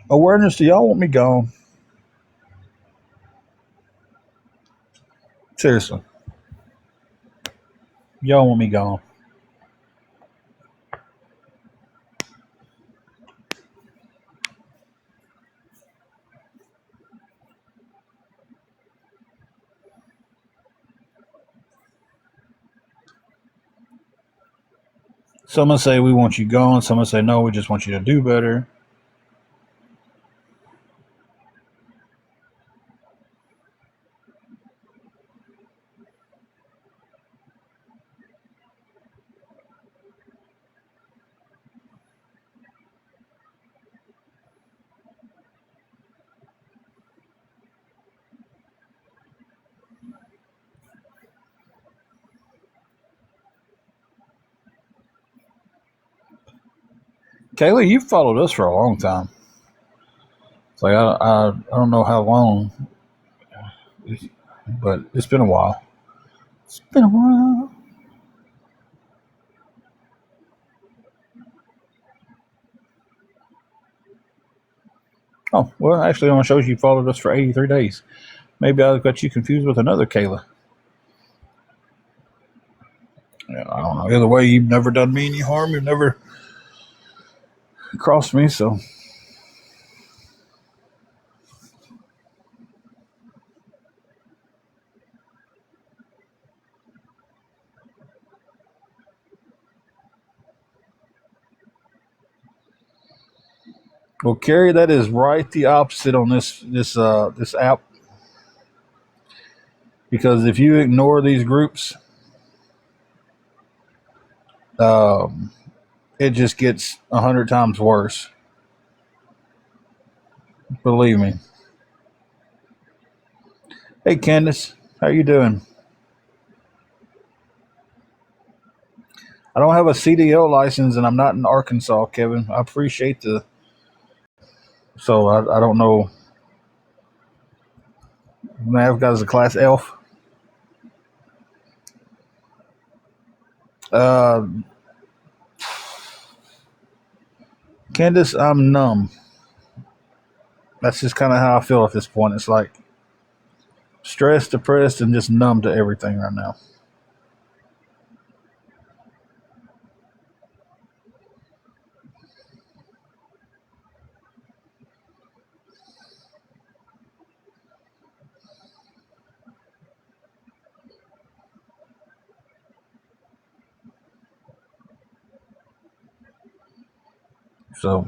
Awareness, do y'all want me gone? Seriously, y'all want me gone? Some will say we want you gone. Some will say no, we just want you to do better. Kaylee, you've followed us for a long time. It's like I don't know how long, but it's been a while. It's been a while. Oh, well, actually, it only shows you followed us for 83 days. Maybe I got you confused with another Kayla. Yeah, I don't know. Either way, you've never done me any harm. You've never crossed me, so. Well, Carrie, that is right the opposite on this app. Because if you ignore these groups, um, it just gets 100 times worse. Believe me. Hey, Candace, how you doing? I don't have a CDL license, and I'm not in Arkansas, Kevin. I appreciate the. So I don't know. I've got as a class F. Uh, Candace, I'm numb. That's just kind of how I feel at this point. It's like stressed, depressed, and just numb to everything right now. So,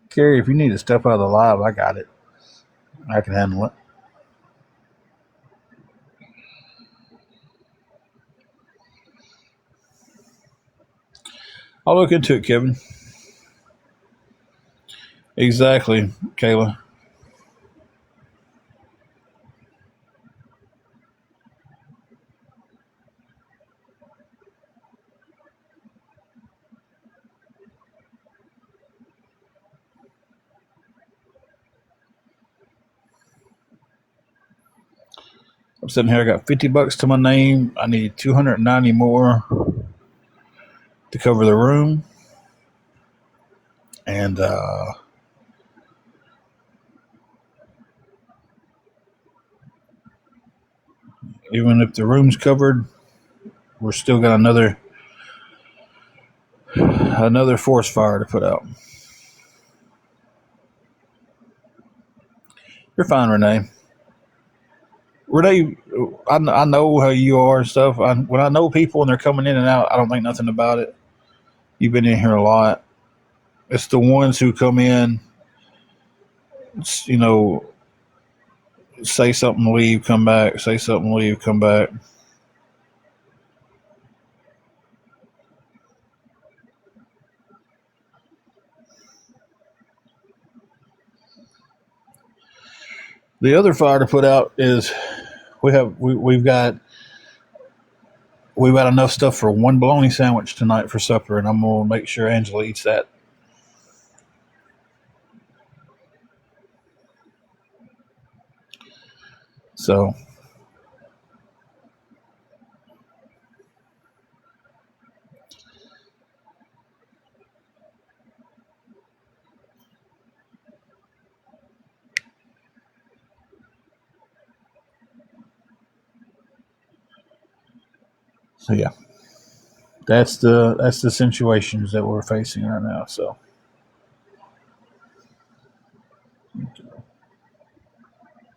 Carrie, if you need to step out of the live, I got it. I can handle it. I'll look into it, Kevin. Exactly, Kayla. I'm sitting here. I got $50 to my name. I need 290 more to cover the room, and even if the room's covered, we're still got another forest fire to put out. You're fine, Renee. Renee, I know how you are and stuff. When I know people and they're coming in and out, I don't think nothing about it. You've been in here a lot. It's the ones who come in, you know, say something, leave, come back, say something, leave, come back. The other fire to put out is we've got enough stuff for one bologna sandwich tonight for supper, and I'm gonna make sure Angela eats that. So yeah, that's the situations that we're facing right now. So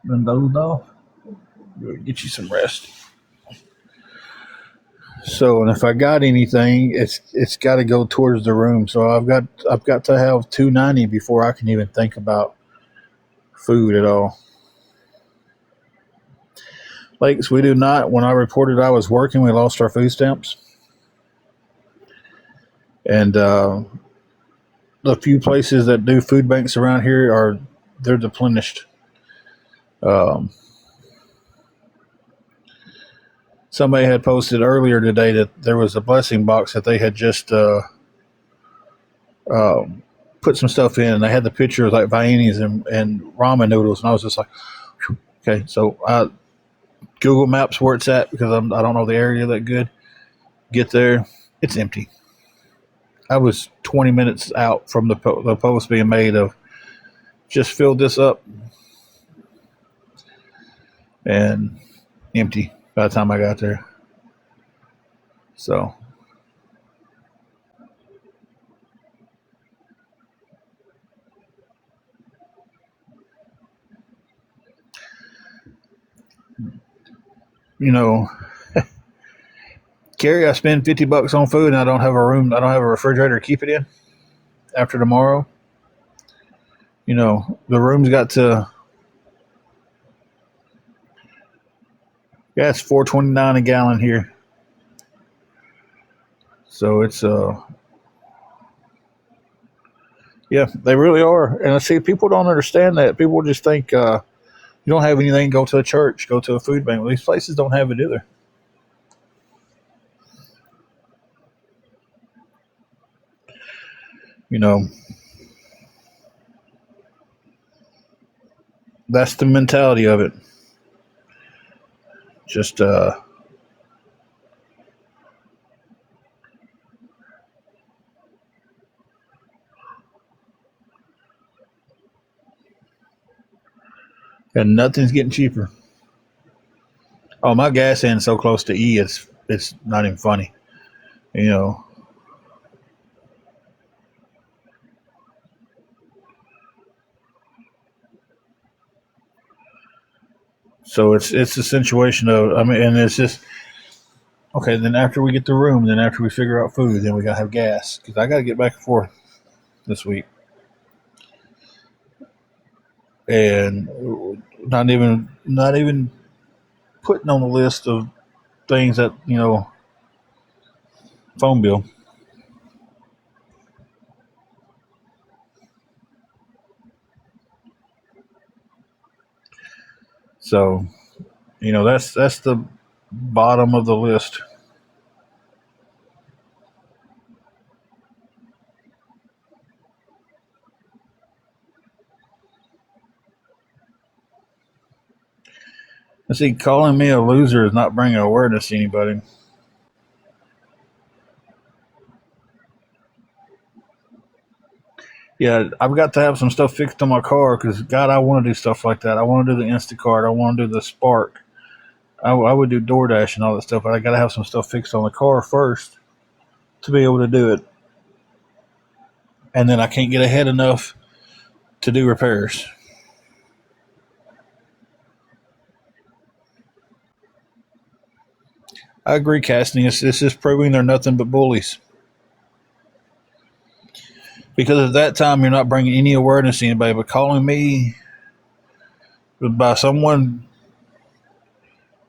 run those off. Get you some rest. So, and if I got anything, it's got to go towards the room. So I've got to have 290 before I can even think about food at all. Lakes, we do not. When I reported I was working, we lost our food stamps, and the few places that do food banks around here they're depleted. Um, Somebody had posted earlier today that there was a blessing box that they had just um, put some stuff in, and they had the picture of like viennas and ramen noodles, and I was just like, okay. So I Google Maps where it's at because I don't know the area that good. Get there, it's empty. I was 20 minutes out from the post being made of just filled this up and empty by the time I got there. So you know, Carrie, I spend $50 on food and I don't have a room. I don't have a refrigerator to keep it in after tomorrow. The room's got to. Yeah, it's 4.29 a gallon here. So it's Yeah, they really are. And I see people don't understand that. People just think you don't have anything, go to a church, go to a food bank. Well, these places don't have it either. You know, that's the mentality of it. Just and nothing's getting cheaper. Oh, my gas end's so close to E, it's not even funny. You know, so it's a situation of, I mean, and it's just okay. Then after we get the room, then after we figure out food, then we gotta have gas because I gotta get back and forth this week, and not even putting on the list of things that phone bill. So that's the bottom of the list. I see calling me a loser is not bringing awareness to anybody. Yeah, I've got to have some stuff fixed on my car because God, I want to do stuff like that. I want to do the Instacart. I want to do the Spark. I would do DoorDash and all that stuff, but I got to have some stuff fixed on the car first to be able to do it. And then I can't get ahead enough to do repairs. I agree, Casting. It's just proving they're nothing but bullies. Because at that time, you're not bringing any awareness to anybody, but calling me by someone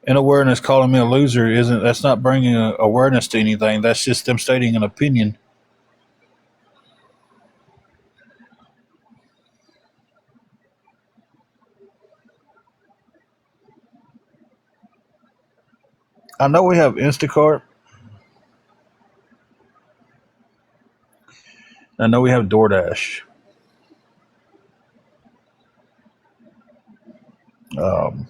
in awareness calling me a loser isn't that's not bringing awareness to anything. That's just them stating an opinion. I know we have Instacart. I know we have DoorDash. Um,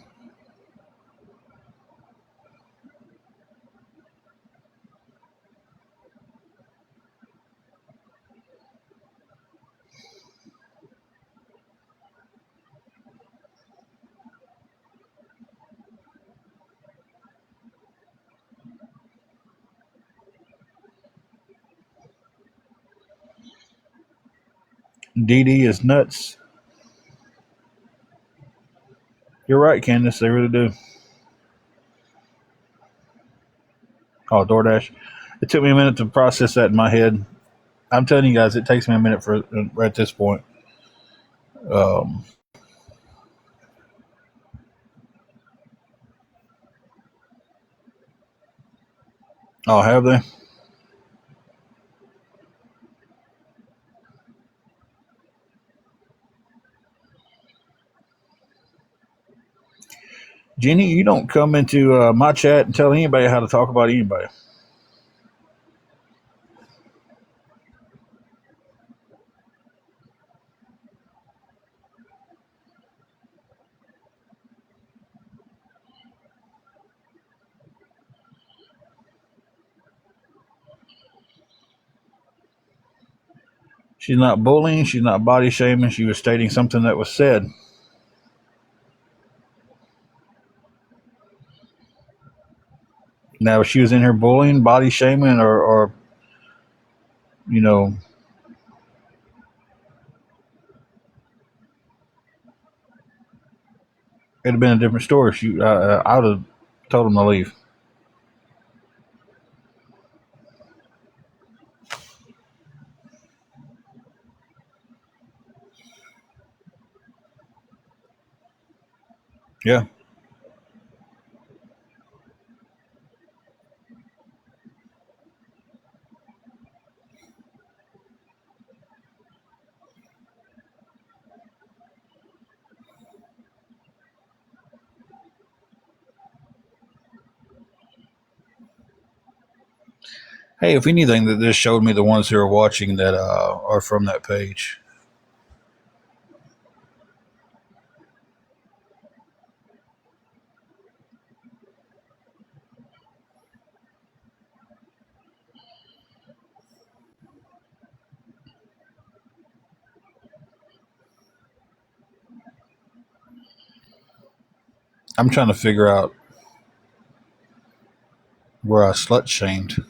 DD is nuts. You're right, Candace. They really do. Oh, DoorDash. It took me a minute to process that in my head. I'm telling you guys, it takes me a minute for at this point. Um, oh, have they? Jenny, you don't come into my chat and tell anybody how to talk about anybody. She's not bullying. She's not body shaming. She was stating something that was said. Now, if she was in here bullying, body shaming, or you know, it'd have been a different story. I would have told him to leave. Yeah. Hey, if anything, that this showed me the ones who are watching that are from that page. I'm trying to figure out where I slut shamed.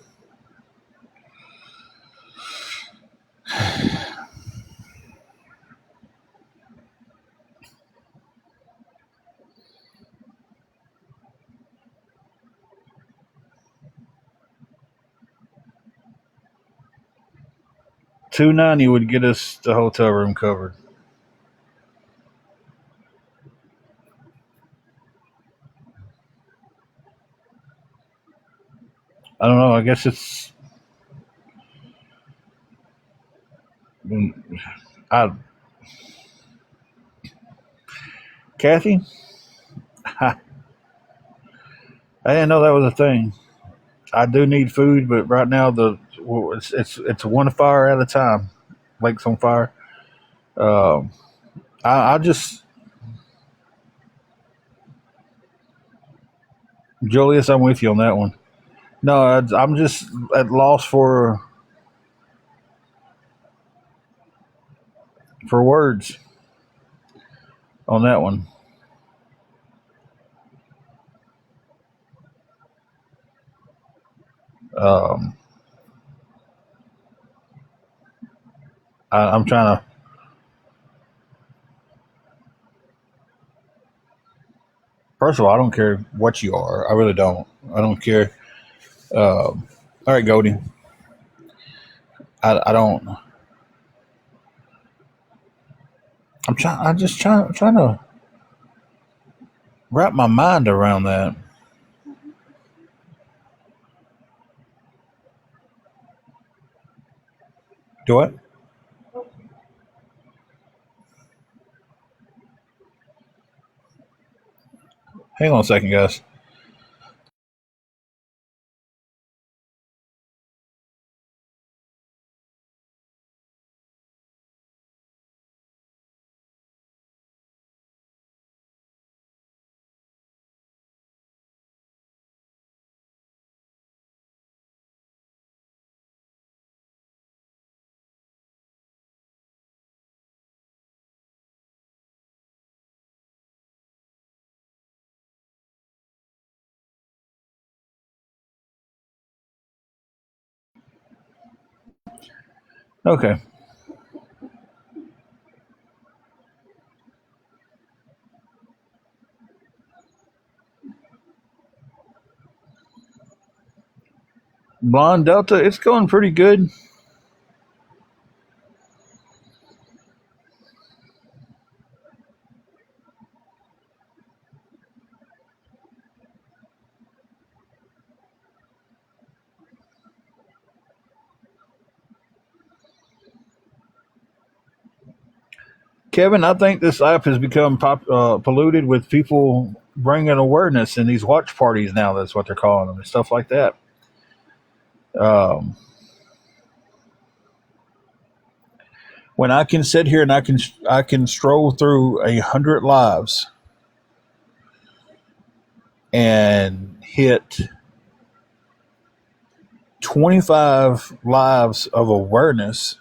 $290 would get us the hotel room covered. I don't know. I guess it's. I, Kathy, I didn't know that was a thing. I do need food, but right now it's one fire at a time. Lakes on fire. Um, I just Julius, I'm with you on that one. No, I'm just at loss for words on that one. Um, I'm trying to. First of all, I don't care what you are. I really don't. I don't care. All right, Goldie. I don't. I'm trying. I'm just trying to wrap my mind around that. Do it. Hang on a second, guys. Okay. Blonde Delta, it's going pretty good. Kevin, I think this app has become polluted with people bringing awareness in these watch parties now. That's what they're calling them and stuff like that. Um, when I can sit here and I can stroll through 100 lives and hit 25 lives of awareness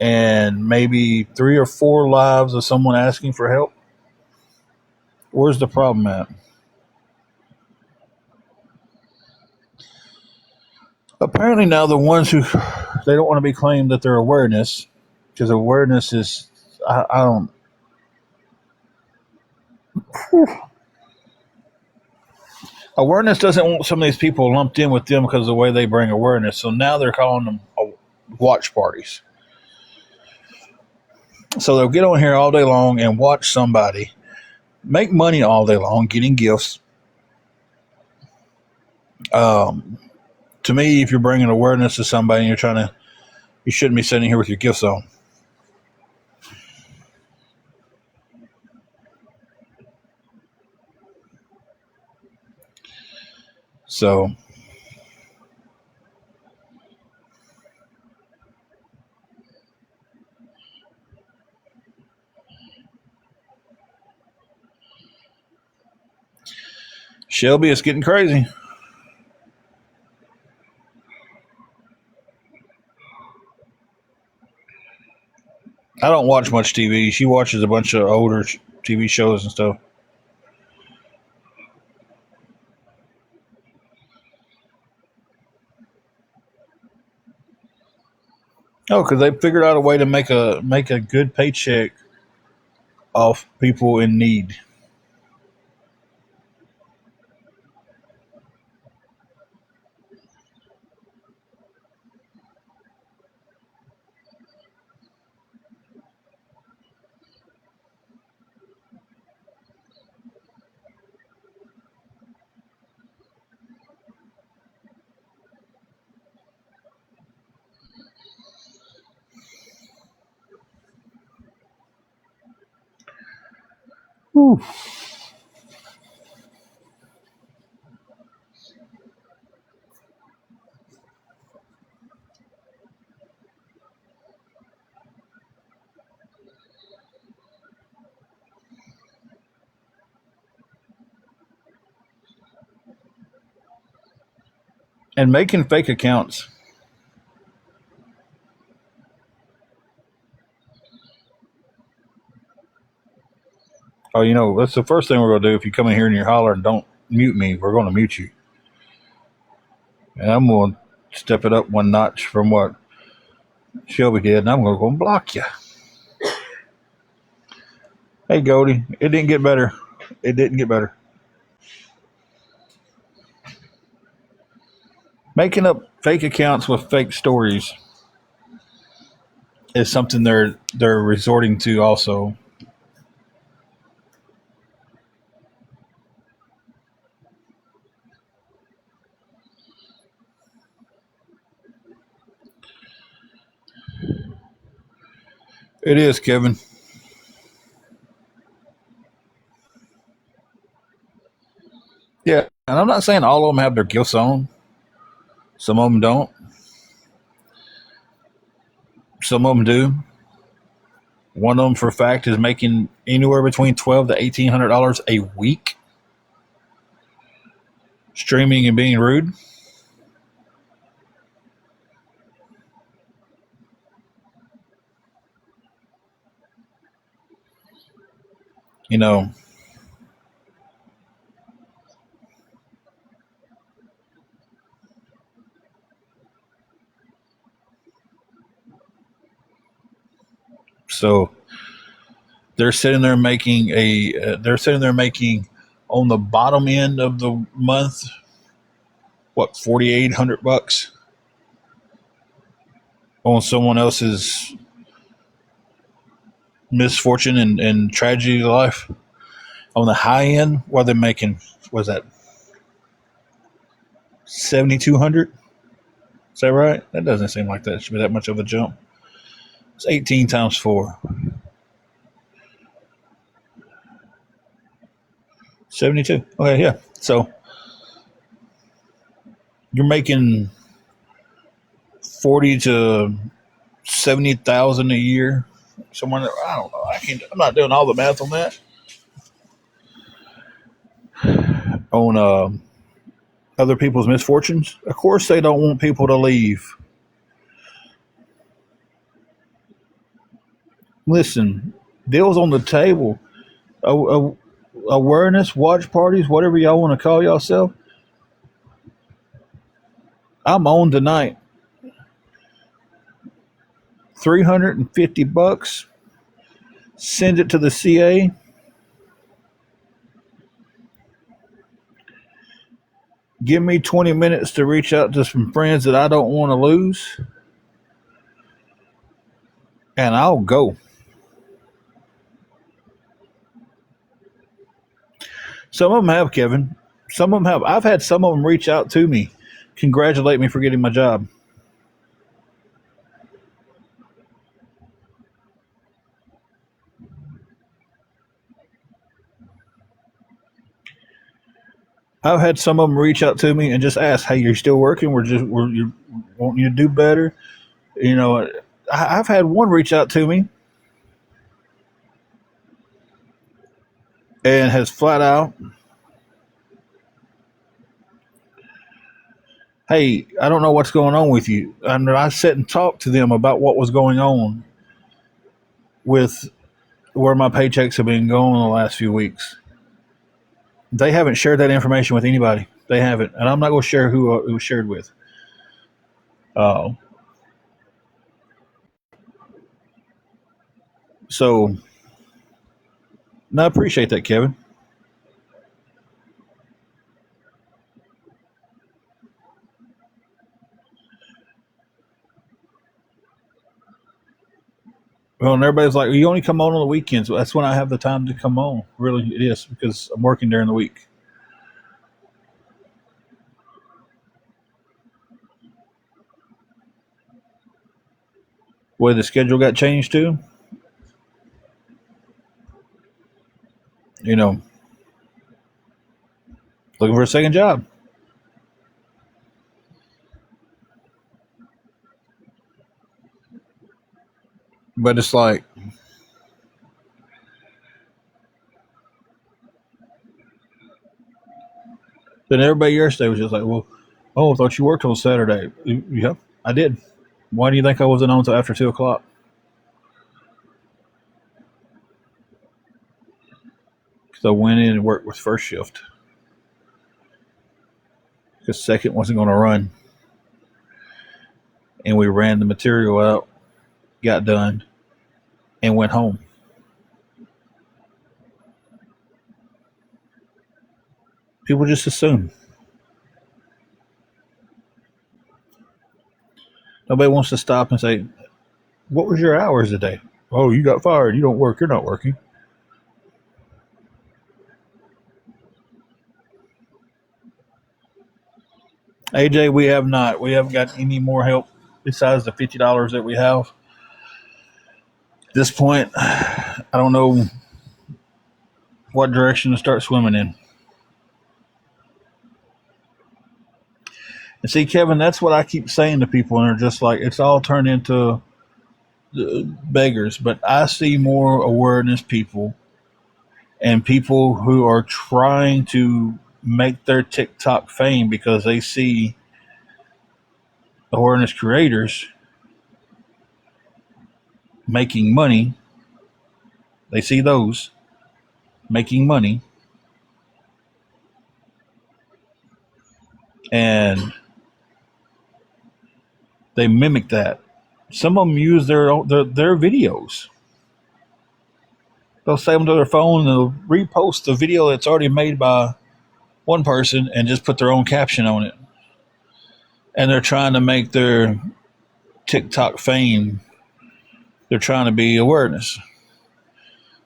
and maybe 3 or 4 lives of someone asking for help. Where's the problem at? Apparently now the ones who they don't want to be claimed that they're awareness because awareness is I don't awareness doesn't want some of these people lumped in with them because of the way they bring awareness. So now they're calling them watch parties. So they'll get on here all day long and watch somebody make money all day long getting gifts. Um, to me, if you're bringing awareness to somebody and you shouldn't be sitting here with your gifts on. So Shelby, it's getting crazy. I don't watch much TV. She watches a bunch of older TV shows and stuff. Oh, because they figured out a way to make a good paycheck off people in need. Whew. And making fake accounts. Oh, that's the first thing we're gonna do. If you come in here and you're hollering, don't mute me. We're gonna mute you, and I'm gonna step it up one notch from what Shelby did, and I'm gonna go and block you. Hey, Goldie, it didn't get better. It didn't get better. Making up fake accounts with fake stories is something they're resorting to also. It is, Kevin. Yeah, and I'm not saying all of them have their gifts on. Some of them don't. Some of them do. One of them, for a fact, is making anywhere between $1,200 to $1,800 a week, streaming and being rude. You know, so they're sitting there making on the bottom end of the month, what, $4,800 on someone else's misfortune and tragedy of life. On the high end, what they're making, was that 7,200? Is that right? That doesn't seem like that should be that much of a jump. It's 18 times 4. 72. Okay, yeah. So you're making 40 to 70,000 a year. Someone, I don't know. I'm not doing all the math on that. On other people's misfortunes. Of course, they don't want people to leave. Listen, deals on the table. Awareness, watch parties, whatever y'all want to call yourself. I'm on tonight. $350. Send it to the CA. Give me 20 minutes to reach out to some friends that I don't want to lose, and I'll go. Some of them have, Kevin. Some of them have. I've had some of them reach out to me, congratulate me for getting my job. I've had some of them reach out to me and just ask, "Hey, you're still working? We're you want you to do better." You know, I've had one reach out to me and has flat out, "Hey, I don't know what's going on with you." And I sat and talked to them about what was going on with where my paychecks have been going the last few weeks. They haven't shared that information with anybody. They haven't, and I'm not going to share who it was shared with. Uh, so, no, I appreciate that, Kevin. Well, and everybody's like, "You only come on the weekends." Well, that's when I have the time to come on. Really, it is because I'm working during the week. Where the schedule got changed to, you know, looking for a second job. But it's like, then everybody yesterday was just like, "Well, oh, I thought you worked on Saturday." Yeah, I did. Why do you think I wasn't on until after 2 o'clock? Because I went in and worked with first shift. Because second wasn't going to run, and we ran the material out, got done, and went home. People just assume. Nobody wants to stop and say, "What was your hours today?" "Oh, you got fired. You don't work. You're not working." AJ, we have not. We haven't got any more help besides the $50 that we have. At this point, I don't know what direction to start swimming in. And see, Kevin, that's what I keep saying to people, and they're just like, it's all turned into beggars. But I see more awareness people and people who are trying to make their TikTok fame because they see awareness creators making money. They see those making money, and they mimic that. Some of them use their videos. They'll save them to their phone and they'll repost the video that's already made by one person and just put their own caption on it. And they're trying to make their TikTok fame. They're trying to be awareness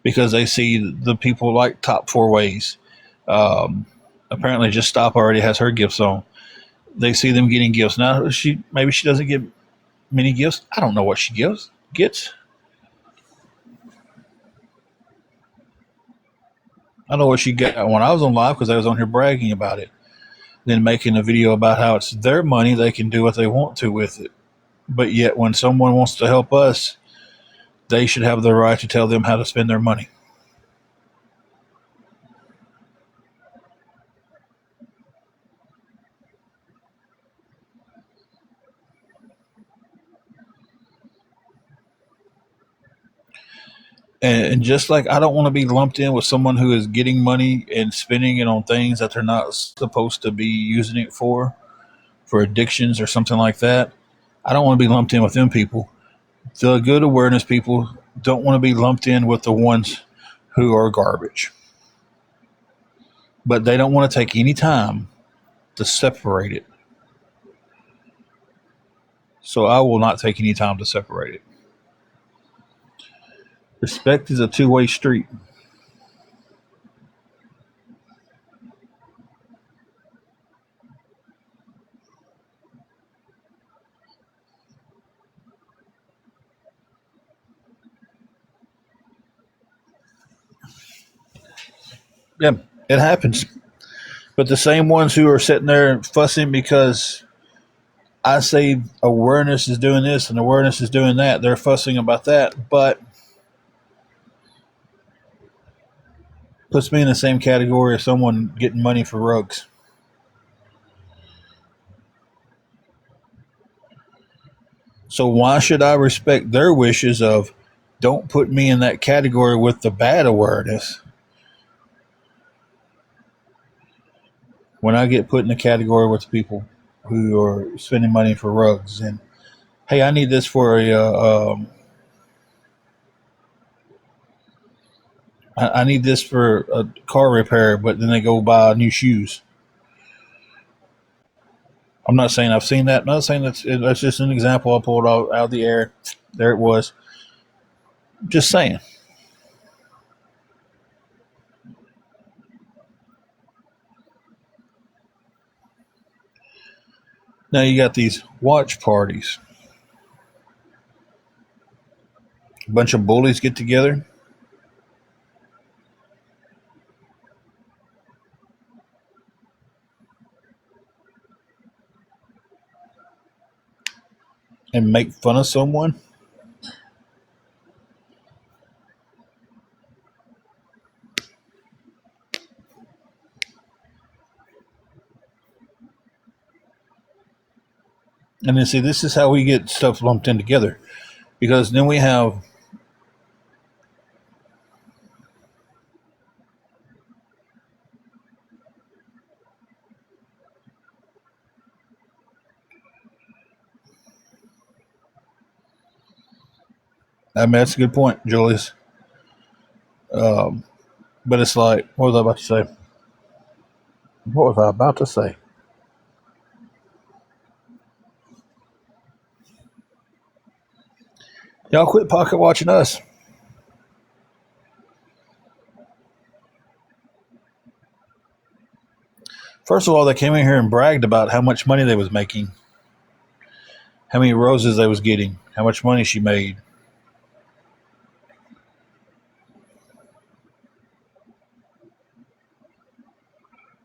because they see the people like Top Four Ways. Apparently, Just Stop already has her gifts on. They see them getting gifts. Now, maybe she doesn't get many gifts. I don't know what she gets. I know what she got when I was on live because I was on here bragging about it, then making a video about how it's their money, they can do what they want to with it. But yet, when someone wants to help us, they should have the right to tell them how to spend their money. And just like I don't want to be lumped in with someone who is getting money and spending it on things that they're not supposed to be using it for addictions or something like that. I don't want to be lumped in with them people. The good awareness people don't want to be lumped in with the ones who are garbage. But they don't want to take any time to separate it. So I will not take any time to separate it. Respect is a two-way street. Yeah, it happens. But the same ones who are sitting there fussing because I say awareness is doing this and awareness is doing that, they're fussing about that, but puts me in the same category as someone getting money for rugs. So why should I respect their wishes of don't put me in that category with the bad awareness when I get put in the category with people who are spending money for rugs and hey, I need this for I need this for a car repair, but then they go buy new shoes. I'm not saying I've seen that. I'm not saying that's just an example I pulled out of the air. There it was. Just saying. Now you got these watch parties. A bunch of bullies get together and make fun of someone. And then see, this is how we get stuff lumped in together. Because then we have I mean that's a good point, Julius. But it's like, what was I about to say? What was I about to say? Y'all quit pocket watching us. First of all, they came in here and bragged about how much money they was making, how many roses they was getting, how much money she made.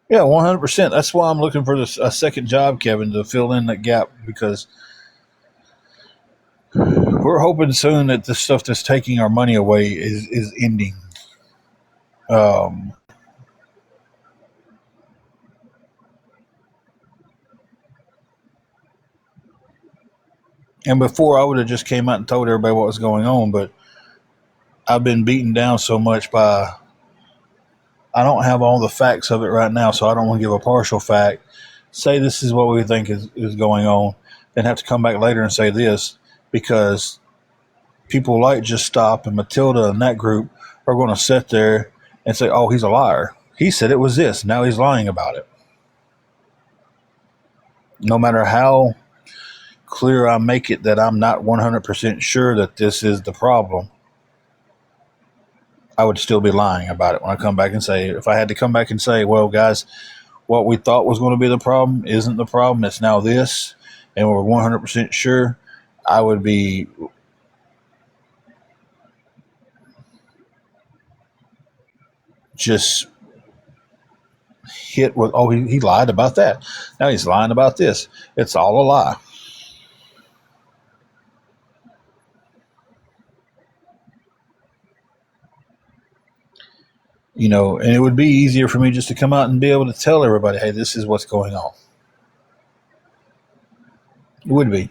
Yeah, 100%. That's why I'm looking for a second job, Kevin, to fill in that gap because we're hoping soon that the stuff that's taking our money away is ending. Um, and before I would have just came out and told everybody what was going on, but I've been beaten down so much by I don't have all the facts of it right now, so I don't want to give a partial fact. Say this is what we think is going on, then have to come back later and say this because people like Just Stop and Matilda and that group are going to sit there and say, oh, he's a liar. He said it was this. Now he's lying about it. No matter how clear I make it that I'm not 100% sure that this is the problem, I would still be lying about it when I come back and say, if I had to come back and say, well, guys, what we thought was going to be the problem isn't the problem. It's now this, and we're 100% sure, I would be just hit with, oh, he lied about that. Now he's lying about this. It's all a lie. And it would be easier for me just to come out and be able to tell everybody, hey, this is what's going on. It would be.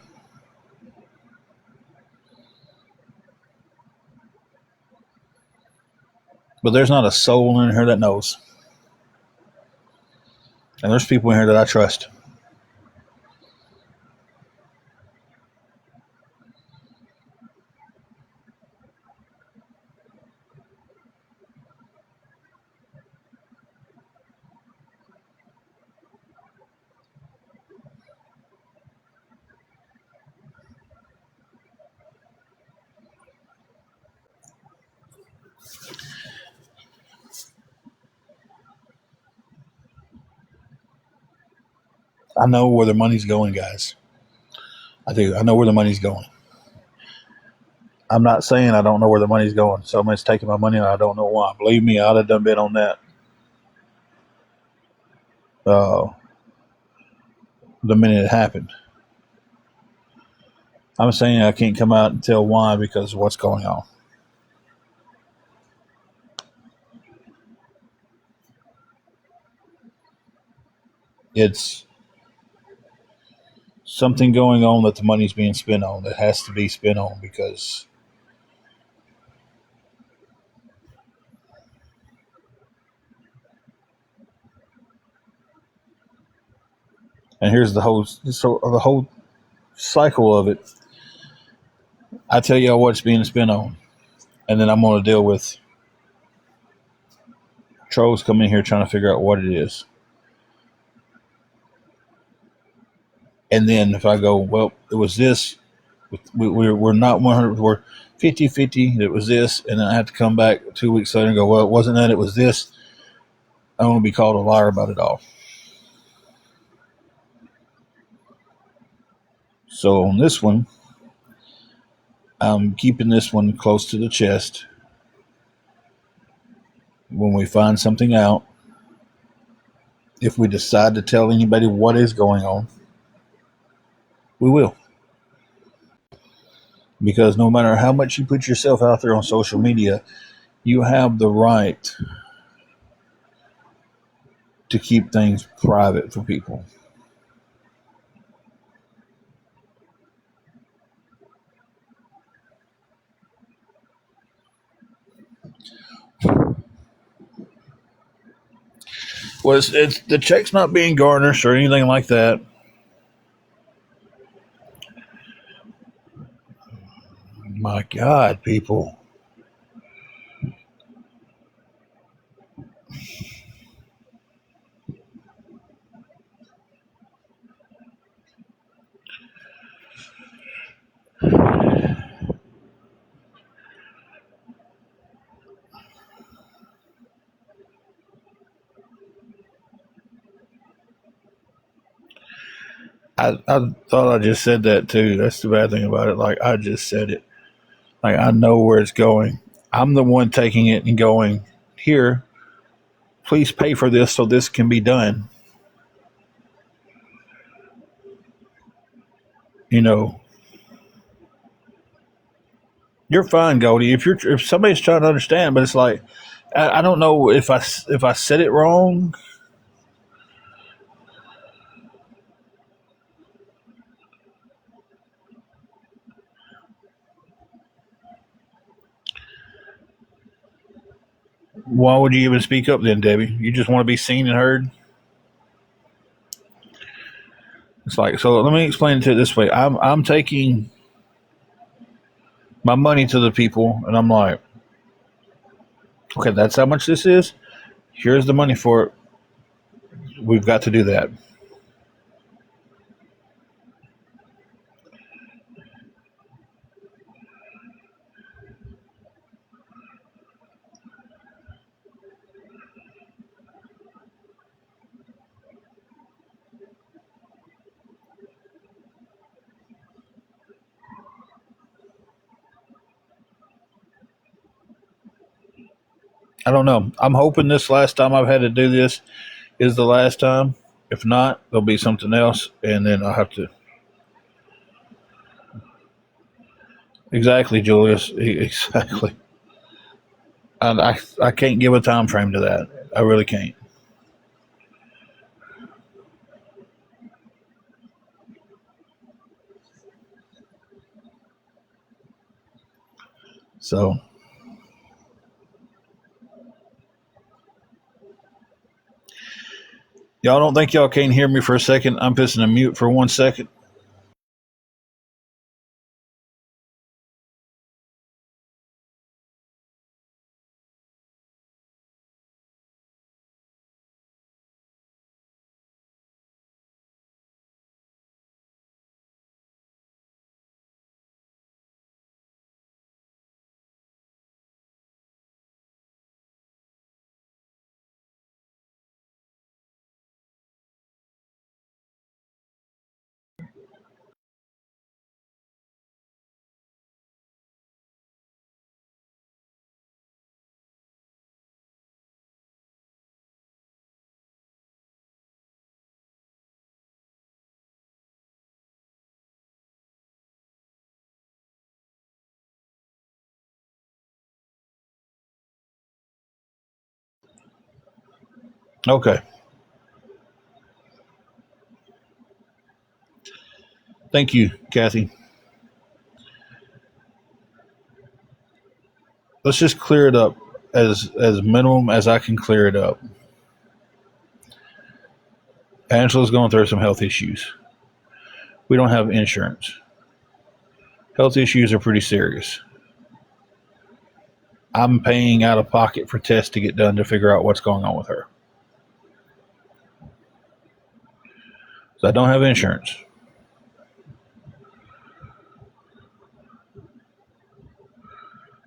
But there's not a soul in here that knows. And there's people in here that I trust. I know where the money's going, guys. I do. I know where the money's going. I'm not saying I don't know where the money's going. Someone's taking my money and I don't know why. Believe me, I'd have done been on that. uh, the minute it happened. I'm saying I can't come out and tell why because of what's going on. It's something going on that the money's being spent on that has to be spent on because. And here's the whole cycle of it. I tell y'all what's being spent on, and then I'm going to deal with trolls coming in here trying to figure out what it is. And then if I go, well, it was this, we're not 100, we're 50-50, it was this, and then I have to come back 2 weeks later and go, well, it wasn't that, it was this. I'm going to be called a liar about it all. So on this one, I'm keeping this one close to the chest. When we find something out, if we decide to tell anybody what is going on, we will. Because no matter how much you put yourself out there on social media, you have the right to keep things private for people. Well, it's the check's not being garnished or anything like that. My God, people. I thought I just said that too. That's the bad thing about it. Like, I just said it. Like, I know where it's going. I'm the one taking it and going, here, please pay for this so this can be done. You know, you're fine, Goldie. If somebody's trying to understand, but it's like, I don't know if I said it wrong. Why would you even speak up then, Debbie? You just want to be seen and heard? It's like, so let me explain it this way. I'm taking my money to the people and I'm like, okay, that's how much this is. Here's the money for it. We've got to do that. I don't know. I'm hoping this last time I've had to do this is the last time. If not, there'll be something else, and then I'll have to. Exactly, Julius. Exactly. I can't give a time frame to that. I really can't. So y'all don't think y'all can't hear me for a second? I'm pissing to mute for 1 second. Okay. Thank you, Kathy. Let's just clear it up as minimum as I can clear it up. Angela's going through some health issues. We don't have insurance. Health issues are pretty serious. I'm paying out of pocket for tests to get done to figure out what's going on with her. So I don't have insurance.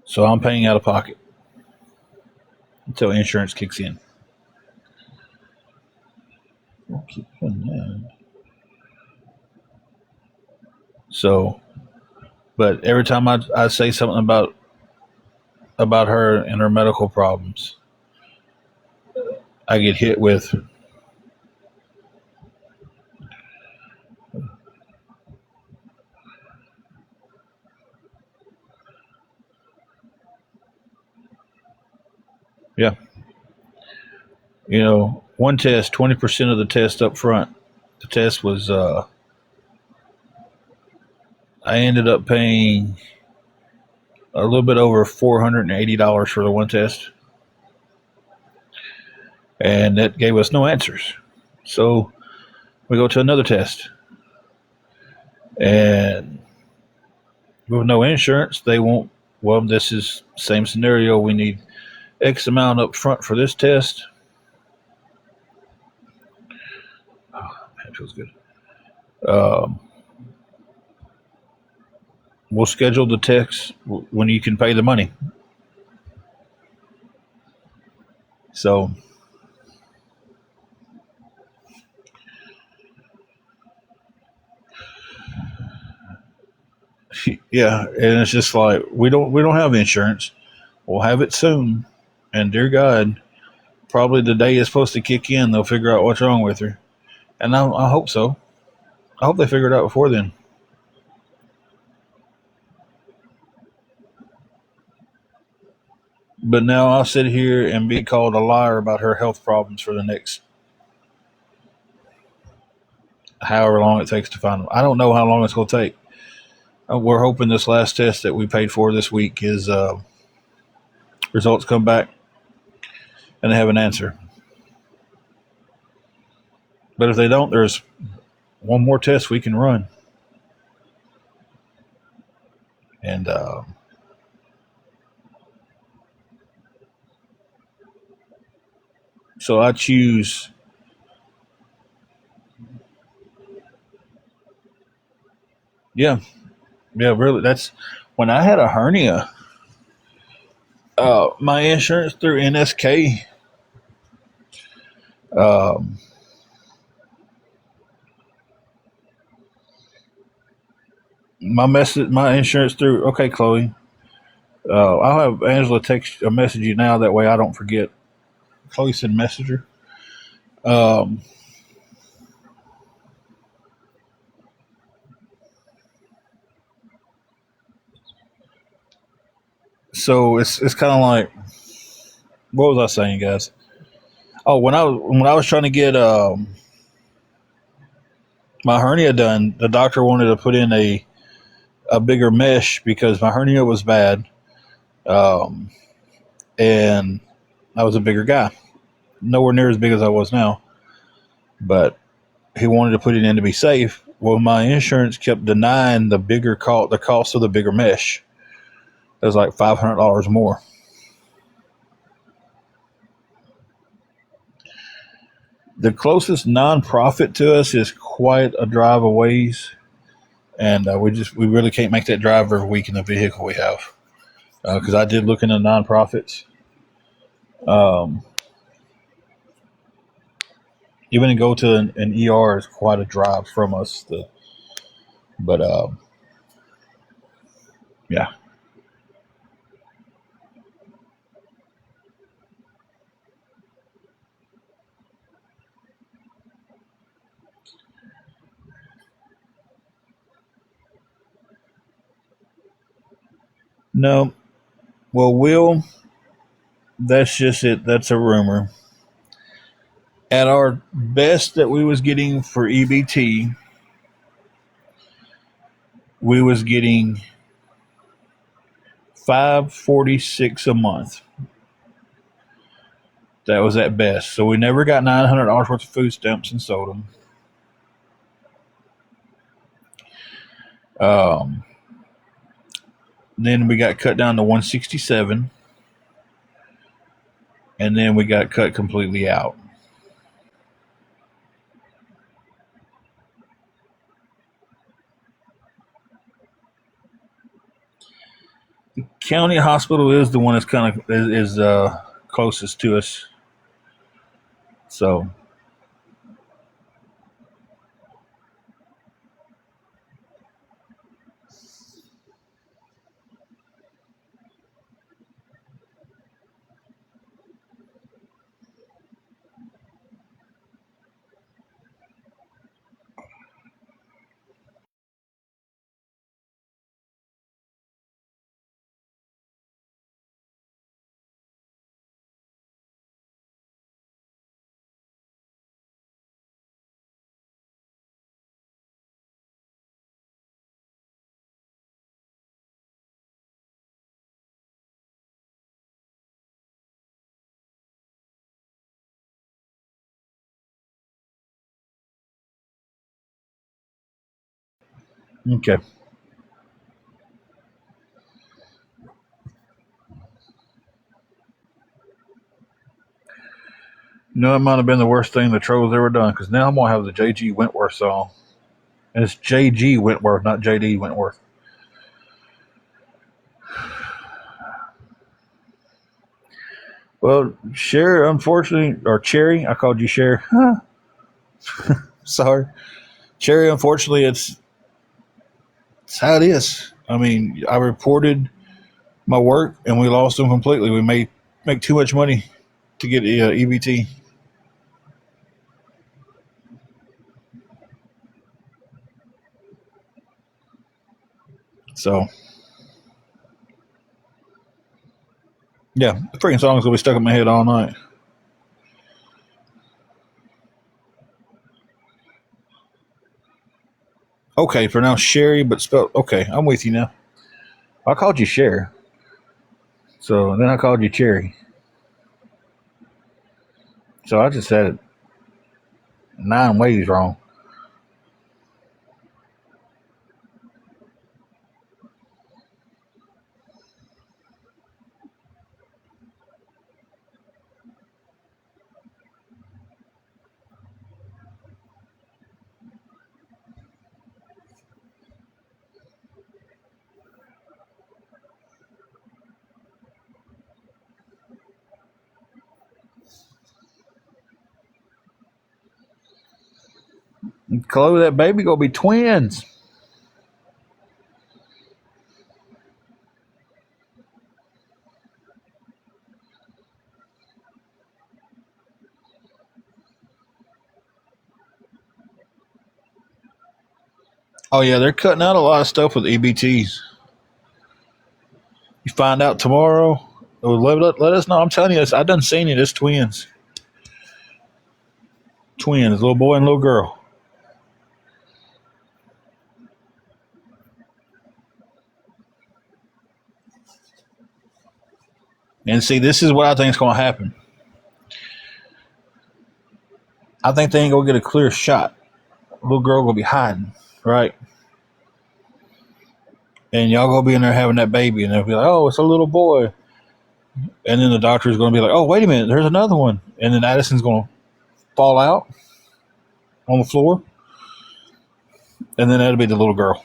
So I'm paying out of pocket until insurance kicks in. So, but every time I say something about her and her medical problems, I get hit with, yeah, one test, 20% of the test up front. The test was, I ended up paying a little bit over $480 for the one test, and that gave us no answers. So we go to another test, and with no insurance, they won't. Well, this is same scenario. We need X amount up front for this test. Oh, that feels good. Um, we'll schedule the tests when you can pay the money. So, yeah, and it's just like we don't have insurance. We'll have it soon, and dear God, probably the day it's supposed to kick in, they'll figure out what's wrong with her, and I hope so. I hope they figure it out before then. But now I'll sit here and be called a liar about her health problems for the next however long it takes to find them. I don't know how long it's going to take. We're hoping this last test that we paid for this week is results come back and they have an answer. But if they don't, there's one more test we can run. And so I choose. Yeah, yeah, really. That's when I had a hernia. My insurance through NSK. Um, my insurance through. Okay, Chloe. I'll have Angela text a message you now. That way I don't forget. Chloe said messenger. Um, so it's kind of like, what was I saying, guys? Oh, when I was trying to get my hernia done, the doctor wanted to put in a bigger mesh because my hernia was bad, um, and I was a bigger guy, nowhere near as big as I was now, but he wanted to put it in to be safe. Well, my insurance kept denying the cost of the bigger mesh. It was like $500 more. The closest nonprofit to us is quite a drive a ways, and we really can't make that drive every week in the vehicle we have. Because I did look into nonprofits. Um, Even to go to an ER is quite a drive from us. But yeah, no. Well, Will, that's just it. That's a rumor. At our best that we was getting for EBT, we was getting $546 a month. That was at best. So we never got $900 worth of food stamps and sold them. Um, then we got cut down to 167, and then we got cut completely out. The county hospital is the one that's kind of is closest to us. So okay. No, it might have been the worst thing the Trolls ever done because now I'm gonna have the JG Wentworth song. And it's JG Wentworth, not JD Wentworth. Well, Cher, unfortunately, or Cherry, I called you Cher. Sorry. Cherry, unfortunately, it's how it is. I mean, I reported my work and we lost them completely. We made make too much money to get EBT. So, yeah, the freaking song's gonna be stuck in my head all night. Okay, pronounced Sherry, but spelled okay. I'm with you now. I called you Cher, so then I called you Cherry. So I just said it 9 ways wrong. Chloe, that baby gonna be twins. Oh yeah, they're cutting out a lot of stuff with EBTs. You find out tomorrow. Let us know. I'm telling you, I done seen it. It's twins. Twins, little boy and little girl. And see, this is what I think is going to happen. I think they ain't going to get a clear shot. Little girl going to be hiding, right? And y'all going to be in there having that baby, and they'll be like, oh, it's a little boy. And then the doctor's going to be like, oh, wait a minute, there's another one. And then Addison's going to fall out on the floor. And then that'll be the little girl.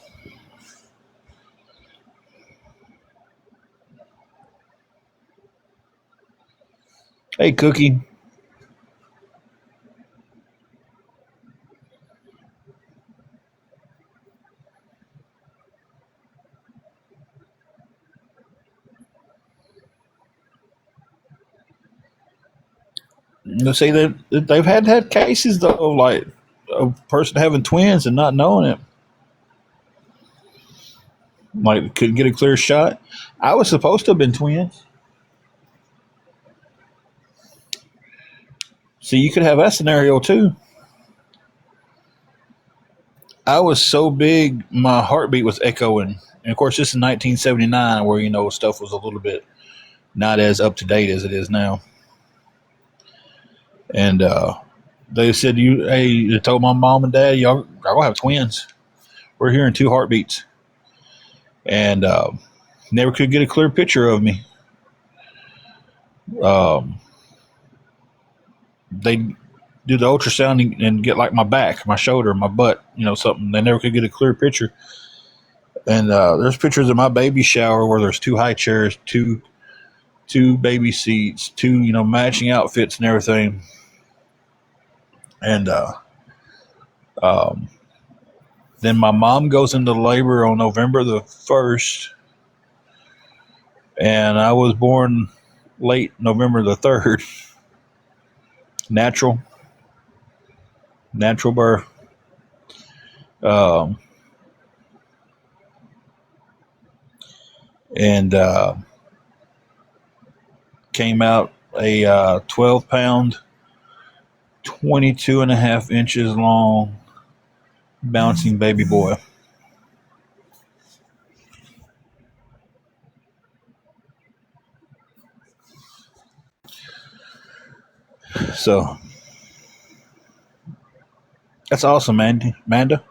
Hey, Cookie. You see, they've had cases, though, like a person having twins and not knowing it. Like, couldn't get a clear shot. I was supposed to have been twins. See, you could have that scenario too. I was so big, my heartbeat was echoing. And of course, this is 1979, where stuff was a little bit not as up to date as it is now. And they said, they told my mom and dad, y'all gonna have twins. We're hearing two heartbeats, and never could get a clear picture of me. Um, they do the ultrasound and get like my back, my shoulder, my butt, something. They never could get a clear picture. And there's pictures of my baby shower where there's two high chairs, two baby seats, two matching outfits and everything. And um, then my mom goes into labor on November the 1st, and I was born late November the 3rd. Natural birth. Um, and came out a 12 pound, 22 and a half inches long, bouncing baby boy. So that's awesome, Andy. Amanda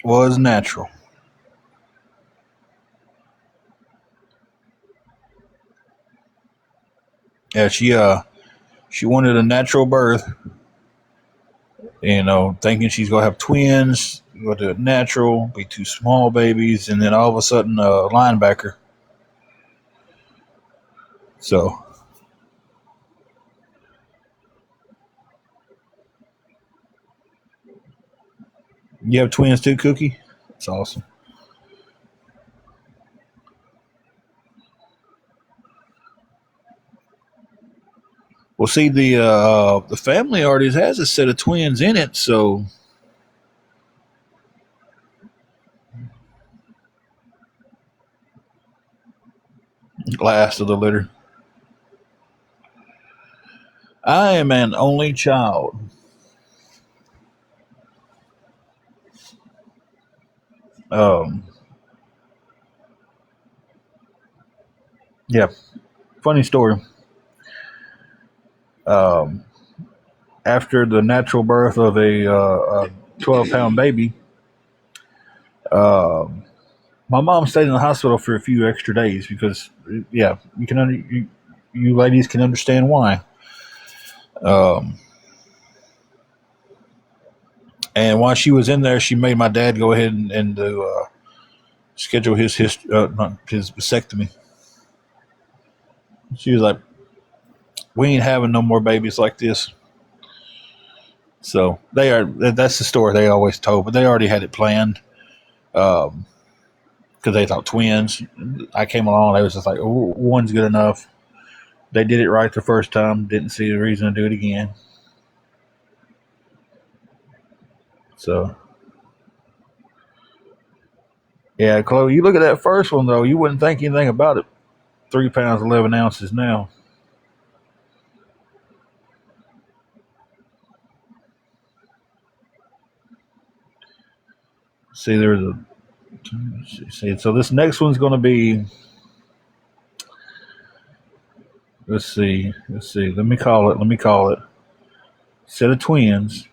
was natural. Yeah, she wanted a natural birth, thinking she's gonna have twins, gonna do it natural, be two small babies, and then all of a sudden a linebacker. So you have twins too, Cookie? That's awesome. Well, see, the family already has a set of twins in it, so last of the litter. I am an only child. Um, yeah, funny story. Um, After the natural birth of a 12-pound baby, um, my mom stayed in the hospital for a few extra days because, yeah, you ladies can understand why. Um, and while she was in there, she made my dad go ahead and schedule not his vasectomy. She was like, "We ain't having no more babies like this." So that's the story they always told, but they already had it planned. Because they thought twins. I came along, they was just like, oh, one's good enough. They did it right the first time, didn't see a reason to do it again. So, yeah, Chloe, you look at that first one, though, you wouldn't think anything about it. 3 pounds, 11 ounces now. See, there's a. See, so this next one's going to be. Let's see. Let me call it. Set of twins.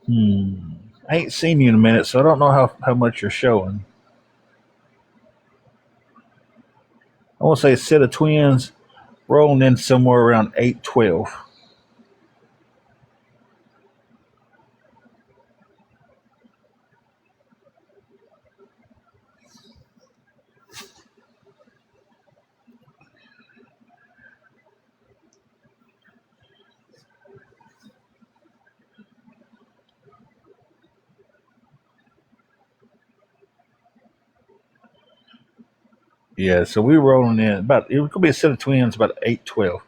I ain't seen you in a minute, so I don't know how much you're showing. I want to say a set of twins rolling in somewhere around 812. Yeah, so we were rolling in about, it could be a set of twins about 812.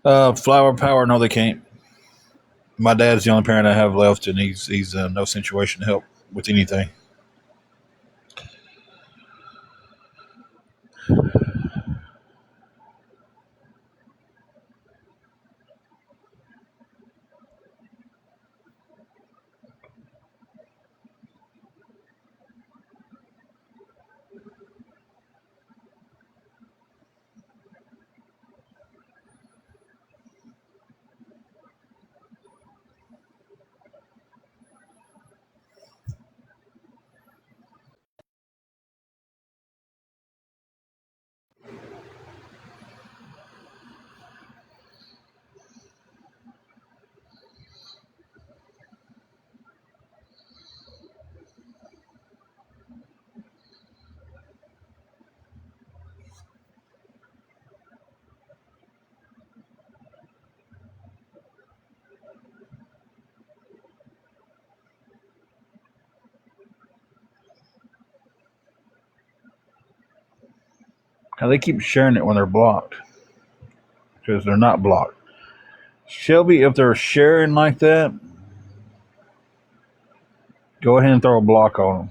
Flower power, no, they can't. My dad's the only parent I have left, and he's in no situation to help with anything. Now they keep sharing it when they're blocked because they're not blocked. Shelby, if they're sharing like that, go ahead and throw a block on them.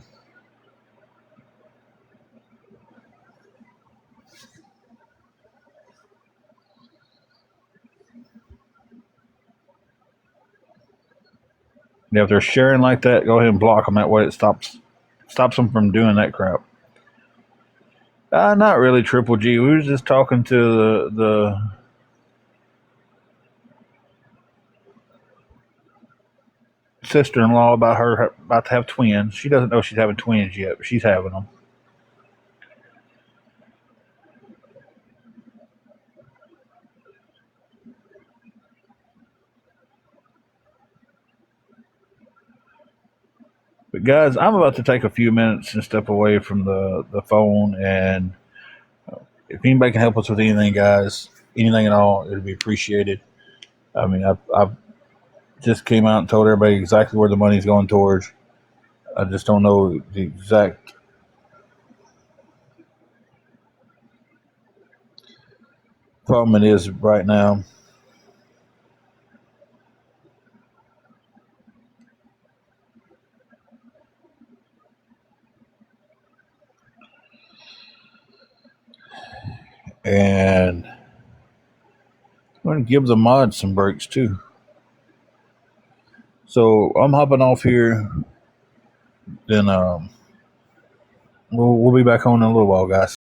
Yeah, if they're sharing like that, go ahead and block them. That way it stops them from doing that crap. Not really, Triple G. We was just talking to the sister-in-law about her about to have twins. She doesn't know she's having twins yet, but she's having them. But guys, I'm about to take a few minutes and step away from the phone, and if anybody can help us with anything, guys, anything at all, it'd be appreciated. I mean, I've just came out and told everybody exactly where the money's going towards. I just don't know the exact problem it is right now. And I'm going to give the mods some breaks too. So I'm hopping off here. Then we'll be back on in a little while, guys.